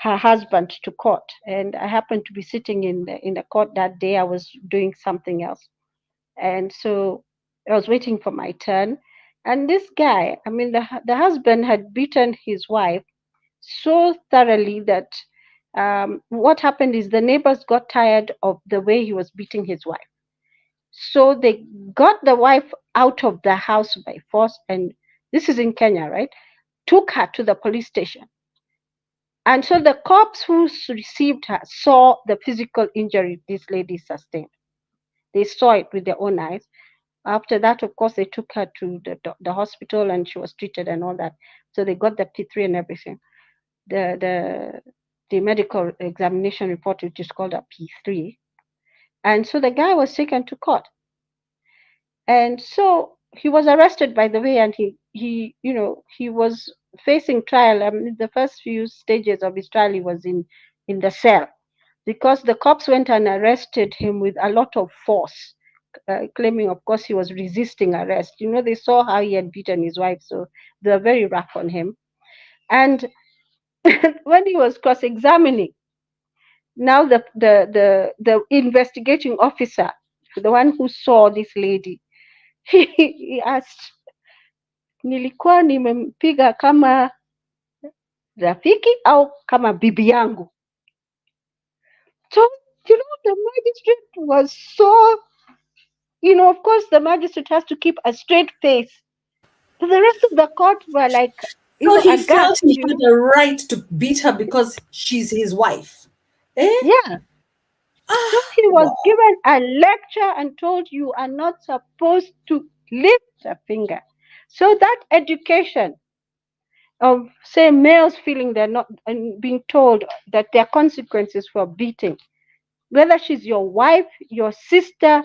her husband to court, and I happened to be sitting in the court that day. I was doing something else, and so I was waiting for my turn. And this guy, I mean, the husband had beaten his wife so thoroughly that what happened is the neighbors got tired of the way he was beating his wife. So they got the wife out of the house by force, and this is in Kenya, right? Took her to the police station. And so the cops who received her saw the physical injury this lady sustained. They saw it with their own eyes. After that, of course, they took her to the hospital and she was treated and all that. So they got the P3 and everything. The medical examination report, which is called a P3. And so the guy was taken to court. And so he was arrested, by the way, and he was facing trial. I mean, the first few stages of his trial, he was in the cell because the cops went and arrested him with a lot of force, claiming, of course, he was resisting arrest. They saw how he had beaten his wife, so they were very rough on him. And when he was cross-examining, now the investigating officer, the one who saw this lady, he asked, nilikuwa nimempiga kama rafiki au kama bibi yangu? So, the magistrate was so, of course, the magistrate has to keep a straight face. So the rest of the court were like, So he felt aghast. he had a right to beat her because she's his wife. Eh? Yeah. So he was Wow. given a lecture and told you are not supposed to lift a finger. So that education of, say, males feeling they're not, and being told that there are consequences for beating, whether she's your wife, your sister,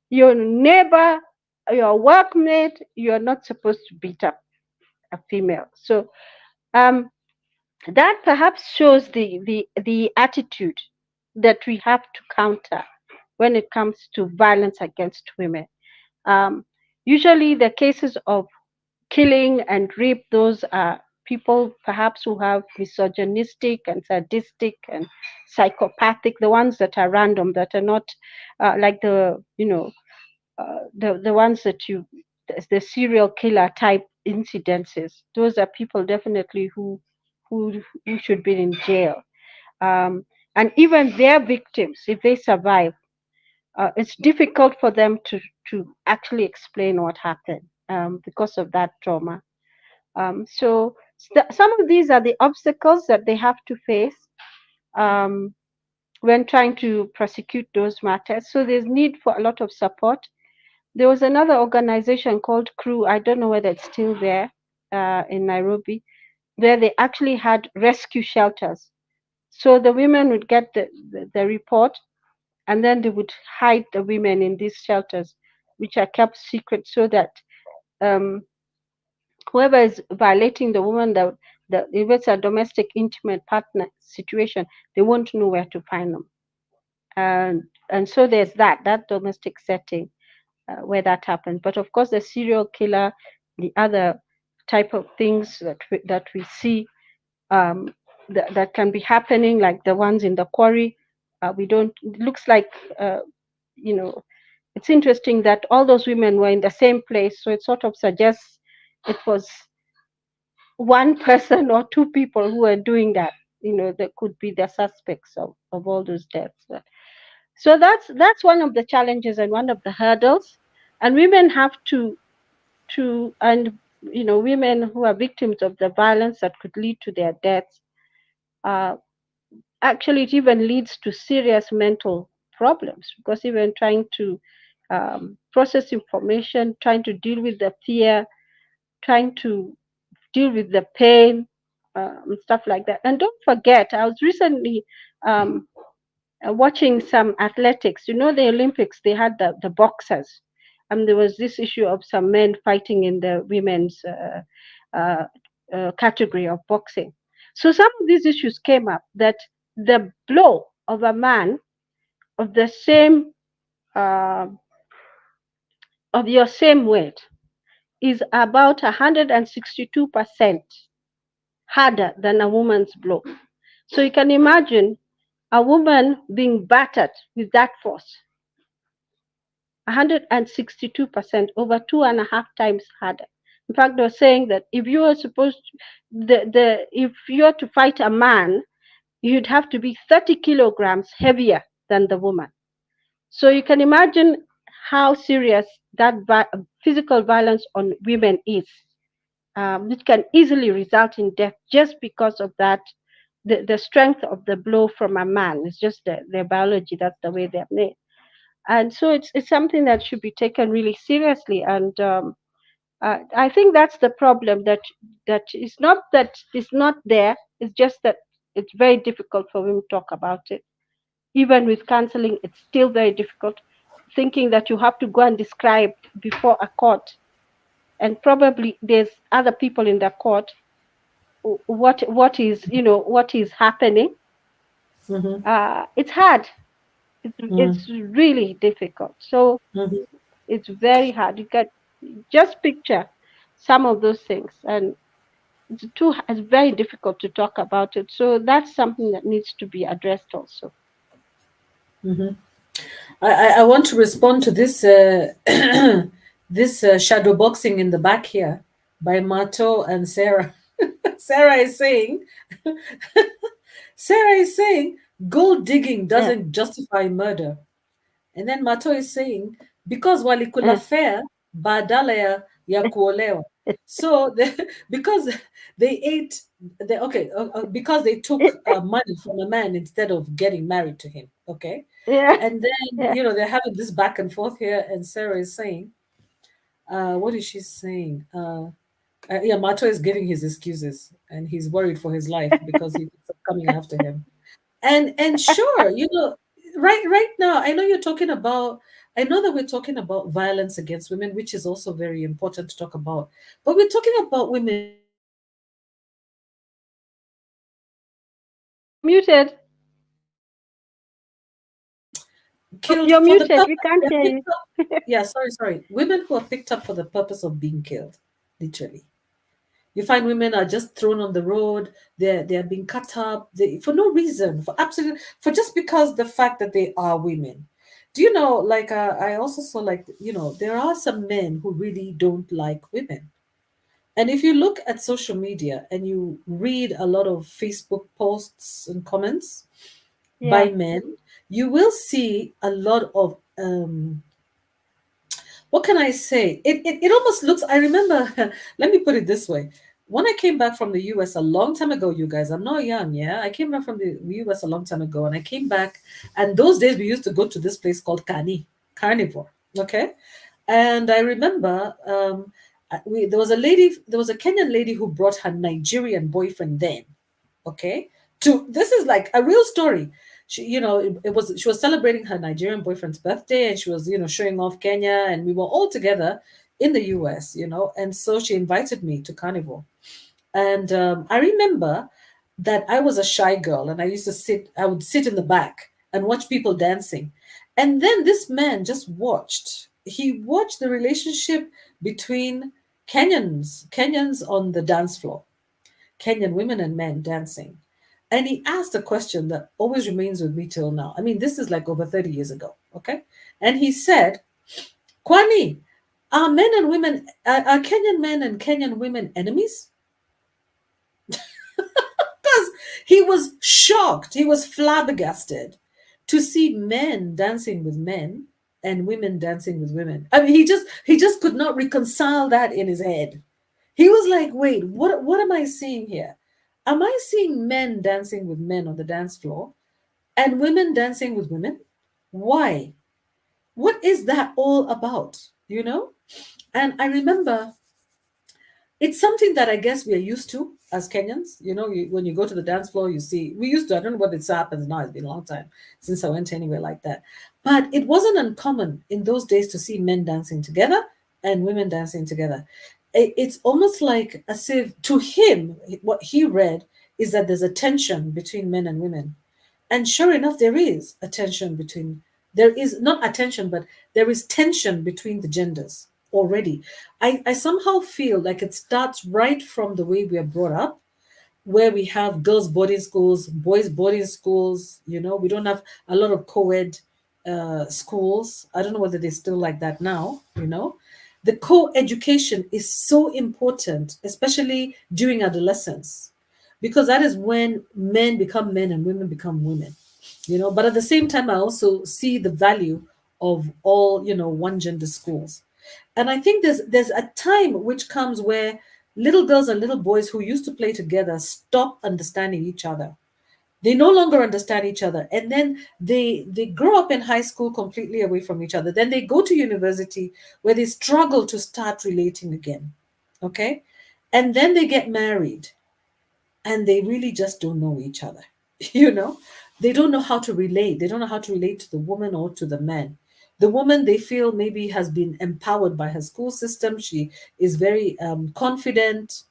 your neighbor, your workmate, you're not supposed to beat up a female. So that perhaps shows the attitude that we have to counter when it comes to violence against women. Usually the cases of killing and rape, those are people perhaps who have misogynistic and sadistic and psychopathic, the ones that are random, that are not like the ones that the serial killer type incidences. Those are people definitely who should be in jail. And even their victims, if they survive, it's difficult for them to actually explain what happened because of that trauma. So some of these are the obstacles that they have to face when trying to prosecute those matters. So there's need for a lot of support. There was another organization called CREW. I don't know whether it's still there in Nairobi, where they actually had rescue shelters. So the women would get the report, and then they would hide the women in these shelters, which are kept secret, so that whoever is violating the woman, if it's a domestic intimate partner situation, they won't know where to find them. And so there's that domestic setting where that happens. But of course, the serial killer, the other type of things that we see that can be happening, like the ones in the quarry, it looks like, it's interesting that all those women were in the same place. So it sort of suggests it was one person or two people who were doing that. That could be the suspects of all those deaths. So that's one of the challenges and one of the hurdles. And women have to and women who are victims of the violence that could lead to their deaths, actually it even leads to serious mental problems, because even trying to process information, trying to deal with the fear, trying to deal with the pain, and stuff like that. And don't forget, I was recently watching some athletics. The Olympics, they had the boxers, and there was this issue of some men fighting in the women's category of boxing. So some of these issues came up, that the blow of a man of the same uh, of your same weight is about 162% harder than a woman's blow. So you can imagine a woman being battered with that force, 162%, over 2.5 times harder. In fact, they're saying that if you are supposed to, if you are to fight a man, you'd have to be 30 kilograms heavier than the woman. So you can imagine how serious that physical violence on women is, which can easily result in death just because of that. The strength of the blow from a man is just their biology. That's the way they're made. And so it's something that should be taken really seriously. And I think that's the problem, that it's not that it's not there. It's just that it's very difficult for women to talk about it. Even with counseling, it's still very difficult. Thinking that you have to go and describe before a court, and probably there's other people in the court, what is, what is happening. Mm-hmm. It's hard. Mm-hmm. It's really difficult. So Mm-hmm. it's very hard. You can just picture some of those things, and it's very difficult to talk about it. So that's something that needs to be addressed also. Mm-hmm. I want to respond to this this shadow boxing in the back here by Mato and Sarah. Sarah is saying, Sarah is saying, gold digging Yeah. doesn't justify murder. And then Mato is saying, because walikula Uh, fair badala ya kuolewa. So because they ate, because they took money from a man instead of getting married to him. Okay. yeah. And then, Yeah. they're having this back and forth here. And Sarah is saying, what is she saying? Yeah, Mato is giving his excuses and he's worried for his life because he's coming after him. And sure, right now, I know that we're talking about violence against women, which is also very important to talk about. But we're talking about women who are picked up for the purpose of being killed, You're muted. killed You're for the muted. purpose. We can't They're hear picked you. up. Yeah, sorry. Women who are picked up for the purpose of being killed, literally. You find women are just thrown on the road. They're being cut up for no reason, for just because the fact that they are women. Do you know? Like I also saw, like, there are some men who really don't like women. And if you look at social media and you read a lot of Facebook posts and comments by Yeah. men, you will see a lot of what can I say? It almost looks, I remember, let me put it this way. When I came back from the US a long time ago, you guys, I'm not young, yeah? I came back from the US a long time ago, and I came back, and those days we used to go to this place called Carnivore, okay? And I remember there was a Kenyan lady who brought her Nigerian boyfriend then, okay, this is like a real story. She was celebrating her Nigerian boyfriend's birthday, and she was, showing off Kenya, and we were all together in the US, and so she invited me to Carnival. And I remember that I was a shy girl, and I would sit in the back and watch people dancing. And then this man just he watched the relationship between Kenyans on the dance floor, Kenyan women and men dancing. And he asked a question that always remains with me till now. I mean, this is like over 30 years ago. Okay. And he said, Kwani, are men and women, are Kenyan men and Kenyan women enemies? Because he was shocked. He was flabbergasted to see men dancing with men and women dancing with women. I mean, he just could not reconcile that in his head. He was like, wait, what am I seeing here? Am I seeing men dancing with men on the dance floor and women dancing with women? Why? What is that all about? And I remember it's something that I guess we are used to as Kenyans. When you go to the dance floor, you see, we used to, I don't know what it's happens now. It's been a long time since I went anywhere like that. But it wasn't uncommon in those days to see men dancing together and women dancing together. It's almost like as if to him, what he read is that there's a tension between men and women. And sure enough, there is a tension between there is not attention, but there is tension between the genders already. I somehow feel like it starts right from the way we are brought up, where we have girls boarding schools, boys boarding schools. We don't have a lot of co-ed schools. I don't know whether they're still like that now. The co-education is so important, especially during adolescence, because that is when men become men and women become women. But at the same time, I also see the value of all one gender schools. And I think there's a time which comes where little girls and little boys who used to play together stop understanding each other. They no longer understand each other, and then they grow up in high school completely away from each other. Then they go to university, where they struggle to start relating again. Okay. And then they get married, and they really just don't know each other. you know they don't know how to relate. They don't know how to relate to the woman or to the man. The woman, they feel, maybe has been empowered by her school system. She is very confident,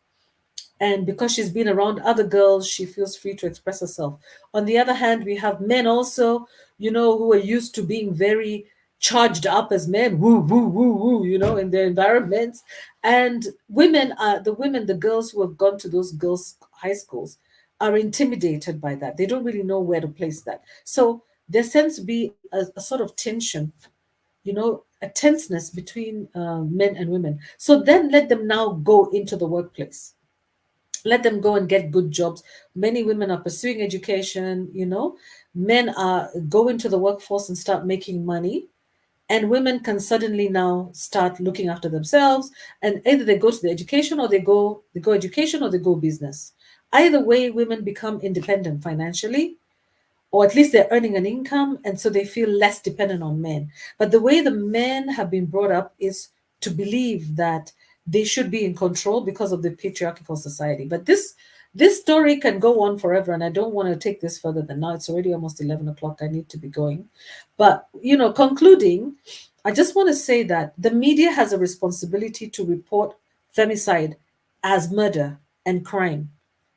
and because she's been around other girls, she feels free to express herself. On the other hand, we have men also, who are used to being very charged up as men, woo woo woo woo, in their environments. And the girls who have gone to those girls high schools are intimidated by that. They don't really know where to place that. So there tends to be a sort of tension, a tenseness between men and women. So then let them now go into the workplace. Let them go and get good jobs. Many women are pursuing education. Men are going to the workforce and start making money, and women can suddenly now start looking after themselves, and either they go to the education, or they go education, or they go business. Either way, women become independent financially, or at least they're earning an income, and so they feel less dependent on men. But the way the men have been brought up is to believe that they should be in control because of the patriarchal society. But this story can go on forever, and I don't want to take this further than now. It's already almost 11 o'clock. I need to be going. But concluding, I just want to say that the media has a responsibility to report femicide as murder and crime,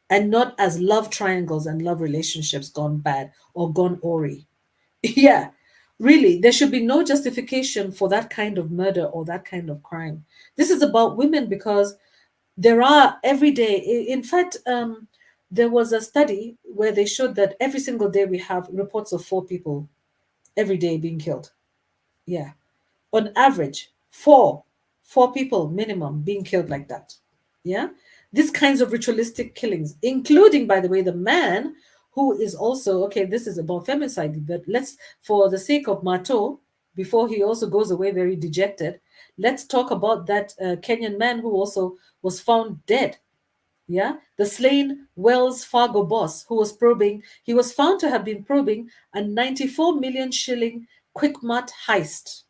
and not as love triangles and love relationships gone bad or gone awry. Yeah, really, there should be no justification for that kind of murder or that kind of crime. This is about women, because there are every day. In fact, there was a study where they showed that every single day we have reports of 4 people every day being killed. Yeah, on average, four people minimum being killed like that. Yeah, these kinds of ritualistic killings, including, by the way, the man who is also, okay, this is about femicide, but let's, for the sake of Mato, before he also goes away very dejected, let's talk about that Kenyan man who also was found dead. Yeah, the slain Wells Fargo boss who was probing, he was found to have been probing a 94 million shilling quickmart heist.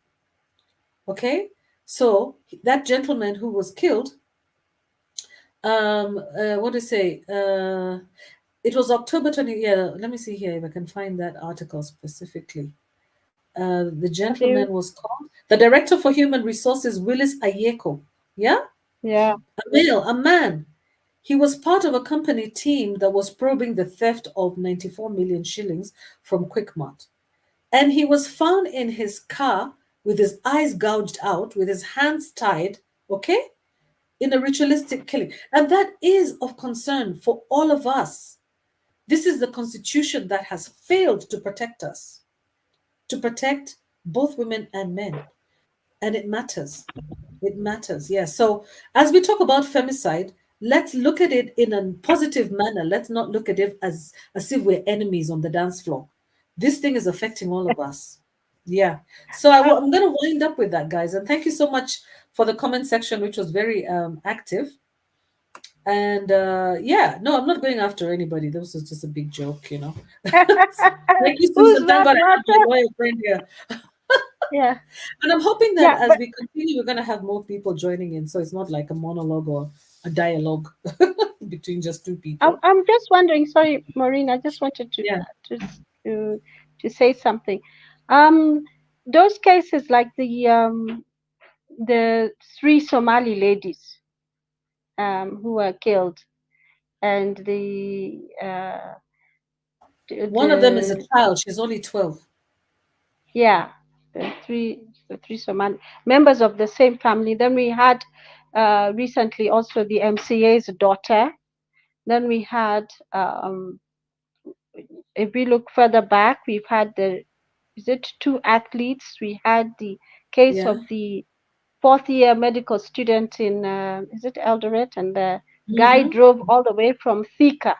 Okay, so that gentleman who was killed, what do you say? It was October 20. Yeah, let me see here if I can find that article specifically. The Have gentleman you? was called the director for human resources, Willis Ayeko. Yeah, Yeah. a male, a man. He was part of a company team that was probing the theft of 94 million shillings from Quickmart. And he was found in his car with his eyes gouged out, with his hands tied, okay, in a ritualistic killing. And that is of concern for all of us. This is the constitution that has failed to protect us, to protect both women and men. And it matters. It matters. Yeah. So as we talk about femicide, let's look at it in a positive manner. Let's not look at it as if we're enemies on the dance floor. This thing is affecting all of us. Yeah. So Uh, I'm going to wind up with that, guys. And thank you so much for the comment section, which was very active. And yeah, no, I'm not going after anybody. This was just a big joke. Thank you, Who's Susan. Thank that, God I have my Martha? lawyer friend here. Yeah. And I'm hoping that Yeah. as But we continue, we're going to have more people joining in. So it's not like a monologue or a dialogue between just two people. I'm just wondering. Sorry, Maureen. I just wanted Yeah. to to to say something. Um, those cases like the three Somali ladies who were killed, and One of them is a the child. She's only 12. Yeah, the three Somali members of the same family. Then we had recently also the MCA's daughter. Then we had, if we look further back, we've had is it two athletes? We had the case Yeah. of the fourth year medical student in, is it Eldoret? And the guy Mm-hmm. drove all the way from Thika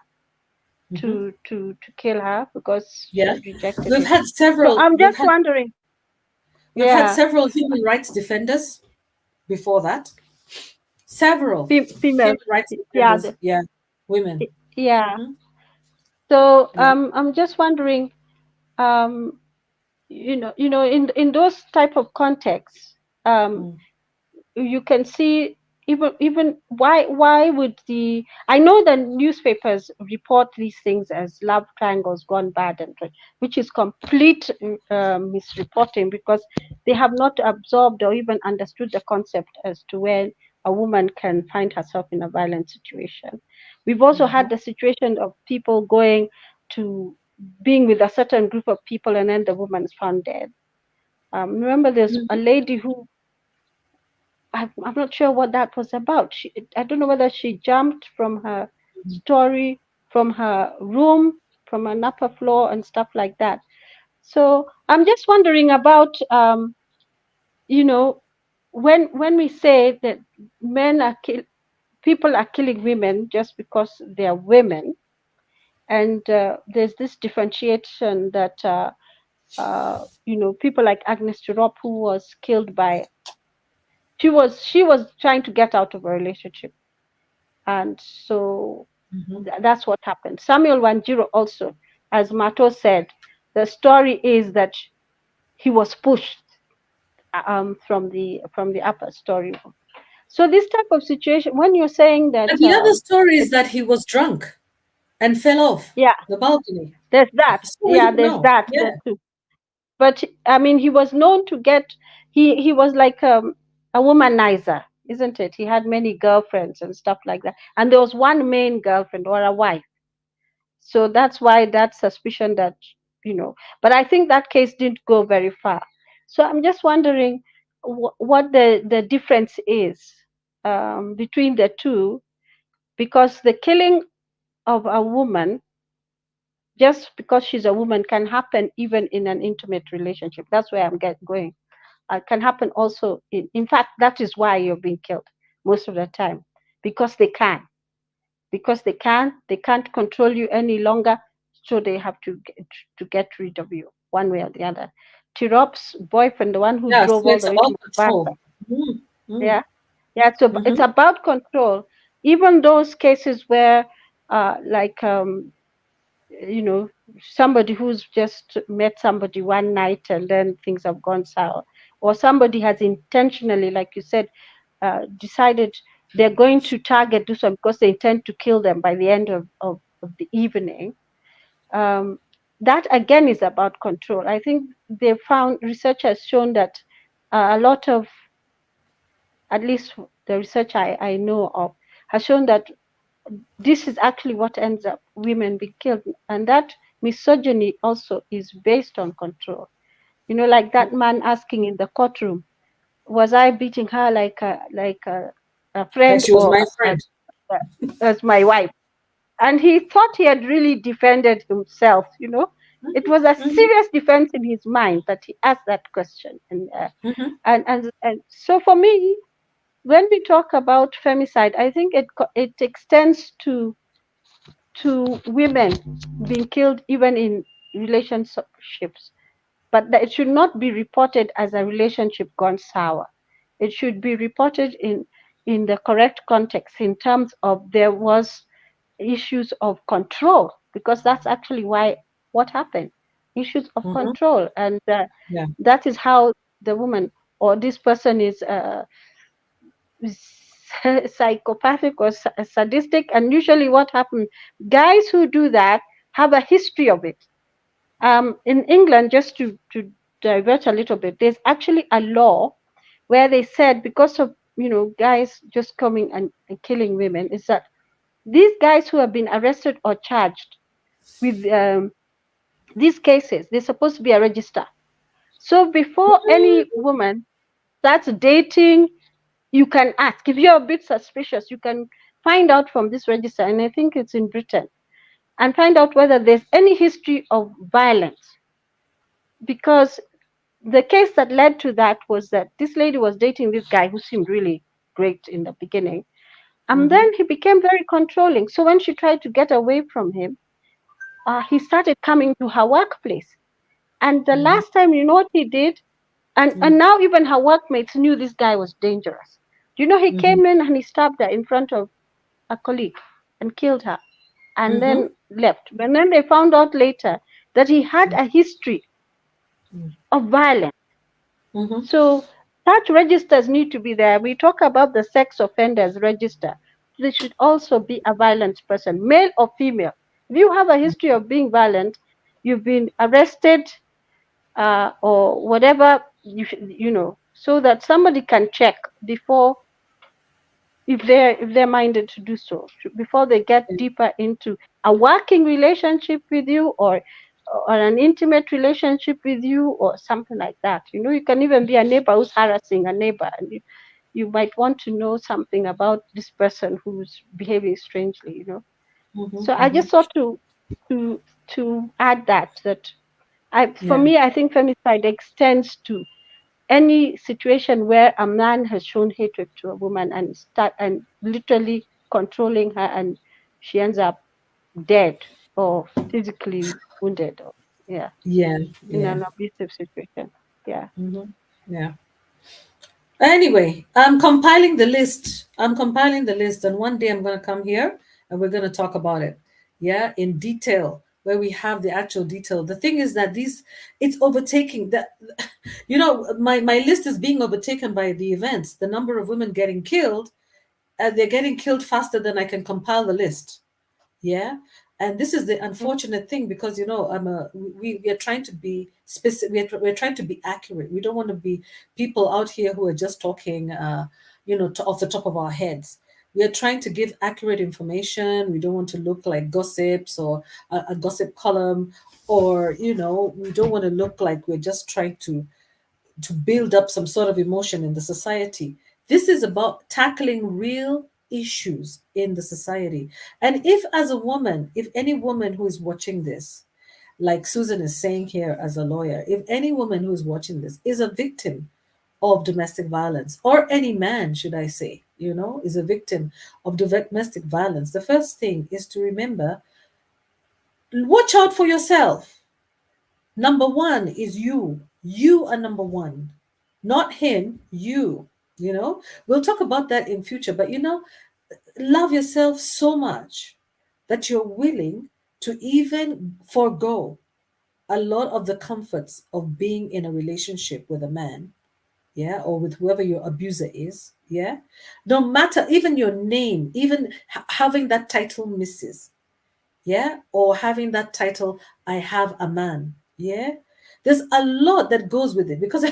Mm-hmm. to kill her because Yeah. she rejected We've him. had So several. I'm just wondering, We've had yeah, several human rights defenders before that. Several females, human rights yeah, defenders. Yeah. Women. yeah. Mm-hmm. So Yeah. I'm just wondering, um, in those type of contexts, um, Mm. you can see, even why would the, I know the newspapers report these things as love triangles gone bad, and which is complete misreporting, because they have not absorbed or even understood the concept as to where a woman can find herself in a violent situation. We've also Mm-hmm. had the situation of people going to being with a certain group of people, and then the woman is found dead. Remember, there's a Mm-hmm. lady who, I'm not sure what that was about. I don't know whether she jumped from her story, from her room, from an upper floor, and stuff like that. So I'm just wondering about, you know, when we say that men are people are killing women just because they are women, and there's this differentiation that, people like Agnes Tirop, who was killed by, she was trying to get out of a relationship, and so Mm-hmm. that's what happened. Samuel Wanjiro also, as Mato said, the story is that he was pushed from the upper story. So this type of situation, when you're saying that, And the other story is that he was drunk and fell off yeah, the balcony. there's that. So we Yeah, don't there's know. that. Yeah. Too. But I mean, he was known to get. He was like a womanizer, isn't it? He had many girlfriends and stuff like that, and there was one main girlfriend or a wife. So that's why that suspicion that, but I think that case didn't go very far. So I'm just wondering what the difference is between the two, because the killing of a woman just because she's a woman can happen even in an intimate relationship. That's where I'm going. Can happen also in fact, that is why you're being killed most of the time, because they can't control you any longer, so they have to get rid of you one way or the other. Tirop's boyfriend, the one who Yeah. drove So all it's the way to about Mombasa, control. Mm-hmm. yeah, yeah, so it's Mm-hmm. about control. Even those cases where like you know somebody who's just met somebody one night and then things have gone sour, or somebody has intentionally, like you said, decided they're going to target this one because they intend to kill them by the end of the evening. Um, that again is about control. I think they found, research has shown that a lot of, at least the research I know of, has shown that this is actually what ends up women being killed, and that misogyny also is based on control. Like that man asking in the courtroom, was I beating her like a Like friend she was or my friend. as my wife? And he thought he had really defended himself. It was a Mm-hmm. serious defense in his mind that he asked that question. And Mm-hmm. and so for me, when we talk about femicide, I think it extends to women being killed even in relationships, but that it should not be reported as a relationship gone sour. It should be reported in the correct context, in terms of there was issues of control, because that's actually why what happened, issues of Mm-hmm. control, and Yeah. that is how the woman or this person is psychopathic or sadistic. And usually what happens, guys who do that have a history of it. In England, just to divert a little bit, there's actually a law where they said, because of guys just coming and killing women, is that these guys who have been arrested or charged with these cases, there's supposed to be a register. So before any woman starts dating, you can ask. If you're a bit suspicious, you can find out from this register, and I think it's in Britain, and find out whether there's any history of violence. Because the case that led to that was that this lady was dating this guy who seemed really great in the beginning. And Mm-hmm. then he became very controlling. So when she tried to get away from him, he started coming to her workplace. And the Mm-hmm. last time, you know what he did? And now even her workmates knew this guy was dangerous. Do you know he Mm-hmm. came in and he stabbed her in front of a colleague and killed her and Mm-hmm. then left. And then they found out later that he had a history of violence. Mm-hmm. So such registers need to be there. We talk about the sex offenders register. There should also be a violent person, male or female. If you have a history of being violent, you've been arrested or whatever, you know, so that somebody can check before, if they're minded to do so, before they get deeper into a working relationship with you, or an intimate relationship with you, or something like that. You know, you can even be a neighbor who's harassing a neighbor, and you might want to know something about this person who's behaving strangely, you know. Mm-hmm. So I Mm-hmm. just thought to to add that for Yeah. me, I think femicide extends to any situation where a man has shown hatred to a woman and start and literally controlling her, and she ends up dead or physically wounded, or yeah, Yeah. in Yeah. an abusive situation. Yeah. Mm-hmm. Yeah. Anyway, I'm compiling the list. I'm compiling the list, and one day I'm going to come here and we're going to talk about it. Yeah, in detail, where we have the actual detail. The thing is that it's overtaking that. You know, my list is being overtaken by the events. The number of women getting killed, they're getting killed faster than I can compile the list. Yeah. And this is the unfortunate thing, because we are trying to be specific. We're trying to be accurate. We don't want to be people out here who are just talking off the top of our heads. We are trying to give accurate information. We don't want to look like gossips or a gossip column, or we don't want to look like we're just trying to build up some sort of emotion in the society. This is about tackling real issues in the society. And if, as a woman, if any woman who is watching this, like Susan is saying here as a lawyer, if any woman who is watching this is a victim of domestic violence, or any man, should I say, is a victim of domestic violence, the first thing is to remember, watch out for yourself. Number one is you. You are number one, not him, you. We'll talk about that in future, but love yourself so much that you're willing to even forego a lot of the comforts of being in a relationship with a man, yeah, or with whoever your abuser is, yeah. No matter even your name, even having that title Mrs., yeah, or having that title, I have a man, yeah. There's a lot that goes with it, because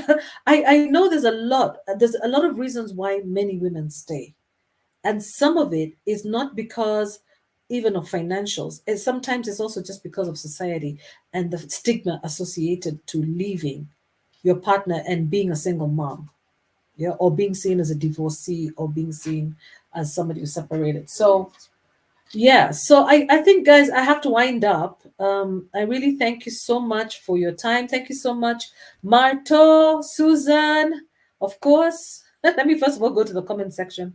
I know there's a lot of reasons why many women stay, and some of it is not because even of financials, and sometimes it's also just because of society and the stigma associated to leaving your partner and being a single mom, yeah, or being seen as a divorcee, or being seen as somebody who's separated. So yeah, so I think, guys, I have to wind up. I really thank you so much for your time. Thank you so much, Marto, Susan, of course. Let me first of all go to the comment section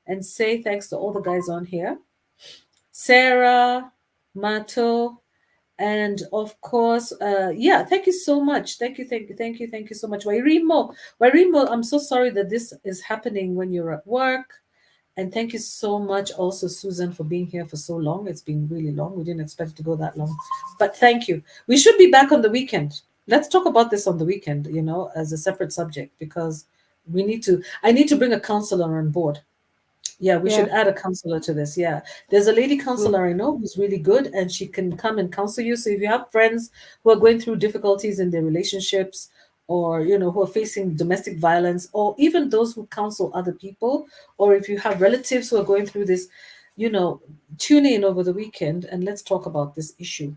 and say thanks to all the guys on here. Sarah, Marto, and of course, yeah, thank you so much. Thank you so much. Wairimo, I'm so sorry that this is happening when you're at work. And thank you so much also, Susan, for being here for so long. It's been really long. We didn't expect it to go that long. But thank you. We should be back on the weekend. Let's talk about this on the weekend, as a separate subject, because I need to bring a counselor on board. Yeah, we Yeah. should add a counselor to this. Yeah. There's a lady Mm. counselor I know who's really good, and she can come and counsel you. So if you have friends who are going through difficulties in their relationships, or who are facing domestic violence, or even those who counsel other people, or if you have relatives who are going through this, you know, tune in over the weekend and let's talk about this issue.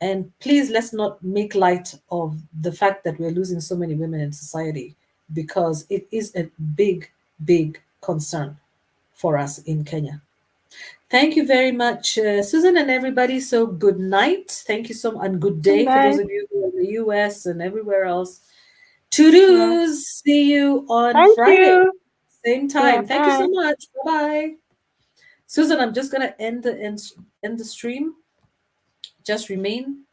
And please, let's not make light of the fact that we're losing so many women in society, because it is a big, big concern for us in Kenya. Thank you very much, Susan, and everybody. So good night. Thank you so much, and good Good day for those night. of you who are in the US and everywhere else. Yeah. To-dos. See you on Thank Friday, you. same Yeah. time. Thank you so Bye. much. Bye-bye. Susan, I'm just gonna end the stream. Just remain